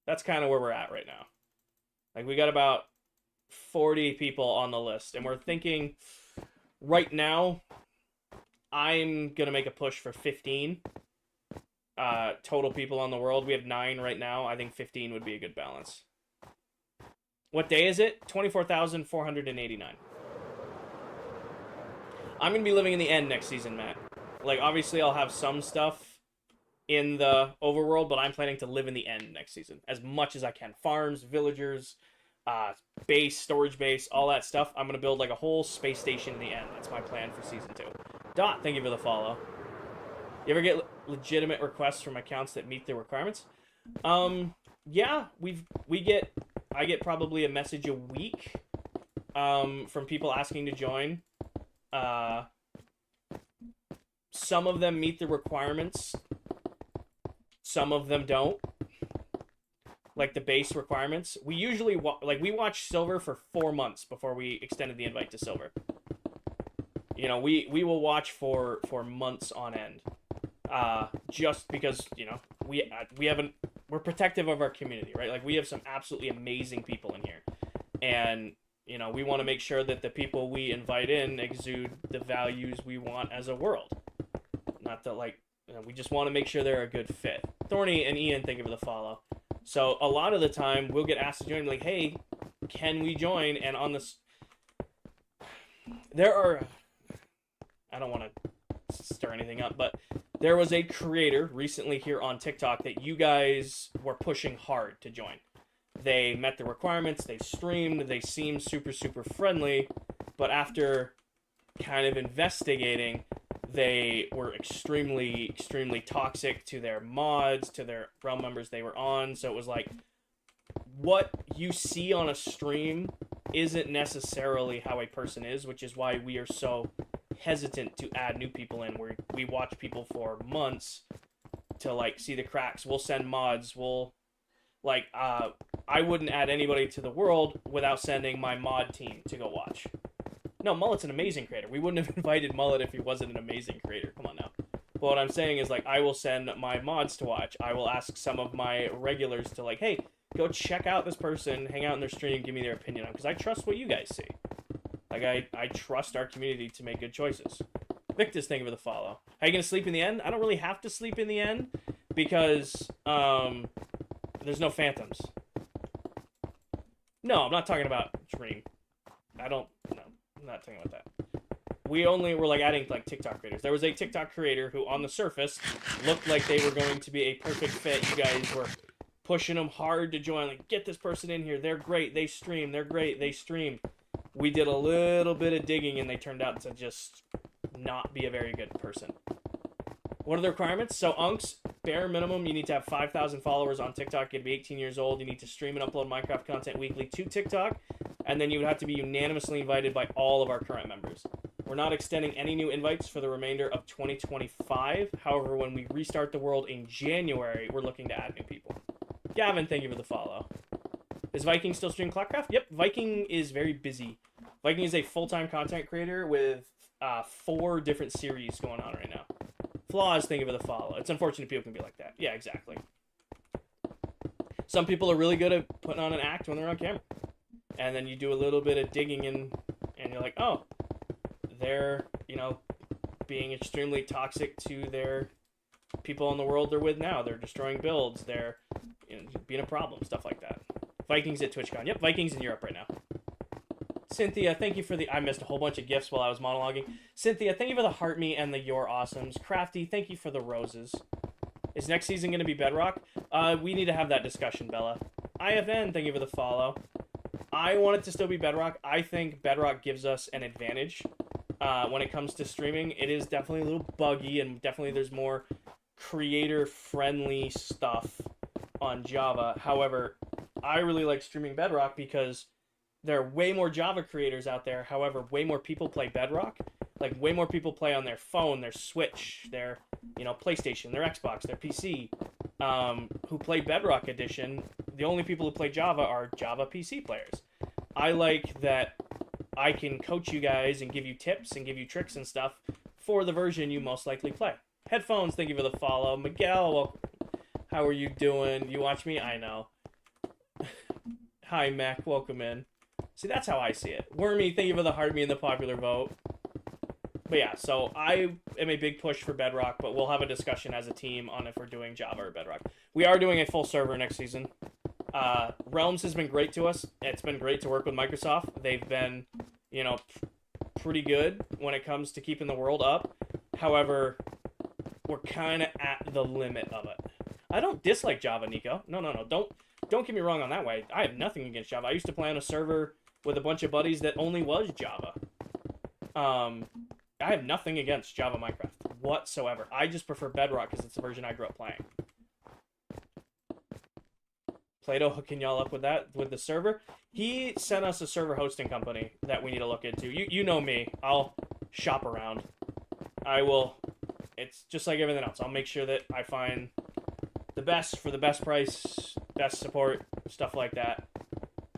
That's kind of where we're at right now. Like, we got about 40 people on the list, and we're thinking right now I'm gonna make a push for 15 total people on the world. We have 9 right now. I think 15 would be a good balance. What day is it? 24,489. I'm gonna be living in the end next season, Matt. Like, obviously I'll have some stuff in the overworld, but I'm planning to live in the end next season as much as I can. Farms, villagers, base, storage base, all that stuff. I'm gonna build like a whole space station in the end. That's my plan for season 2. Dot, thank you for the follow. You ever get legitimate requests from accounts that meet the requirements? Yeah, I get probably a message a week from people asking to join. Some of them meet the requirements. Some of them don't. Like the base requirements. We usually we watched Silver for 4 months before we extended the invite to Silver. You know, we will watch for months on end. Just because, you know, we're protective of our community, right? Like, we have some absolutely amazing people in here. And, you know, we want to make sure that the people we invite in exude the values we want as a world. Not that, like, you know, we just want to make sure they're a good fit. Thorny and Ian, thank you for the follow. So a lot of the time we'll get asked to join, like, hey, can we join? And on this, I don't want to stir anything up, but there was a creator recently here on TikTok that you guys were pushing hard to join. They met the requirements, they streamed, they seemed super, super friendly, but after kind of investigating, they were extremely, extremely toxic to their mods, to their realm members they were on. So it was like, what you see on a stream isn't necessarily how a person is, which is why we are so hesitant to add new people in. Where we watch people for months to like see the cracks. We'll send mods. We'll like I wouldn't add anybody to the world without sending my mod team to go watch. No, Mullet's an amazing creator. We wouldn't have invited Mullet if he wasn't an amazing creator. Come on now. But what I'm saying is, like, I will send my mods to watch. I will ask some of my regulars to, like, hey, go check out this person, hang out in their stream, give me their opinion on, because I trust what you guys see. Like, I trust our community to make good choices. Victus, thank you for the follow. How you going to sleep in the end? I don't really have to sleep in the end because there's no phantoms. No, I'm not talking about Dream. No, I'm not talking about that. We only were, like, adding, like, TikTok creators. There was a TikTok creator who, on the surface, looked like they were going to be a perfect fit. You guys were pushing them hard to join. Like, get this person in here. They're great. They stream. They're great. They stream. We did a little bit of digging, and they turned out to just not be a very good person. What are the requirements? So, Unks, bare minimum, you need to have 5,000 followers on TikTok. You need to be 18 years old. You need to stream and upload Minecraft content weekly to TikTok. And then you would have to be unanimously invited by all of our current members. We're not extending any new invites for the remainder of 2025. However, when we restart the world in January, we're looking to add new people. Gavin, thank you for the follow. Is Viking still streaming ClockCraft? Yep, Viking is very busy. Viking is a full-time content creator with 4 different series going on right now. Flaws, thank you for the follow. It's unfortunate people can be like that. Yeah, exactly. Some people are really good at putting on an act when they're on camera. And then you do a little bit of digging and you're like, oh, they're, you know, being extremely toxic to their people in the world they're with now. They're destroying builds. They're being a problem, stuff like that. Vikings at TwitchCon. Yep, Vikings in Europe right now. Cynthia, thank you for the... I missed a whole bunch of gifts while I was monologuing. Cynthia, thank you for the heart me and the Your Awesomes. Crafty, thank you for the roses. Is next season going to be Bedrock? We need to have that discussion, Bella. IFN, thank you for the follow. I want it to still be Bedrock. I think Bedrock gives us an advantage when it comes to streaming. It is definitely a little buggy, and definitely there's more creator-friendly stuff on Java. However, I really like streaming Bedrock because there are way more Java creators out there. However, way more people play Bedrock. Like, way more people play on their phone, their Switch, their, PlayStation, their Xbox, their PC, who play Bedrock Edition. The only people who play Java are Java PC players. I like that I can coach you guys and give you tips and give you tricks and stuff for the version you most likely play. Headphones, thank you for the follow. Miguel, welcome. How are you doing? You watch me? I know. Hi, Mac. Welcome in. See, that's how I see it. Wormy, thank you for the heart me and the popular vote. But yeah, so I am a big push for Bedrock, but we'll have a discussion as a team on if we're doing Java or Bedrock. We are doing a full server next season. Realms has been great to us. It's been great to work with Microsoft. They've been, pretty good when it comes to keeping the world up. However, we're kind of at the limit of it. I don't dislike Java, Nico. No. Don't get me wrong on that way. I have nothing against Java. I used to play on a server with a bunch of buddies that only was Java. I have nothing against Java Minecraft whatsoever. I just prefer Bedrock because it's the version I grew up playing. Plato hooking y'all up with that, with the server. He sent us a server hosting company that we need to look into. You know me. I'll shop around. I will. It's just like everything else. I'll make sure that I find the best for the best price, best support, stuff like that.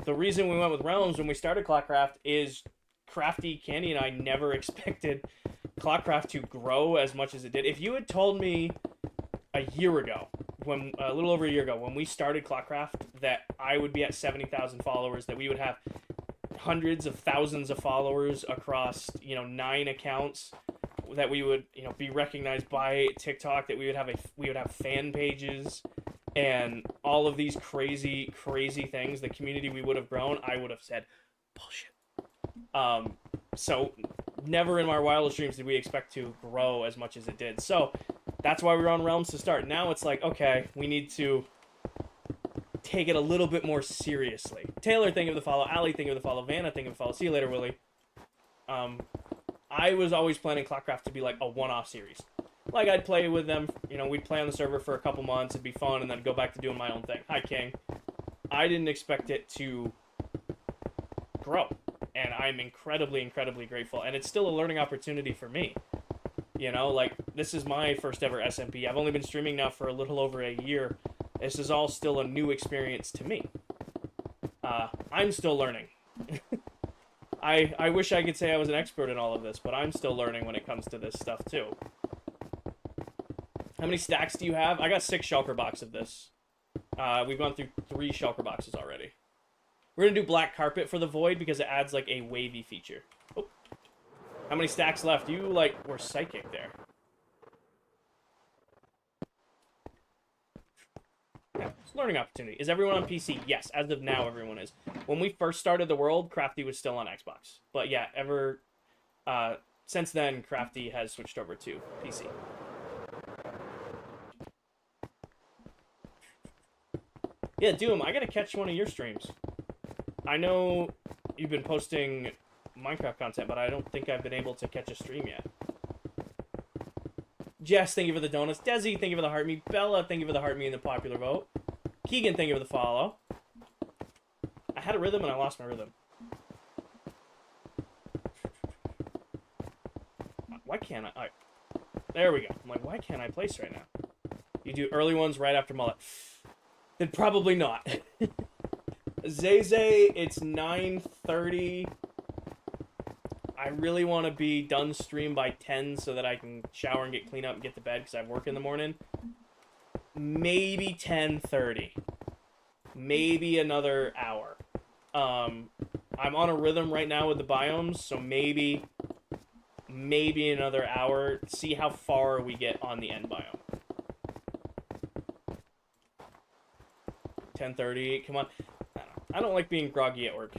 The reason we went with Realms when we started ClockCraft is Crafty, Candy, and I never expected ClockCraft to grow as much as it did. If you had told me a year ago, a little over a year ago, when we started ClockCraft, that I would be at 70,000 followers, that we would have hundreds of thousands of followers across, 9 accounts, that we would, be recognized by TikTok, that we would have fan pages, and all of these crazy things, the community we would have grown, I would have said, bullshit. So never in my wildest dreams did we expect to grow as much as it did. So that's why we were on Realms to start. Now it's like, okay, we need to take it a little bit more seriously. Taylor, thank you for the follow. Ali, thank you for the follow. Vanna, thank you for the follow. See you later, Willie. I was always planning ClockCraft to be like a one-off series. Like, I'd play with them, we'd play on the server for a couple months, it'd be fun, and then go back to doing my own thing. Hi, King. I didn't expect it to grow. And I'm incredibly, incredibly grateful. And it's still a learning opportunity for me. This is my first ever SMP. I've only been streaming now for a little over a year. This is all still a new experience to me. I'm still learning. I wish I could say I was an expert in all of this, but I'm still learning when it comes to this stuff, too. How many stacks do you have? I got 6 shulker boxes of this. We've gone through 3 shulker boxes already. We're going to do black carpet for the void because it adds, like, a wavy feature. Oh. How many stacks left? You, were psychic there. Yeah, it's a learning opportunity. Is everyone on PC? Yes, as of now, everyone is. When we first started the world, Crafty was still on Xbox. But, yeah, since then, Crafty has switched over to PC. Yeah, Doom, I gotta catch one of your streams. I know you've been posting Minecraft content, but I don't think I've been able to catch a stream yet. Jess, thank you for the donuts. Desi, thank you for the heart me. Bella, thank you for the heart me and the popular vote. Keegan, thank you for the follow. I had a rhythm and I lost my rhythm. Why can't I? There we go. I'm like, why can't I place right now? You do early ones right after mullet. Then probably not. Zay, it's 9:30. I really want to be done stream by 10 so that I can shower and get clean up and get to bed because I have work in the morning. Maybe 10:30. Maybe another hour. I'm on a rhythm right now with the biomes, so maybe maybe another hour. See how far we get on the end biome. 10:30. Come on. I don't like being groggy at work.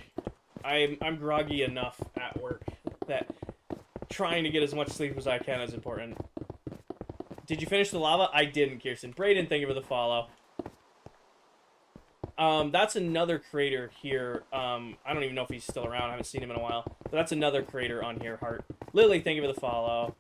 I'm groggy enough at work that trying to get as much sleep as I can is important. Did you finish the lava? I didn't, Kirsten. Brayden, thank you for the follow. That's another creator here. I don't even know if he's still around. I haven't seen him in a while. But that's another creator on here, Heart. Lily, thank you for the follow.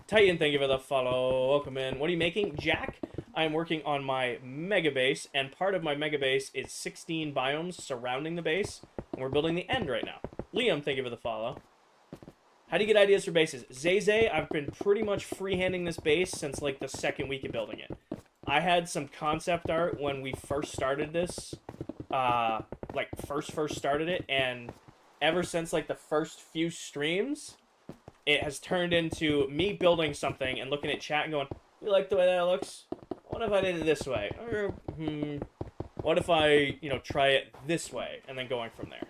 Titan, thank you for the follow. Welcome in. What are you making? Jack, I'm working on my mega base, and part of my mega base is 16 biomes surrounding the base, and we're building the end right now. Liam, thank you for the follow. How do you get ideas for bases? Zay, I've been pretty much freehanding this base since, like, the second week of building it. I had some concept art when we first started this, like, first started it, and ever since, like, the first few streams, it has turned into me building something and looking at chat and going, you like the way that looks? What if I did it this way? Or, what if I, you know, try it this way? And then going from there.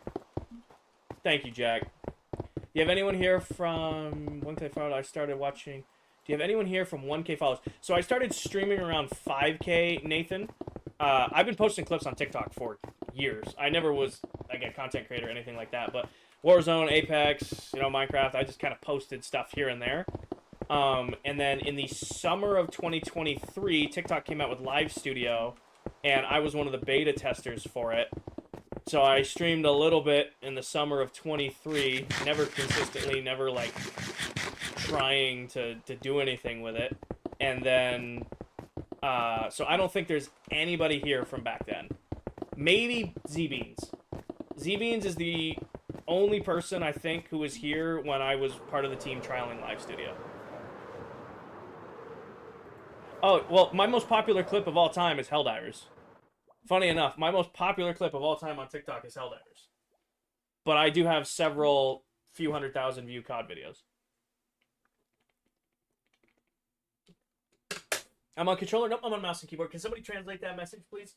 Thank you, Jack. Do you have anyone here from 1K followers? I started watching. Do you have anyone here from 1K followers? So I started streaming around 5K, Nathan. I've been posting clips on TikTok for years. I never was, like, a content creator or anything like that. But Warzone, Apex, you know, Minecraft, I just kind of posted stuff here and there. And then in the summer of 2023, TikTok came out with Live Studio, and I was one of the beta testers for it. So I streamed a little bit in the summer of 23, never consistently, never, like, trying to do anything with it. And then, so I don't think there's anybody here from back then. Maybe Z-Beans. Z-Beans is the only person, I think, who was here when I was part of the team trialing Live Studio. Oh, well, my most popular clip of all time is Helldivers. Funny enough, my most popular clip of all time on TikTok is Helldivers. But I do have several few 100,000 view COD videos. I'm on controller. Nope, I'm on mouse and keyboard. Can somebody translate that message, please?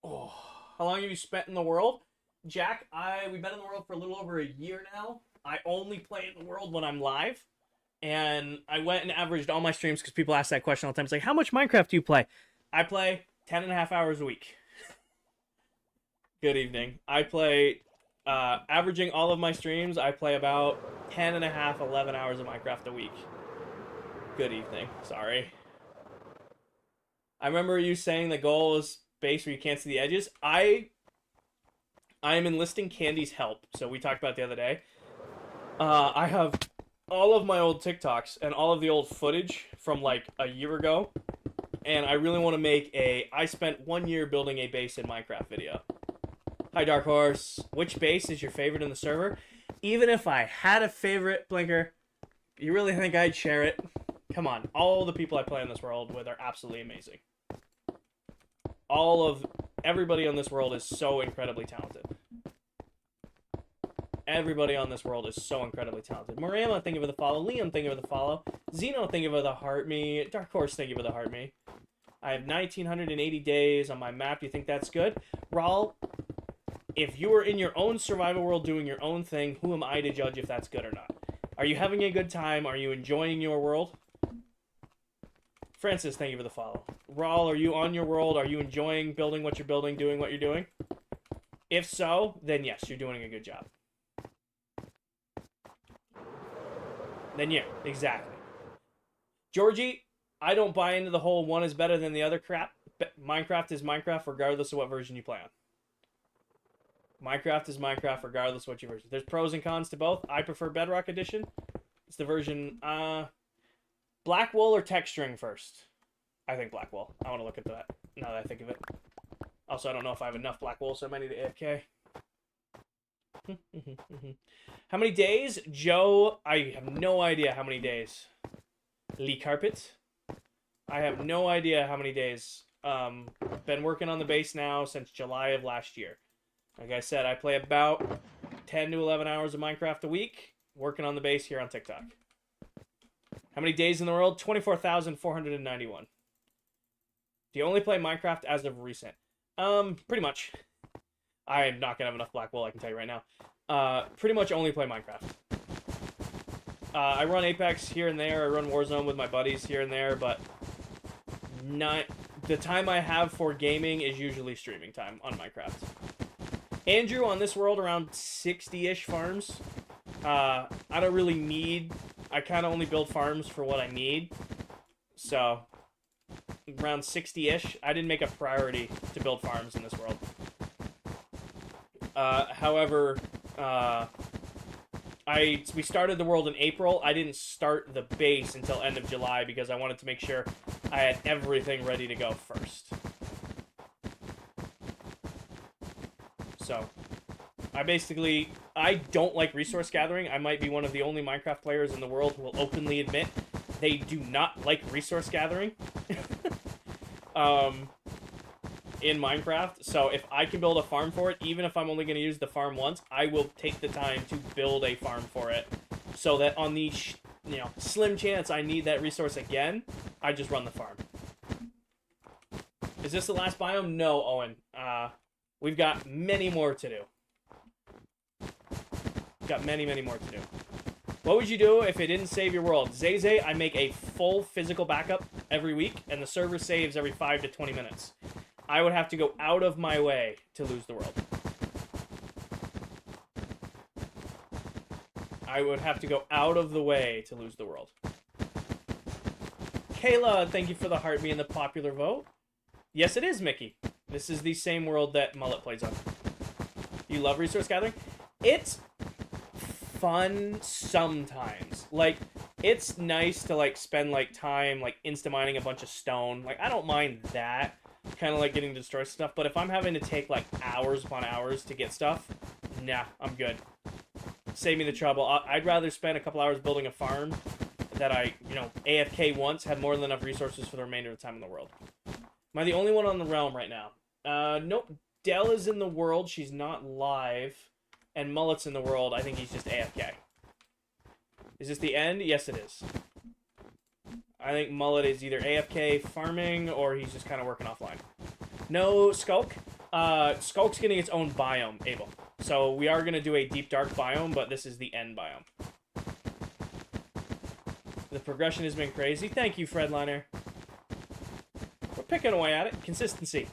Oh, how long have you spent in the world? Jack, we've been in the world for a little over a year now. I only play in the world when I'm live. And I went and averaged all my streams because people ask that question all the time. It's like, how much Minecraft do you play? I play 10.5 hours a week. Good evening. I play, averaging all of my streams, I play about 10.5, 11 hours of Minecraft a week. Good evening. Sorry. I remember you saying the goal is base where you can't see the edges. I am enlisting Candy's help. So we talked about it the other day. I have all of my old TikToks and all of the old footage from like a year ago. And I really want to make I spent 1 year building a base in Minecraft video. Hi, Dark Horse. Which base is your favorite in the server? Even if I had a favorite, Blinker, you really think I'd share it? Come on. All the people I play in this world with are absolutely amazing. Everybody on this world is so incredibly talented. Everybody on this world is so incredibly talented. Morama, thank you for the follow. Liam, thank you for the follow. Zeno, thank you for the heart me. Dark Horse, thank you for the heart me. I have 1,980 days on my map. Do you think that's good? Raul, if you are in your own survival world doing your own thing, who am I to judge if that's good or not? Are you having a good time? Are you enjoying your world? Francis, thank you for the follow. Raul, are you on your world? Are you enjoying building what you're building, doing what you're doing? If so, then yes, you're doing a good job. Then yeah, exactly. Georgie, I don't buy into the whole one is better than the other crap. Minecraft is Minecraft regardless of what version you play on. Minecraft is Minecraft regardless of what your version. There's pros and cons to both. I prefer Bedrock Edition. It's the version, black wool or texturing first? I think black wool. I want to look at that now that I think of it. Also, I don't know if I have enough black wool, so I might need to AFK. How many days? Joe, I have no idea how many days. Lee Carpet, I have no idea how many days. Been working on the base now since July of last year. Like I said, I play about 10 to 11 hours of Minecraft a week, working on the base here on TikTok. How many days in the world? 24,491. Do you only play Minecraft as of recent? Pretty much. I am not gonna have enough black wool, I can tell you right now. Pretty much only play Minecraft. I run Apex here and there. I run Warzone with my buddies here and there, but not the time I have for gaming is usually streaming time on Minecraft. Andrew, on this world, around 60-ish farms. I don't really need... I kind of only build farms for what I need. So, around 60-ish. I didn't make a priority to build farms in this world. However, we started the world in April. I didn't start the base until end of July because I wanted to make sure I had everything ready to go first. So, I don't like resource gathering. I might be one of the only Minecraft players in the world who will openly admit they do not like resource gathering. In Minecraft. So if I can build a farm for it, even if I'm only going to use the farm once, I will take the time to build a farm for it. So that on the, slim chance I need that resource again, I just run the farm. Is this the last biome? No, Owen. We've got many more to do. Got many, many more to do. What would you do if it didn't save your world? Zay, I make a full physical backup every week, and the server saves every 5 to 20 minutes. I would have to go out of my way to lose the world. I would have to go out of the way to lose the world. Kayla, thank you for the heart being the popular vote. Yes, it is, Mickey. This is the same world that Mullet plays on. You love resource gathering? It's fun sometimes. Like, it's nice to, like, spend, like, time, like, insta-mining a bunch of stone. Like, I don't mind that. Kind of like getting to destroy stuff. But if I'm having to take, like, hours upon hours to get stuff, nah, I'm good. Save me the trouble. I'd rather spend a couple hours building a farm that I, AFK once, had more than enough resources for the remainder of the time in the world. Am I the only one on the realm right now? Nope. Dell is in the world. She's not live. And Mullet's in the world. I think he's just AFK. Is this the end? Yes, it is. I think Mullet is either AFK farming or he's just kind of working offline. No, Skulk. Skulk's getting its own biome, Abel. So we are going to do a deep dark biome, but this is the end biome. The progression has been crazy. Thank you, Fredliner. We're picking away at it. Consistency.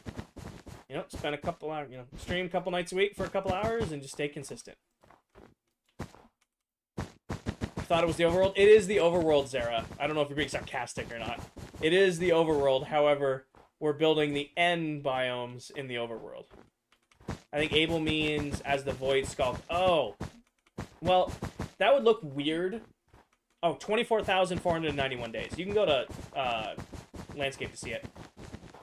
Spend a couple hours, stream a couple nights a week for a couple hours and just stay consistent. I thought it was the Overworld. It is the Overworld, Zara. I don't know if you're being sarcastic or not. It is the Overworld. However, we're building the end biomes in the Overworld. I think Abel means as the Void Skulk. Oh. Well, that would look weird. Oh, 24,491 days. You can go to Landscape to see it.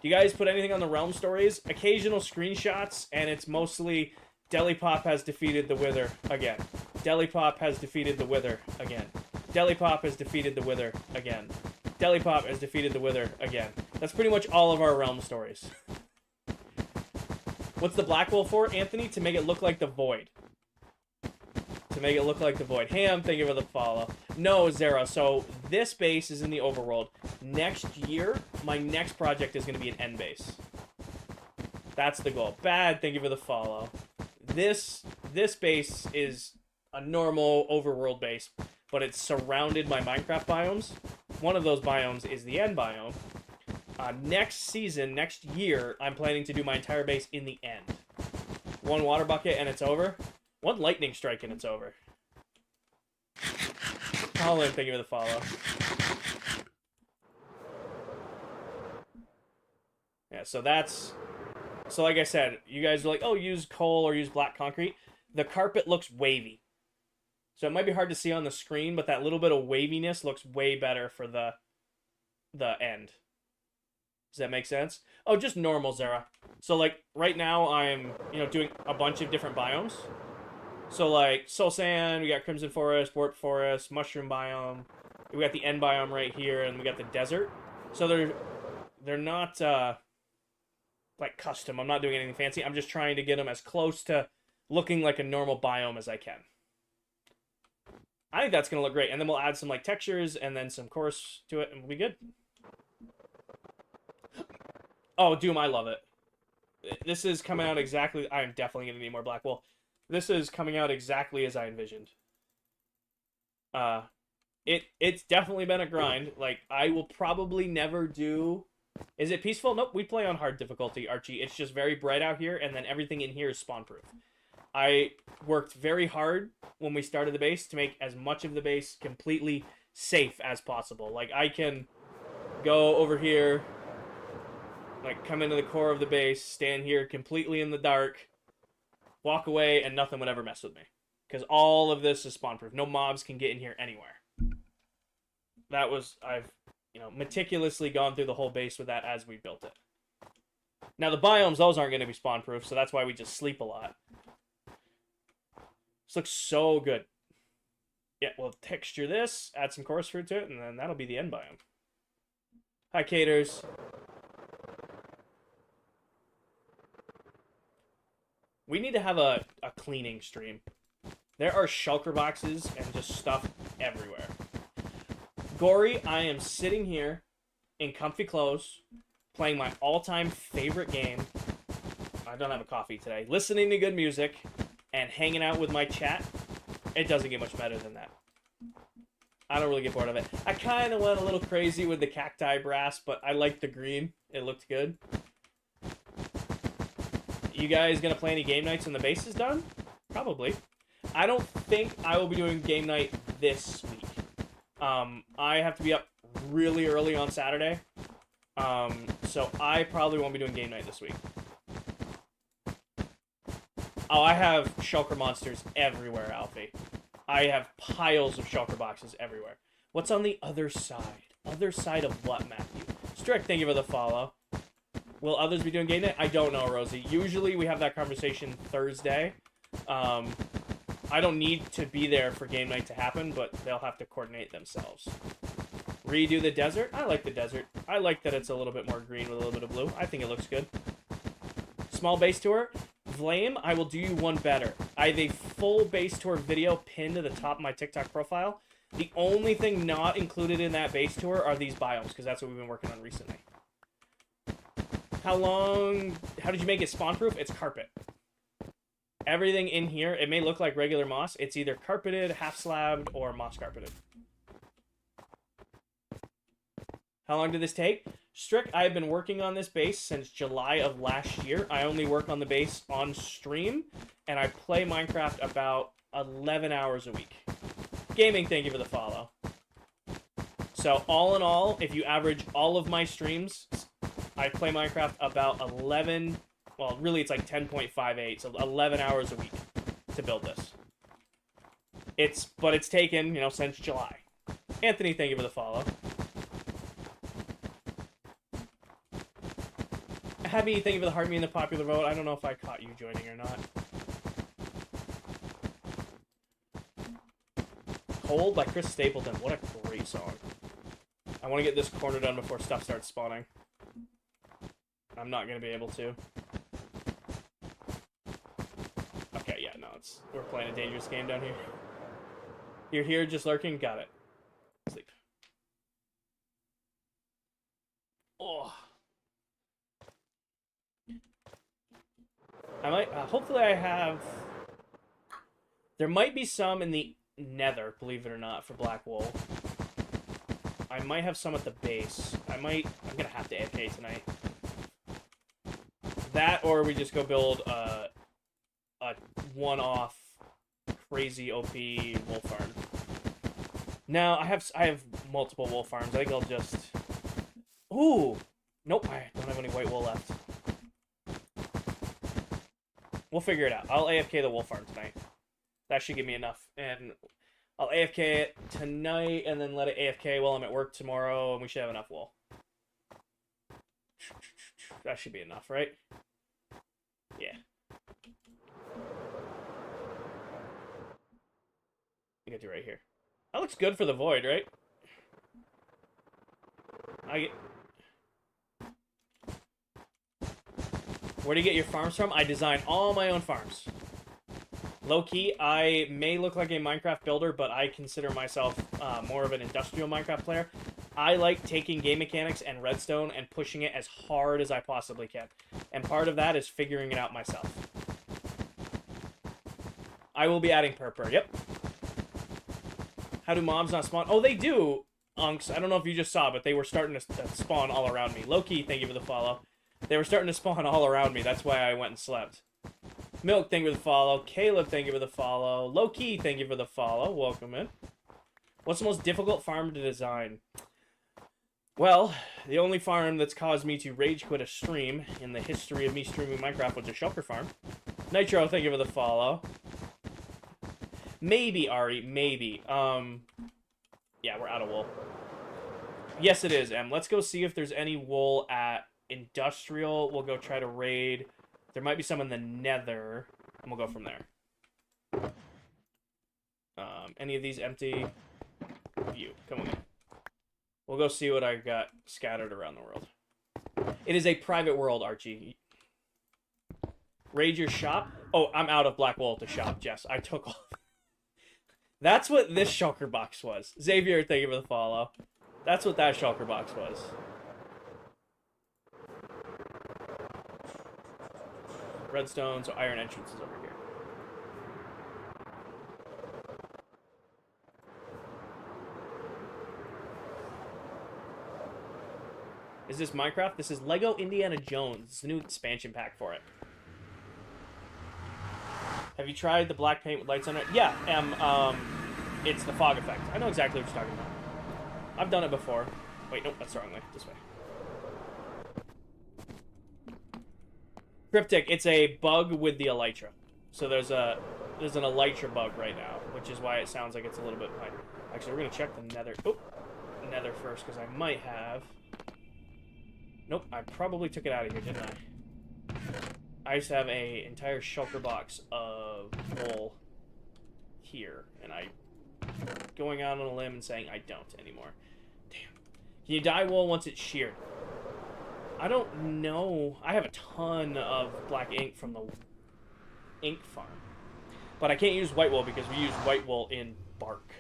Do you guys put anything on the Realm stories? Occasional screenshots, and it's mostly Delipop has defeated the Wither again. Delipop has defeated the Wither again. Delipop has defeated the Wither again. Delipop has defeated the Wither again. That's pretty much all of our Realm stories. What's the black wool for, Anthony? To make it look like the Void. To make it look like the Void. Ham, thank you for the follow. No, Zara, so this base is in the Overworld. Next year, my next project is going to be an end base. That's the goal. Bad, thank you for the follow. This base is a normal Overworld base, but it's surrounded by Minecraft biomes. One of those biomes is the end biome. Next season, next year, I'm planning to do my entire base in the end. One water bucket and it's over. One lightning strike and it's over. Colin, thank you for the follow. Yeah, so that's... So like I said, you guys are like, oh, use coal or use black concrete. The carpet looks wavy. So it might be hard to see on the screen, but that little bit of waviness looks way better for the end. Does that make sense? Oh, just normal, Zara. So like right now I'm, doing a bunch of different biomes. So like Soul Sand, we got Crimson Forest, Warp Forest, Mushroom Biome. We got the end biome right here, and we got the desert. So they're not like custom. I'm not doing anything fancy. I'm just trying to get them as close to looking like a normal biome as I can. I think that's gonna look great, and then we'll add some like textures and then some course to it, and we'll be good. Oh, Doom, I love it. This is coming out exactly... I'm definitely gonna need more black wool. This is coming out exactly as I envisioned. It's definitely been a grind. Like, I will probably never do. Is it peaceful? Nope. We play on hard difficulty, Archie. It's just very bright out here, and then everything in here is spawn proof. I worked very hard when we started the base to make as much of the base completely safe as possible. Like, I can go over here, like, come into the core of the base, stand here completely in the dark, walk away, and nothing would ever mess with me. Because all of this is spawn proof. No mobs can get in here anywhere. I've meticulously gone through the whole base with that as we built it. Now the biomes, those aren't going to be spawn proof, so that's why we just sleep a lot. This looks so good. Yeah, we'll texture this, add some chorus fruit to it, and then that'll be the end biome. Hi, Caters. We need to have a cleaning stream. There are shulker boxes and just stuff everywhere. Gory, I am sitting here in comfy clothes, playing my all-time favorite game. I don't have a coffee today. Listening to good music and hanging out with my chat. It doesn't get much better than that. I don't really get bored of it. I kind of went a little crazy with the cacti brass, but I liked the green. It looked good. You guys gonna play any game nights when the base is done? Probably. I don't think I will be doing game night this week. I have to be up really early on Saturday. So I probably won't be doing game night this week. Oh, I have shulker monsters everywhere, Alfie. I have piles of shulker boxes everywhere. What's on the other side? Other side of what, Matthew? Strict, thank you for the follow. Will others be doing game night? I don't know, Rosie. Usually we have that conversation Thursday. I don't need to be there for game night to happen, but they'll have to coordinate themselves. Redo the desert? I like the desert. I like that it's a little bit more green with a little bit of blue. I think it looks good. Small base tour? Vlame, I will do you one better. I have a full base tour video pinned to the top of my TikTok profile. The only thing not included in that base tour are these biomes, because that's what we've been working on recently. How did you make it spawn proof? It's carpet. Everything in here, it may look like regular moss. It's either carpeted, half slabbed, or moss carpeted. How long did this take? Strick, I have been working on this base since July of last year. I only work on the base on stream, and I play Minecraft about 11 hours a week. Gaming, thank you for the follow. So all in all, if you average all of my streams, I play Minecraft about 11... Well, really, it's like 10.58, so 11 hours a week to build this. But it's taken, since July. Anthony, thank you for the follow. Happy, thank you for the heart me in the popular vote. I don't know if I caught you joining or not. Cold by Chris Stapleton. What a great song. I want to get this corner done before stuff starts spawning. I'm not going to be able to. Okay, yeah, no, we're playing a dangerous game down here. You're here just lurking? Got it. Sleep. Oh. I might, hopefully I have... There might be some in the nether, believe it or not, for black wool. I might have some at the base. I'm gonna have to AFK tonight. That, or we just go build a one-off crazy OP wool farm. No, I have multiple wool farms. I think I'll just... Ooh! Nope, I don't have any white wool left. We'll figure it out. I'll AFK the wool farm tonight. That should give me enough. And I'll AFK it tonight and then let it AFK while I'm at work tomorrow, and we should have enough wool. That should be enough, right? Yeah. I get to right here. That looks good for the void, right? Where do you get your farms from? I design all my own farms. Low-key, I may look like a Minecraft builder, but I consider myself more of an industrial Minecraft player. I like taking game mechanics and redstone and pushing it as hard as I possibly can. And part of that is figuring it out myself. I will be adding purpur, yep. How do mobs not spawn? Oh, they do, Unks. I don't know if you just saw, but they were starting to spawn all around me. Loki, thank you for the follow. They were starting to spawn all around me. That's why I went and slept. Milk, thank you for the follow. Caleb, thank you for the follow. Loki, thank you for the follow. Welcome in. What's the most difficult farm to design? Well, the only farm that's caused me to rage quit a stream in the history of me streaming Minecraft was a shulker farm. Nitro, thank you for the follow. Maybe, Ari, maybe. Yeah, we're out of wool. Yes, it is, Em. Let's go see if there's any wool at Industrial. We'll go try to raid. There might be some in the Nether, and we'll go from there. Any of these empty? View. Come on in. We'll go see what I got scattered around the world. It is a private world, Archie. Raid your shop? Oh, I'm out of black wool to shop, Jess. I took all... That's what this shulker box was. Xavier, thank you for the follow. That's what that shulker box was. Redstone, so iron entrance is over here. Is this Minecraft? This is Lego Indiana Jones. It's a new expansion pack for it. Have you tried the black paint with lights on it? Yeah, it's the fog effect. I know exactly what you're talking about. I've done it before. Wait, nope, that's the wrong way. This way. Cryptic, it's a bug with the elytra. So there's an elytra bug right now, which is why it sounds like it's a little bit behind. Actually, we're gonna check the nether. Oh, nether first, because I might have. Nope, I probably took it out of here, didn't I? I used to have an entire shulker box of wool here, and I going out on a limb and saying I don't anymore. Damn. Can you dye wool once it's sheared? I don't know. I have a ton of black ink from the ink farm. But I can't use white wool because we use white wool in bulk.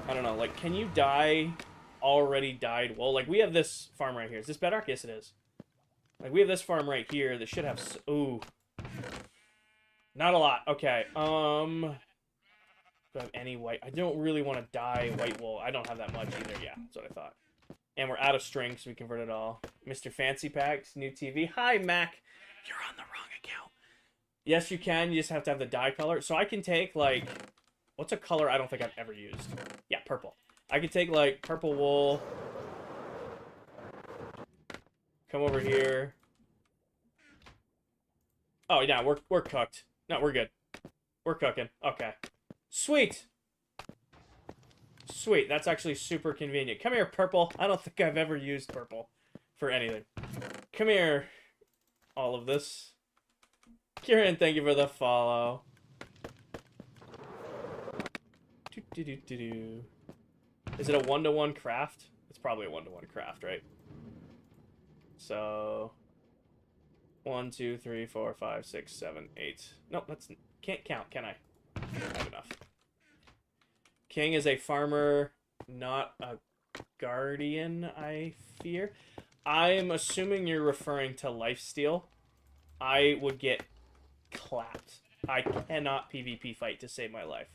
I don't know, like, can you dye already dyed wool? Like, we have this farm right here. Is this Bedrock? Yes, it is. Like, we have this farm right here that should have... Ooh. Not a lot. Okay, do I have any white? I don't really want to dye white wool. I don't have that much either. Yeah, that's what I thought. And we're out of string, so we convert it all. Mr. Fancy Packs, new TV. Hi, Mac. You're on the wrong account. Yes, you can. You just have to have the dye color. So I can take, like... What's a color I don't think I've ever used? Yeah, purple. I could take, like, purple wool. Come over here. Oh, yeah, we're cooked. No, we're good. We're cooking. Okay. Sweet! Sweet, that's actually super convenient. Come here, purple. I don't think I've ever used purple for anything. Come here, all of this. Kieran, thank you for the follow. Is it a one-to-one craft? It's probably a one-to-one craft, right? So 1, 2, 3, 4, 5, 6, 7, 8. No, that's can't count, can I? I have enough. King is a farmer, not a guardian, I fear. I'm assuming you're referring to lifesteal. I would get clapped. I cannot PvP fight to save my life.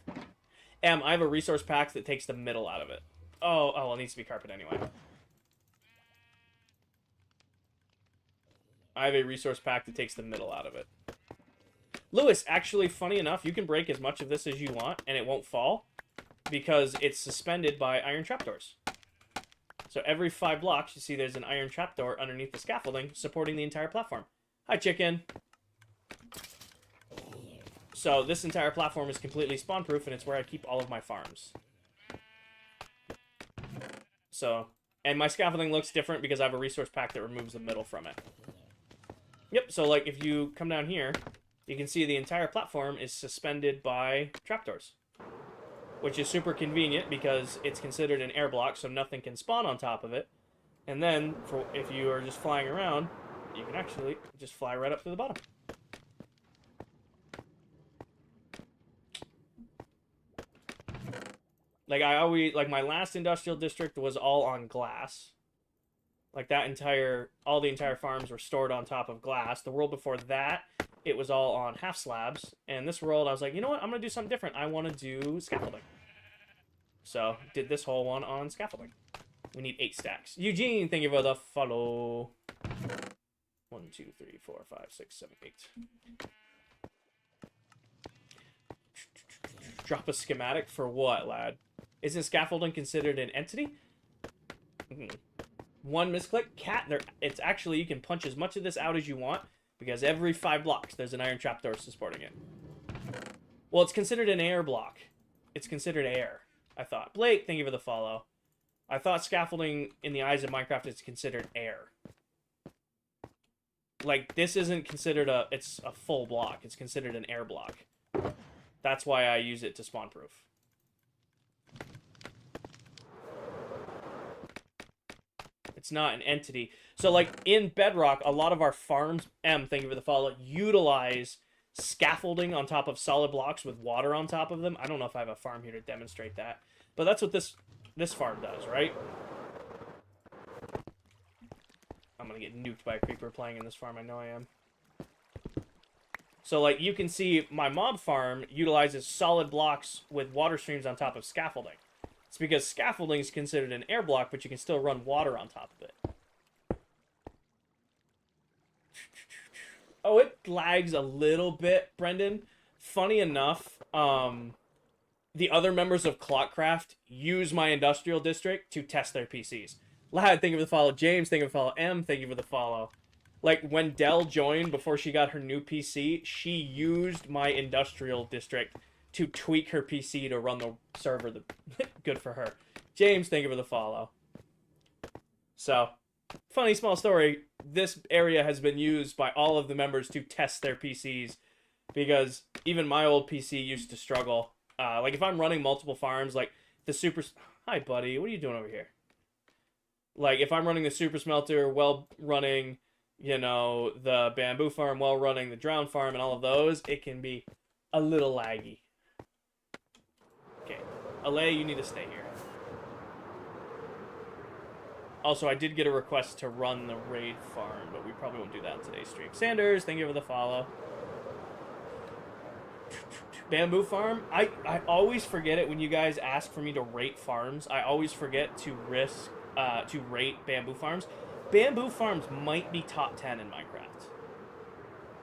I have a resource pack that takes the middle out of it. Oh, well, it needs to be carpet anyway. I have a resource pack that takes the middle out of it. Lewis, actually, funny enough, you can break as much of this as you want, and it won't fall, because it's suspended by iron trapdoors. So every 5 blocks, you see there's an iron trapdoor underneath the scaffolding, supporting the entire platform. Hi, chicken! So this entire platform is completely spawn-proof, and it's where I keep all of my farms. So, and my scaffolding looks different because I have a resource pack that removes the middle from it. Yep, so like if you come down here, you can see the entire platform is suspended by trapdoors. Which is super convenient because it's considered an air block, so nothing can spawn on top of it. And then, if you are just flying around, you can actually just fly right up to the bottom. Like, like, my last industrial district was all on glass. Like, all the entire farms were stored on top of glass. The world before that, it was all on half slabs. And this world, I was like, you know what? I'm going to do something different. I want to do scaffolding. So, did this whole one on scaffolding. We need 8 stacks. Eugene, thank you for the follow. 1, 2, 3, 4, 5, 6, 7, 8. Drop a schematic for what, lad? Isn't scaffolding considered an entity? One misclick. Cat, there. It's actually, you can punch as much of this out as you want, because every 5 blocks there's an iron trapdoor supporting it. Well, it's considered an air block. It's considered air, I thought. Blake, thank you for the follow. I thought scaffolding, in the eyes of Minecraft, is considered air. Like, this isn't considered it's a full block. It's considered an air block. That's why I use it to spawn proof. It's not an entity. So, like, in Bedrock, a lot of our farms, thank you for the follow, utilize scaffolding on top of solid blocks with water on top of them. I don't know if I have a farm here to demonstrate that. But that's what this farm does, right? I'm gonna get nuked by a creeper playing in this farm. I know I am. So, like, you can see my mob farm utilizes solid blocks with water streams on top of scaffolding. It's because scaffolding is considered an air block, but you can still run water on top of it. Oh, it lags a little bit, Brendan. Funny enough, the other members of ClockCraft use my industrial district to test their PCs. Lad, thank you for the follow. James, thank you for the follow. M, thank you for the follow. Like, when Dell joined before she got her new PC, she used my industrial district to tweak her PC to run the server. Good for her. James, thank you for the follow. So, funny small story. This area has been used by all of the members to test their PCs, because even my old PC used to struggle. Like, if I'm running multiple farms, like the super... Hi, buddy. What are you doing over here? Like, if I'm running the super smelter while running, you know, the bamboo farm while running the drown farm and all of those, it can be a little laggy. Okay. Alay, you need to stay here. Also, I did get a request to run the raid farm, but we probably won't do that in today's stream. Sanders, thank you for the follow. Bamboo farm? I always forget it when you guys ask for me to rate farms. I always forget to rate bamboo farms. Bamboo farms might be top 10 in Minecraft.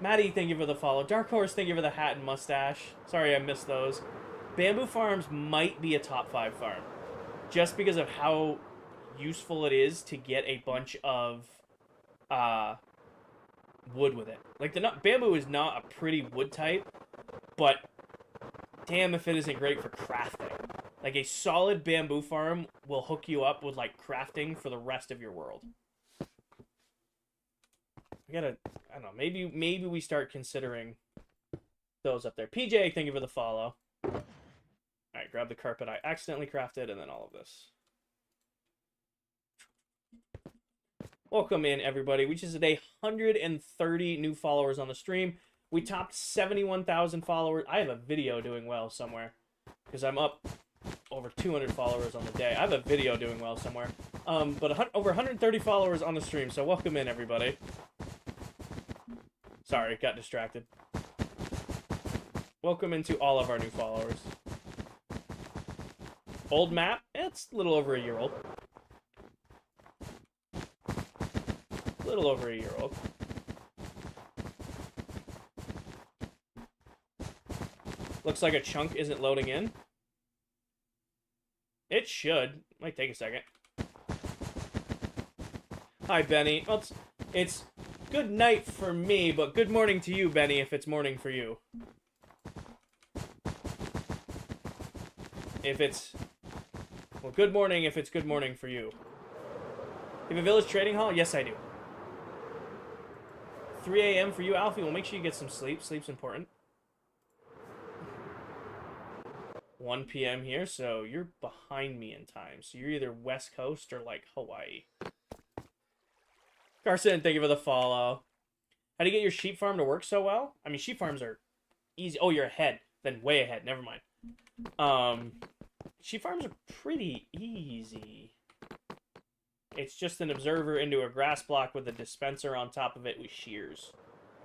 Maddie, thank you for the follow. Dark Horse, thank you for the hat and mustache. Sorry I missed those. Bamboo farms might be a top 5 farm, just because of how useful it is to get a bunch of wood with it. Like, bamboo is not a pretty wood type, but damn if it isn't great for crafting. Like, a solid bamboo farm will hook you up with, like, crafting for the rest of your world. We gotta, I don't know, maybe we start considering those up there. PJ, thank you for the follow. Alright, grab the carpet I accidentally crafted, and then all of this. Welcome in, everybody. We just had 130 new followers on the stream. We topped 71,000 followers. I have a video doing well somewhere, because I'm up over 200 followers on the day. I have a video doing well somewhere. But over 130 followers on the stream, so welcome in, everybody. Sorry, got distracted. Welcome into all of our new followers. Old map? It's a little over a year old. A little over a year old. Looks like a chunk isn't loading in. It should. Might take a second. Hi, Benny. Well, it's good night for me, but good morning to you, Benny, if it's morning for you. If it's... Well, good morning if it's good morning for you. You have a village trading hall? Yes, I do. 3 a.m. for you, Alfie. Well, make sure you get some sleep. Sleep's important. 1 p.m. here, so you're behind me in time. So you're either West Coast or, like, Hawaii. Carson, thank you for the follow. How do you get your sheep farm to work so well? I mean, sheep farms are easy. Oh, you're ahead. Then way ahead. Never mind. Sheep farms are pretty easy. It's just an observer into a grass block with a dispenser on top of it with shears.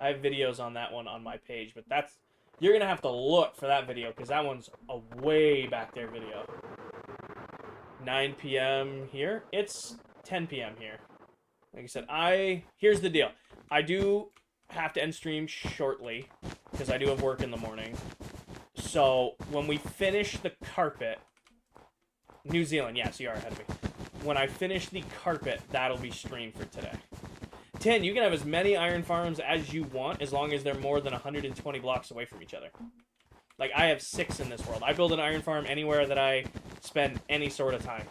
I have videos on that one on my page, but that's... You're going to have to look for that video, because that one's a way back there video. 9 p.m. here. It's 10 p.m. here. Like I said, here's the deal. I do have to end stream shortly, because I do have work in the morning. So, when we finish the carpet... New Zealand, yes, you are ahead of me. When I finish the carpet, that'll be streamed for today. 10, you can have as many iron farms as you want, as long as they're more than 120 blocks away from each other. Like, I have 6 in this world. I build an iron farm anywhere that I spend any sort of time.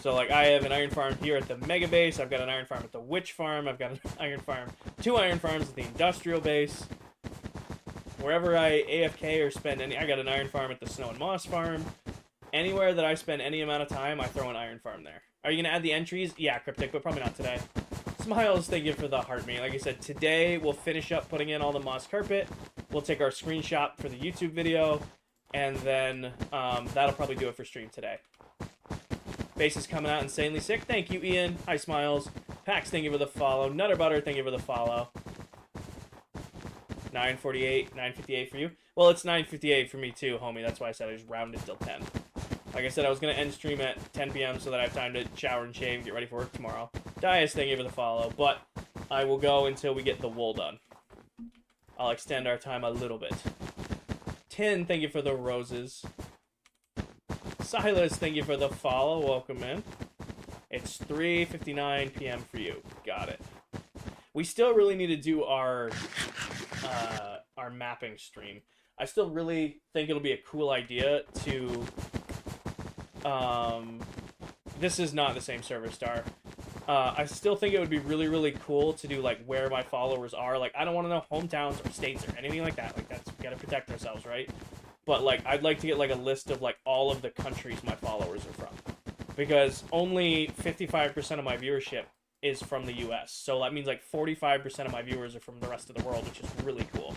So, like, I have an iron farm here at the Mega Base. I've got an iron farm at the Witch Farm. I've got an iron farm, 2 iron farms at the Industrial Base. Wherever I AFK or spend any... I got an iron farm at the Snow and Moss Farm. Anywhere that I spend any amount of time, I throw an iron farm there. Are you going to add the entries? Yeah, Cryptic, but probably not today. Smiles, thank you for the heart me. Like I said, today we'll finish up putting in all the moss carpet. We'll take our screenshot for the YouTube video. And then that'll probably do it for stream today. Base is coming out insanely sick. Thank you, Ian. Hi, Smiles. Pax, thank you for the follow. Nutter Butter, thank you for the follow. 9:48, 9:58 for you. Well, it's 9:58 for me too, homie. That's why I said I just rounded till 10. Like I said, I was going to end stream at 10 p.m. so that I have time to shower and shave, get ready for work tomorrow. Dias, thank you for the follow. But I will go until we get the wool done. I'll extend our time a little bit. 10, thank you for the roses. Silas, thank you for the follow. Welcome in. It's 3:59 p.m. for you. Got it. We still really need to do our mapping stream. I still really think it'll be a cool idea to... this is not the same server star. I still think it would be really, really cool to do, like, where my followers are. Like, I don't want to know hometowns or states or anything like that. Like, that's... we gotta protect ourselves, right? But, like, I'd like to get, like, a list of, like, all of the countries my followers are from. Because only 55% of my viewership is from the US. So that means, like, 45% of my viewers are from the rest of the world, which is really cool.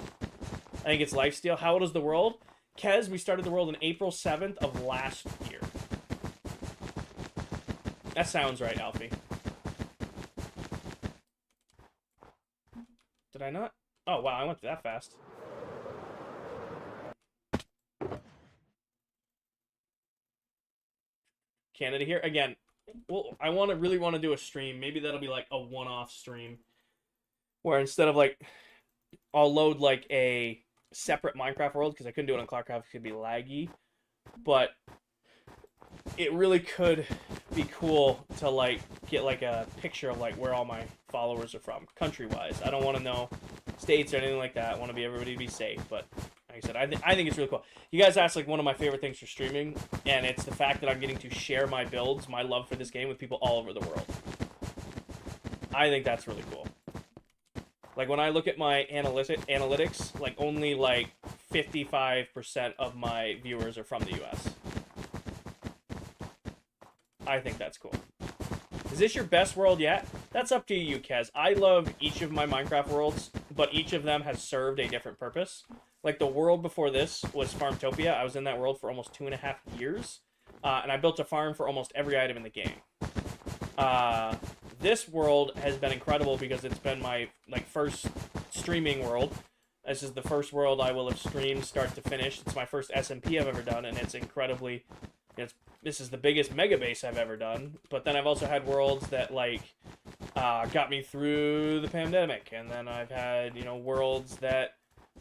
I think it's lifesteal. How old is the world? Kez, we started the world on April 7th of last year. That sounds right, Alfie. Did I not? Oh, wow, I went that fast. Canada here. Again, well, I really want to do a stream. Maybe that'll be like a one-off stream. Where instead of like... I'll load like a separate Minecraft world, because I couldn't do it on ClockCraft, it could be laggy. But it really could be cool to like get like a picture of like where all my followers are from, country-wise. I don't want to know states or anything like that. I want everybody to be safe, but like I said, I think it's really cool. You guys asked like one of my favorite things for streaming, and it's the fact that I'm getting to share my builds, my love for this game with people all over the world. I think that's really cool. Like, when I look at my analytics, like, only, like, 55% of my viewers are from the US. I think that's cool. Is this your best world yet? That's up to you, Kez. I love each of my Minecraft worlds, but each of them has served a different purpose. Like, the world before this was Farmtopia. I was in that world for almost 2.5 years. And I built a farm for almost every item in the game. This world has been incredible because it's been my, like, first streaming world. This is the first world I will have streamed start to finish. It's my first SMP I've ever done, and it's incredibly... this is the biggest mega base I've ever done. But then I've also had worlds that, like, got me through the pandemic. And then I've had, you know, worlds that,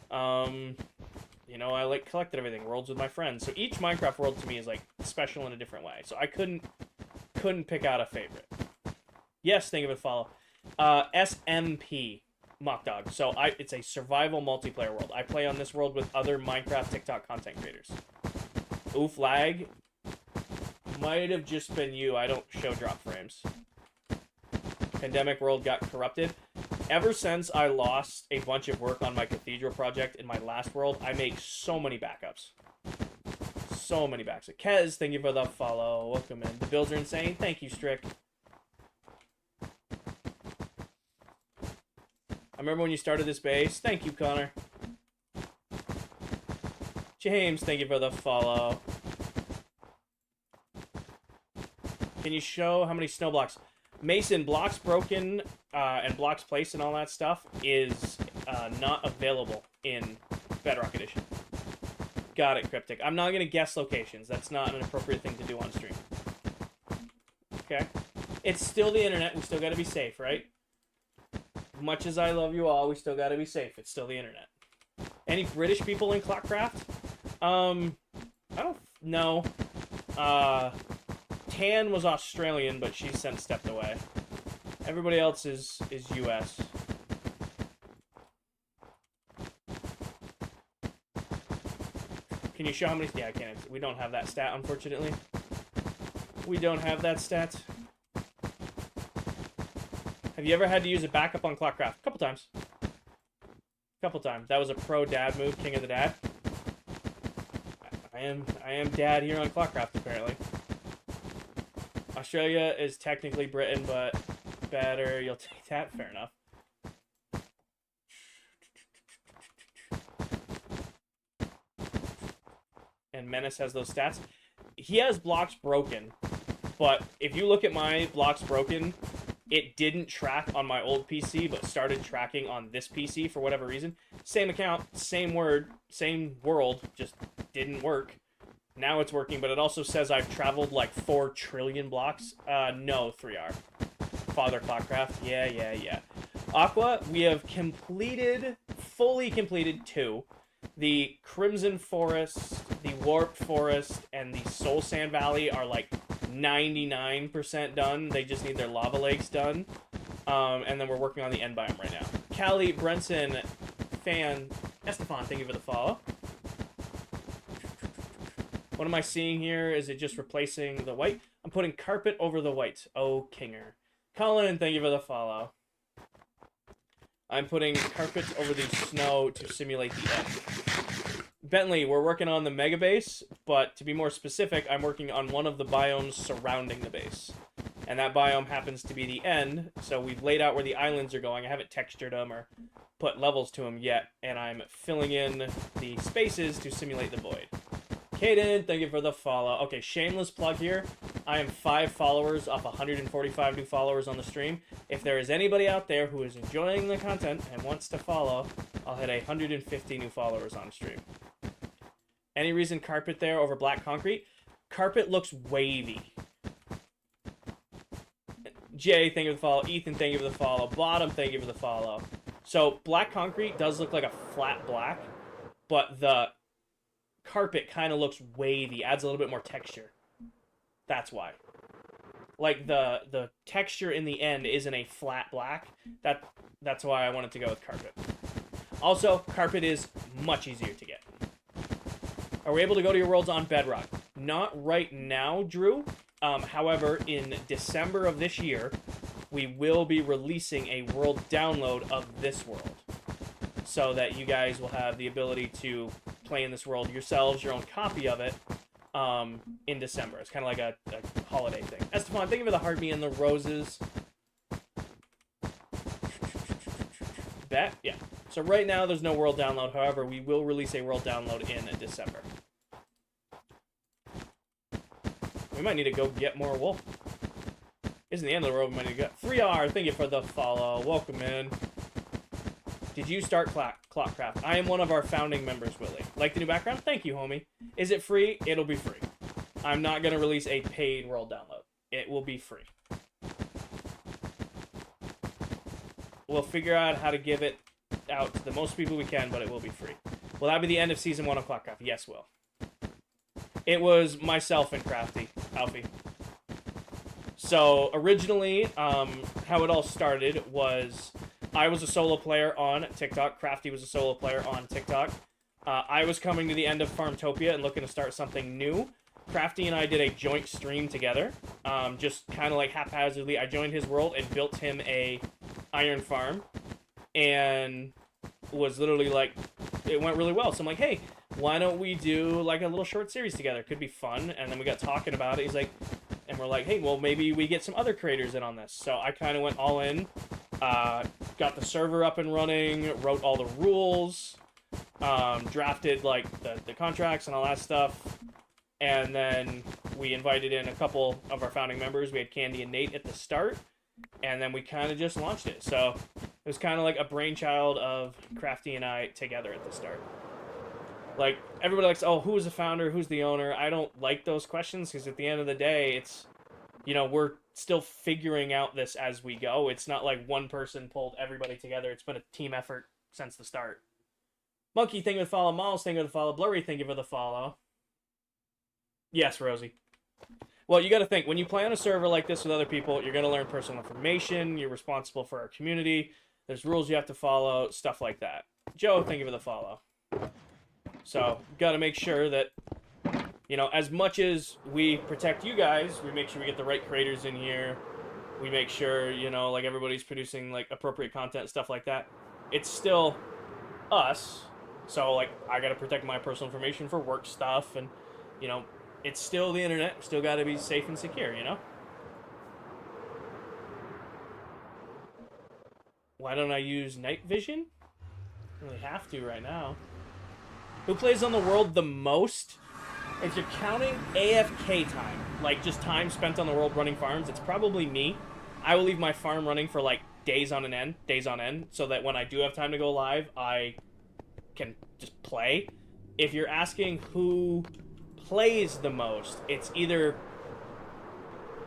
you know, I, like, collected everything. Worlds with my friends. So each Minecraft world to me is, like, special in a different way. So I couldn't pick out a favorite. Yes, thank you for the follow. SMP, Mockdog. So it's a survival multiplayer world. I play on this world with other Minecraft TikTok content creators. Oof, lag. Might have just been you. I don't show drop frames. Pandemic world got corrupted. Ever since I lost a bunch of work on my cathedral project in my last world, I make so many backups. So many backups. Kez, thank you for the follow. Welcome in. The builds are insane. Thank you, Strick. I remember when you started this base. Thank you, Connor. James, thank you for the follow. Can you show how many snow blocks? Mason, blocks broken and blocks placed and all that stuff is not available in Bedrock Edition. Got it, Cryptic. I'm not going to guess locations. That's not an appropriate thing to do on stream. Okay? It's still the internet. We still got to be safe, right? Much as I love you all, we still got to be safe. It's still the internet. Any British people in ClockCraft? I don't know. Tan was Australian, but she's since stepped away. Everybody else is US. Can you show how many? Yeah, I can't. We don't have that stat, unfortunately. We don't have that stat. Have you ever had to use a backup on ClockCraft? A couple times. Couple times. That was a pro dad move, King of the Dad. I am dad here on ClockCraft, apparently. Australia is technically Britain, but better. You'll take that. Fair enough. And Menace has those stats. He has blocks broken, but if you look at my blocks broken, it didn't track on my old PC, but started tracking on this PC for whatever reason. Same account, same word, same world, just didn't work. Now it's working, but it also says I've traveled like 4 trillion blocks. No, 3R. Father ClockCraft, yeah. Aqua, we have completed, fully completed 2. The Crimson Forest, the Warped Forest, and the Soul Sand Valley are like 99% done. They just need their lava lakes done. And then we're working on the end biome right now. Callie, Brenson, Fan, Estefan, thank you for the follow. What am I seeing here? Is it just replacing the white? I'm putting carpet over the white. Oh, Kinger. Colin, thank you for the follow. I'm putting carpet over the snow to simulate the end. Bentley, we're working on the mega base, but to be more specific, I'm working on one of the biomes surrounding the base. And that biome happens to be the end, so we've laid out where the islands are going. I haven't textured them or put levels to them yet, and I'm filling in the spaces to simulate the void. Kaden, thank you for the follow. Okay, shameless plug here. I am 5 followers off 145 new followers on the stream. If there is anybody out there who is enjoying the content and wants to follow, I'll hit 150 new followers on stream. Any reason carpet there over black concrete? Carpet looks wavy. Jay, thank you for the follow. Ethan, thank you for the follow. Bottom, thank you for the follow. So, black concrete does look like a flat black, but the carpet kind of looks wavy, adds a little bit more texture. That's why. Like, the texture in the end isn't a flat black. That's why I wanted to go with carpet. Also, carpet is much easier to get. Are we able to go to your worlds on Bedrock? Not right now, Drew. However, in December of this year, we will be releasing a world download of this world, so that you guys will have the ability to play in this world yourselves, your own copy of it, in December. It's kind of like a holiday thing. Estefan, thank you for the heart me and the roses. Bet? Yeah. So right now, there's no world download. However, we will release a world download in December. We might need to go get more wool. Isn't the end of the road. We might need to go. 3R, thank you for the follow. Welcome in. Did you start ClockCraft? I am one of our founding members, Willie. Like the new background? Thank you, homie. Is it free? It'll be free. I'm not going to release a paid world download. It will be free. We'll figure out how to give it out to the most people we can, but it will be free. Will that be the end of Season 1 of ClockCraft? Yes, will. It was myself and Crafty, Alfie. So, originally, how it all started was I was a solo player on TikTok. Crafty was a solo player on TikTok. I was coming to the end of Farmtopia and looking to start something new. Crafty and I did a joint stream together, just kind of like haphazardly. I joined his world and built him a iron farm, and was literally like, it went really well. So I'm like, hey, why don't we do like a little short series together? Could be fun. And then we got talking about it. He's like, and we're like, hey, well, maybe we get some other creators in on this. So I kind of went all in, got the server up and running, wrote all the rules, drafted like the contracts and all that stuff. And then we invited in a couple of our founding members. We had Candy and Nate at the start. and then we kind of just launched it. So it was kind of like a brainchild of Crafty and I together at the start. Like, everybody likes, oh, who's the founder, who's the owner? I don't like those questions, because at the end of the day, it's, you know, we're still figuring out this as we go. It's not like one person pulled everybody together. It's been a team effort since the start. Monkey, thank you for the follow. Miles, thank you for the follow. Blurry, thank you for the follow. Yes, Rosie. Well, you got to think, when you play on a server like this with other people, you're going to learn personal information. You're responsible for our community. There's rules you have to follow, stuff like that. Joe, thank you for the follow. So, got to make sure that, you know, as much as we protect you guys, we make sure we get the right creators in here. We make sure, you know, like, everybody's producing, like, appropriate content, stuff like that. It's still us. So, like, I got to protect my personal information for work stuff. And, you know, it's still the internet. Still got to be safe and secure, you know? Why don't I use night vision? I really have to right now. Who plays on the world the most? If you're counting AFK time, like just time spent on the world running farms, it's probably me. I will leave my farm running for like days on end, so that when I do have time to go live, I can just play. If you're asking who plays the most, it's either...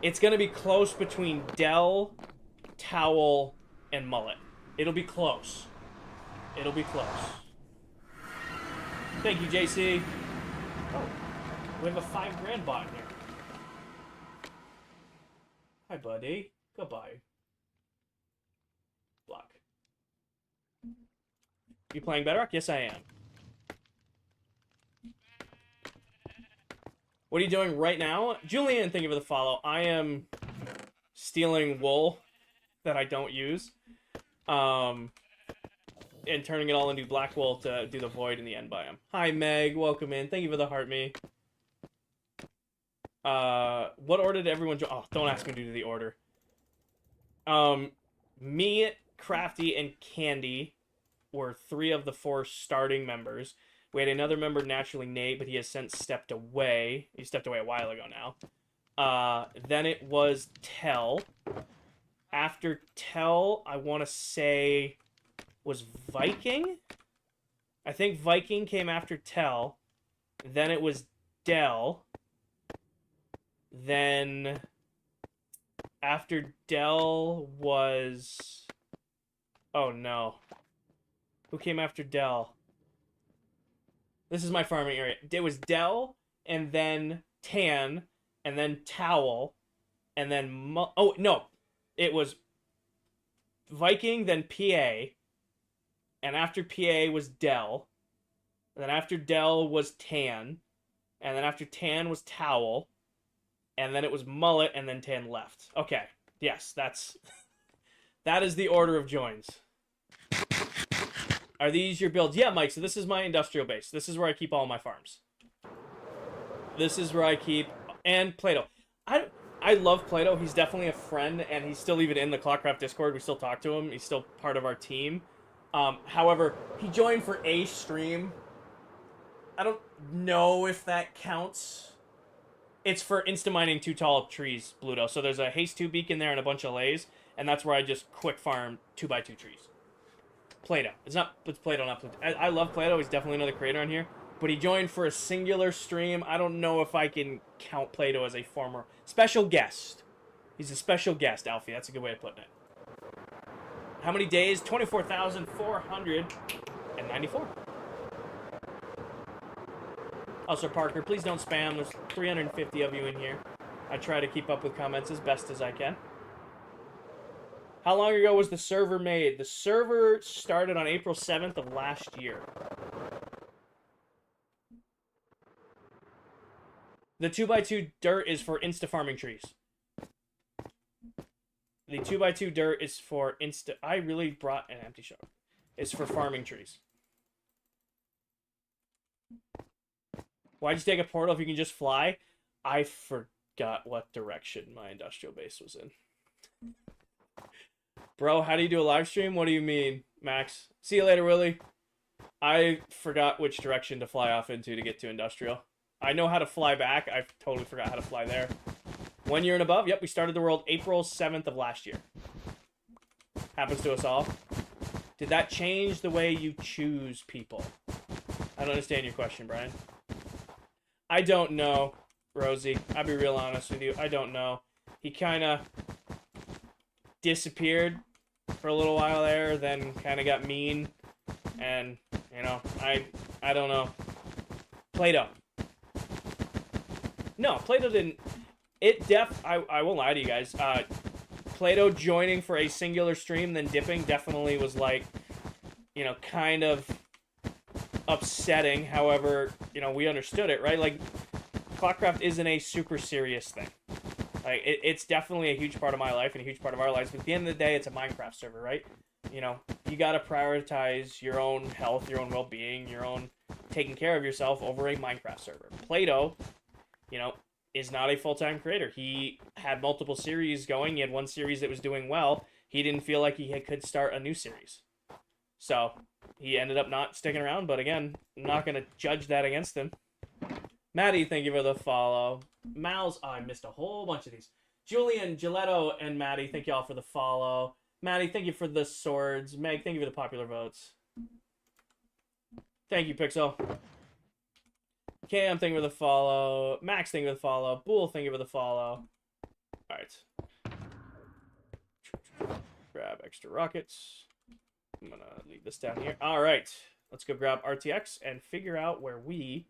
It's going to be close between Dell, Towel, and Mullet. It'll be close. It'll be close. Thank you, JC. Oh, we have a $5,000 bot here. Hi, buddy. Goodbye. Block. You playing Bedrock? Yes, I am. What are you doing right now? Julian, thank you for the follow. I am stealing wool that I don't use. And turning it all into black wool to do the void in the end biome. Hi, Meg. Welcome in. Thank you for the heart me. What order did everyone join? Oh, don't ask me to do the order. Me, Crafty, and Candy were 3 of the 4 starting members. We had another member, naturally Nate, but he has since stepped away. He stepped away a while ago now. Then it was Tell. After Tell, I want to say... was Viking? I think Viking came after Tell. Then it was Dell. Then after Dell was... Oh no. Who came after Dell? This is my farming area. It was Dell, and then Tan, and then Towel, and then... Oh, no. It was Viking, then PA. And after PA was Dell. And then after Dell was Tan. And then after Tan was Towel. And then it was Mullet, and then Tan left. Okay. Yes, that's... that is the order of joins. Are these your builds? Yeah, Mike, so this is my industrial base. This is where I keep all my farms. This is where I keep... And Plato. I love Plato. He's definitely a friend, and he's still even in the ClockCraft Discord. We still talk to him. He's still part of our team. However, he joined for a stream. I don't know if that counts. It's for insta-mining 2 tall trees, Bluto. So there's a haste 2 beacon there and a bunch of lays, and that's where I just quick farm 2x2 trees. Plato. It's Plato, not Plato. I love Plato. He's definitely another creator on here. But he joined for a singular stream. I don't know if I can count Plato as a former special guest. He's a special guest, Alfie. That's a good way of putting it. How many days? 24,494. Also, Parker, please don't spam. There's 350 of you in here. I try to keep up with comments as best as I can. How long ago was the server made? The server started on April 7th of last year. The 2x2 dirt is for insta-farming trees. The 2x2 dirt is for insta... I really brought an empty shop. It's for farming trees. Why'd you take a portal if you can just fly? I forgot what direction my industrial base was in. Bro, how do you do a live stream? What do you mean, Max? See you later, Willie. I forgot which direction to fly off into to get to industrial. I know how to fly back. I totally forgot how to fly there. 1 year and above? Yep, we started the world April 7th of last year. Happens to us all. Did that change the way you choose people? I don't understand your question, Brian. I don't know, Rosie. I'll be real honest with you. I don't know. He kind of disappeared for a little while there, then kind of got mean. And, you know, I don't know. Plato. No, Plato didn't. I won't lie to you guys. Plato joining for a singular stream, then dipping, definitely was like, you know, kind of upsetting. However, you know, we understood it, right? Like, ClockCraft isn't a super serious thing. Like, it's definitely a huge part of my life and a huge part of our lives. But at the end of the day, it's a Minecraft server, right? You know, you gotta prioritize your own health, your own well-being, your own taking care of yourself over a Minecraft server. Plato, you know, is not a full-time creator. He had multiple series going. He had one series that was doing well. He didn't feel like he could start a new series. So, he ended up not sticking around. But again, I'm not going to judge that against him. Maddie, thank you for the follow. Mal's, oh, I missed a whole bunch of these. Julian, Giletto, and Maddie, thank you all for the follow. Maddie, thank you for the swords. Meg, thank you for the popular votes. Thank you, Pixel. Cam, thank you for the follow. Max, thank you for the follow. Bull, thank you for the follow. Alright. Grab extra rockets. I'm gonna leave this down here. Alright. Let's go grab RTX and figure out where we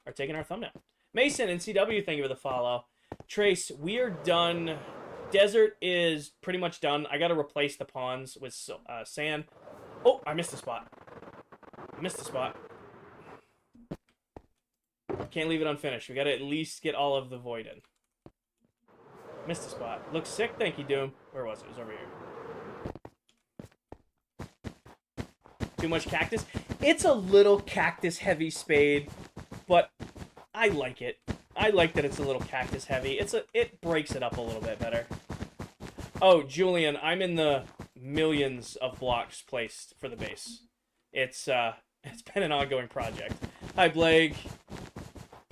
are taking our thumbnail. Mason and CW, thank you for the follow. Trace, we are done. Desert is pretty much done. I gotta replace the pawns with sand. Oh, I missed a spot. Can't leave it unfinished. We gotta at least get all of the void in. Missed a spot. Looks sick. Thank you, Doom. Where was it? It was over here. Too much cactus? It's a little cactus heavy spade, but I like it. I like that it's a little cactus heavy. It breaks it up a little bit better. Oh, Julian, I'm in the millions of blocks placed for the base. It's been an ongoing project. Hi, Blake.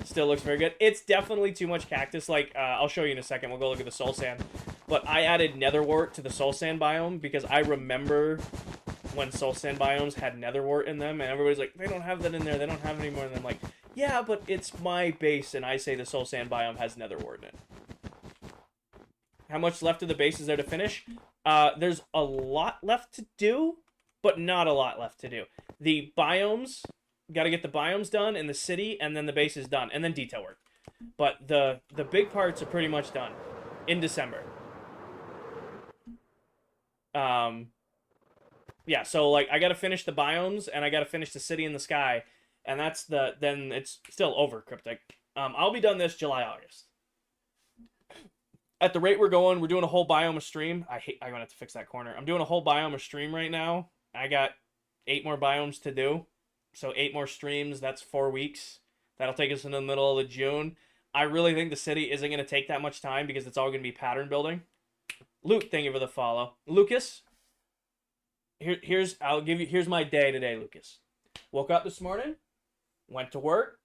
Still looks very good. It's definitely too much cactus. Like, I'll show you in a second. We'll go look at the soul sand. But I added netherwort to the soul sand biome because I remember when soul sand biomes had netherwort in them, and everybody's like, they don't have that in there. They don't have it anymore. And I'm like, yeah, but it's my base, and I say the soul sand biome has netherwort in it. How much left of the base is there to finish? There's a lot left to do, but not a lot left to do. The biomes, got to get the biomes done in the city, and then the base is done, and then detail work. But the big parts are pretty much done in December. Yeah, so like I got to finish the biomes, and I got to finish the city in the sky, and then it's still over, Cryptic. I'll be done this July, August. At the rate we're going, we're doing a whole biome a stream. I'm gonna have to fix that corner. I'm doing a whole biome a stream right now. I got 8 more biomes to do. So 8 more streams, that's 4 weeks. That'll take us into the middle of June. I really think the city isn't going to take that much time because it's all going to be pattern building. Luke, thank you for the follow. Lucas, here's my day today, Lucas. Woke up this morning, went to work,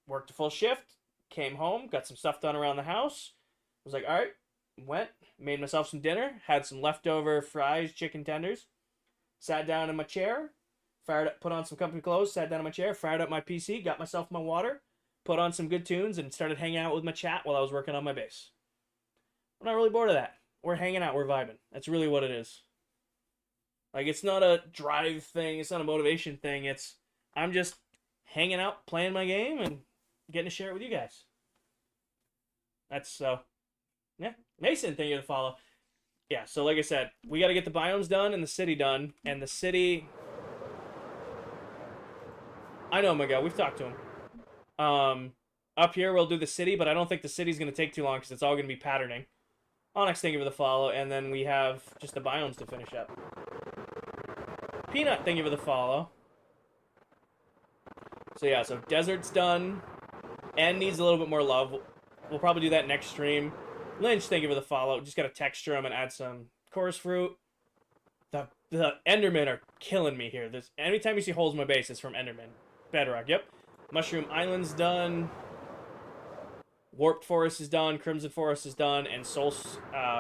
worked a full shift, came home, got some stuff done around the house. Was like, all right, went, made myself some dinner, had some leftover fries, chicken tenders, sat down in my chair, fired up, put on some company clothes, sat down in my chair, fired up my PC, got myself my water, put on some good tunes, and started hanging out with my chat while I was working on my base. I'm not really bored of that. We're hanging out, we're vibing. That's really what it is. Like, it's not a drive thing, it's not a motivation thing, I'm just hanging out, playing my game, and getting to share it with you guys. Yeah. Mason, thank you for the follow. Yeah, so like I said, we got to get the biomes done and the city done, and the city... I know, Miguel. We've talked to him. Up here, we'll do the city, but I don't think the city's going to take too long because it's all going to be patterning. Onyx, thank you for the follow, and then we have just the biomes to finish up. Peanut, thank you for the follow. So yeah, so desert's done. End needs a little bit more love. We'll probably do that next stream. Lynch, thank you for the follow. Just got to texture them and add some chorus fruit. The Endermen are killing me here. Anytime you see holes in my base, it's from Enderman. Bedrock, yep. Mushroom Island's done. Warped Forest is done. Crimson Forest is done. And Soul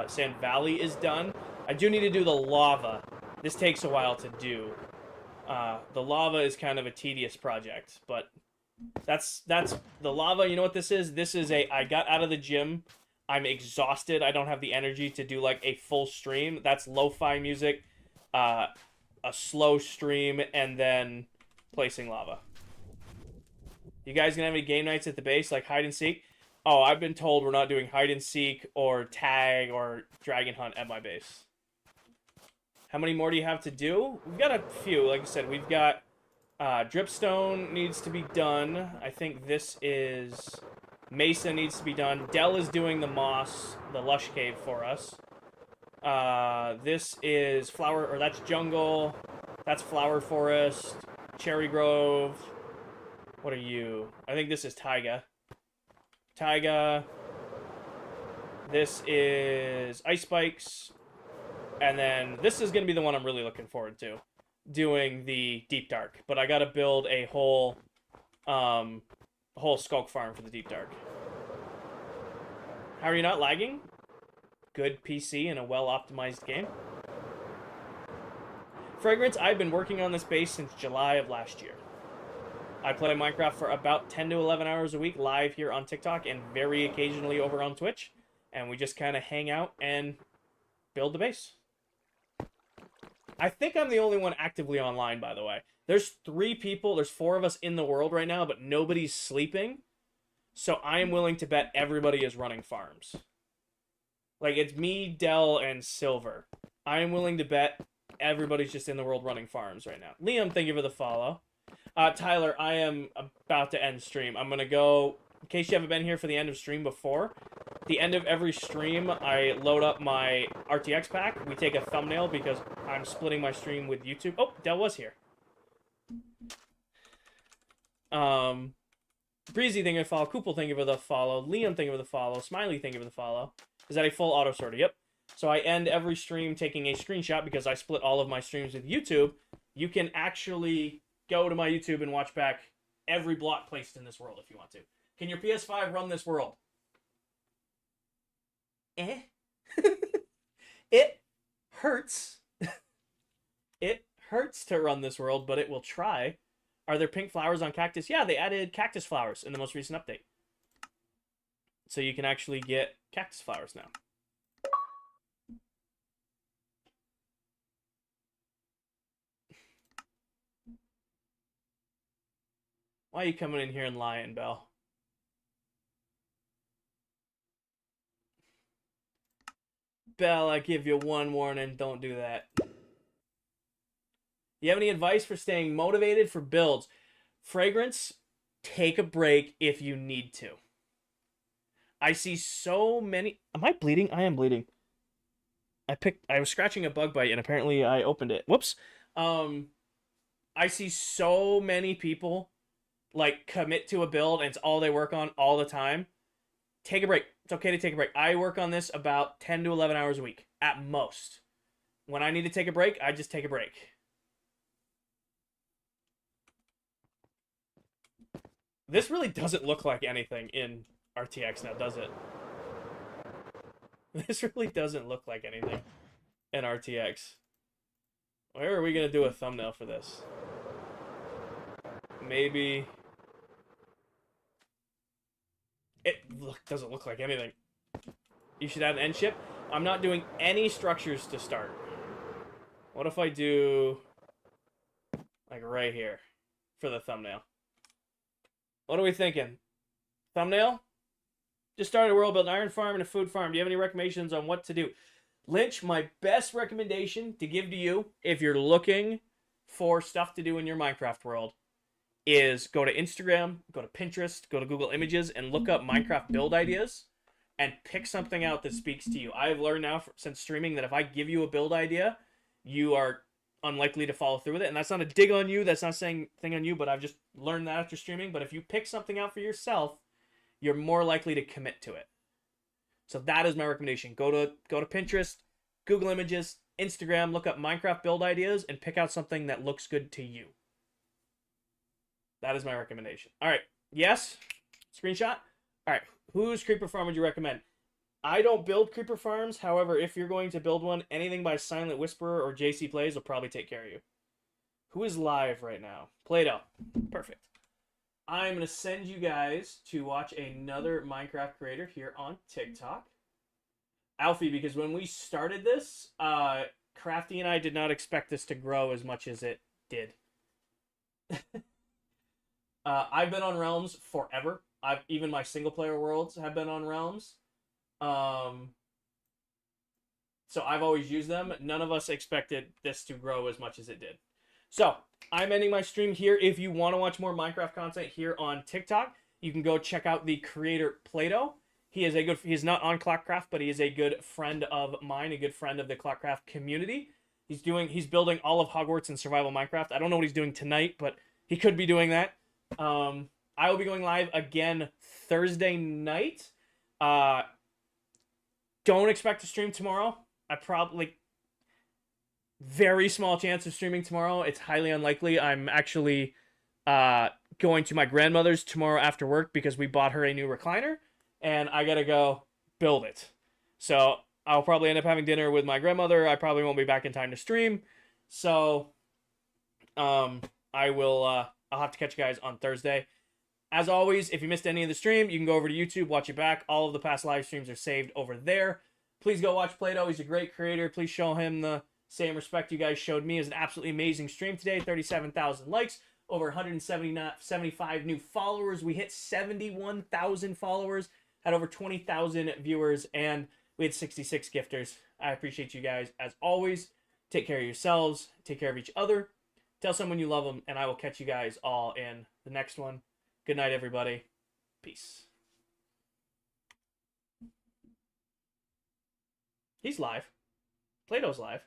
Sand Valley is done. I do need to do the lava. This takes a while to do. The lava is kind of a tedious project, but that's the lava. You know what this is? This is I got out of the gym. I'm exhausted. I don't have the energy to do like a full stream. That's lo-fi music, a slow stream, and then placing lava. You guys gonna have any game nights at the base, like hide and seek? Oh, I've been told we're not doing hide and seek or tag or dragon hunt at my base. How many more do you have to do? We've got a few. Like I said, we've got dripstone needs to be done. I think this is Mesa needs to be done. Dell is doing the moss, the lush cave for us. This is flower, or that's jungle. That's flower forest. Cherry grove. What are you? I think this is taiga. Taiga. This is ice spikes. And then this is going to be the one I'm really looking forward to. Doing the deep dark. But I got to build a whole skulk farm for the deep dark. How are you not lagging? Good PC and a well-optimized game. Fragrance, I've been working on this base since July of last year. I play Minecraft for about 10 to 11 hours a week live here on TikTok and very occasionally over on Twitch. And we just kind of hang out and build the base. I think I'm the only one actively online, by the way. There's 3 people, there's 4 of us in the world right now, but nobody's sleeping. So I am willing to bet everybody is running farms. Like, it's me, Dell, and Silver. I am willing to bet everybody's just in the world running farms right now. Liam, thank you for the follow. Tyler, I am about to end stream. I'm going to go, in case you haven't been here for the end of stream before, the end of every stream, I load up my RTX pack. We take a thumbnail because I'm splitting my stream with YouTube. Oh, Dell was here. Breezy, thank you for the follow. Koopel, thank you for the follow. Liam, thank you for the follow. Smiley, thank you for the follow. Is that a full auto sorter? Yep. So I end every stream taking a screenshot because I split all of my streams with YouTube. You can actually go to my YouTube and watch back every block placed in this world if you want to. Can your PS5 run this world? It hurts. It hurts to run this world, but it will try. Are there pink flowers on cactus? Yeah, they added cactus flowers in the most recent update. So you can actually get cactus flowers now. Why are you coming in here and lying, Belle? Belle, I give you one warning, don't do that. You have any advice for staying motivated for builds? Fragrance, take a break if you need to. I see so many... Am I bleeding? I am bleeding. I was scratching a bug bite and apparently I opened it. Whoops. I see so many people like commit to a build and it's all they work on all the time. Take a break. It's okay to take a break. I work on this about 10 to 11 hours a week at most. When I need to take a break, I just take a break. This really doesn't look like anything in RTX now, does it? This really doesn't look like anything in RTX. Where are we going to do a thumbnail for this? Maybe... It doesn't look like anything. You should add an end ship. I'm not doing any structures to start. What if I do... like right here for the thumbnail? What are we thinking? Thumbnail? Just started a world, built an iron farm and a food farm. Do you have any recommendations on what to do? Lynch, my best recommendation to give to you if you're looking for stuff to do in your Minecraft world is go to Instagram, go to Pinterest, go to Google Images, and look up Minecraft build ideas and pick something out that speaks to you. I've learned now since streaming that if I give you a build idea, you are unlikely to follow through with it. And that's not a dig on you. That's not saying thing on you, but I've just learned that after streaming. But if you pick something out for yourself, you're more likely to commit to it. So that is my recommendation. Go to Pinterest, Google Images, Instagram, look up Minecraft build ideas, and pick out something that looks good to you. That is my recommendation. All right. Yes? Screenshot? All right. Whose creeper farm would you recommend? I don't build creeper farms. However, if you're going to build one, anything by Silent Whisperer or JC Plays will probably take care of you. Who is live right now? Play-Doh. Perfect. I'm going to send you guys to watch another Minecraft creator here on TikTok. Alfie, because when we started this, Crafty and I did not expect this to grow as much as it did. I've been on Realms forever. Even my single player worlds have been on Realms. So I've always used them. None of us expected this to grow as much as it did. So I'm ending my stream here. If you want to watch more Minecraft content here on TikTok, you can go check out the creator Play-Doh. He's not on ClockCraft, but he is a good friend of mine, a good friend of the ClockCraft community. He's building all of Hogwarts in survival Minecraft. I don't know what he's doing tonight, but he could be doing that. I will be going live again Thursday night. Don't expect to stream tomorrow. I probably very small chance of streaming tomorrow. It's highly unlikely. I'm actually going to my grandmother's tomorrow after work because we bought her a new recliner, and I gotta go build it. So I'll probably end up having dinner with my grandmother. I probably won't be back in time to stream. So I will I'll have to catch you guys on Thursday. As always, if you missed any of the stream, you can go over to YouTube, watch it back. All of the past live streams are saved over there. Please go watch Play-Doh. He's a great creator. Please show him the same respect you guys showed me. It was an absolutely amazing stream today. 37,000 likes, over 175 new followers. We hit 71,000 followers, had over 20,000 viewers, and we had 66 gifters. I appreciate you guys as always. Take care of yourselves. Take care of each other. Tell someone you love them, and I will catch you guys all in the next one. Good night, everybody. Peace. He's live. Play-Doh's live.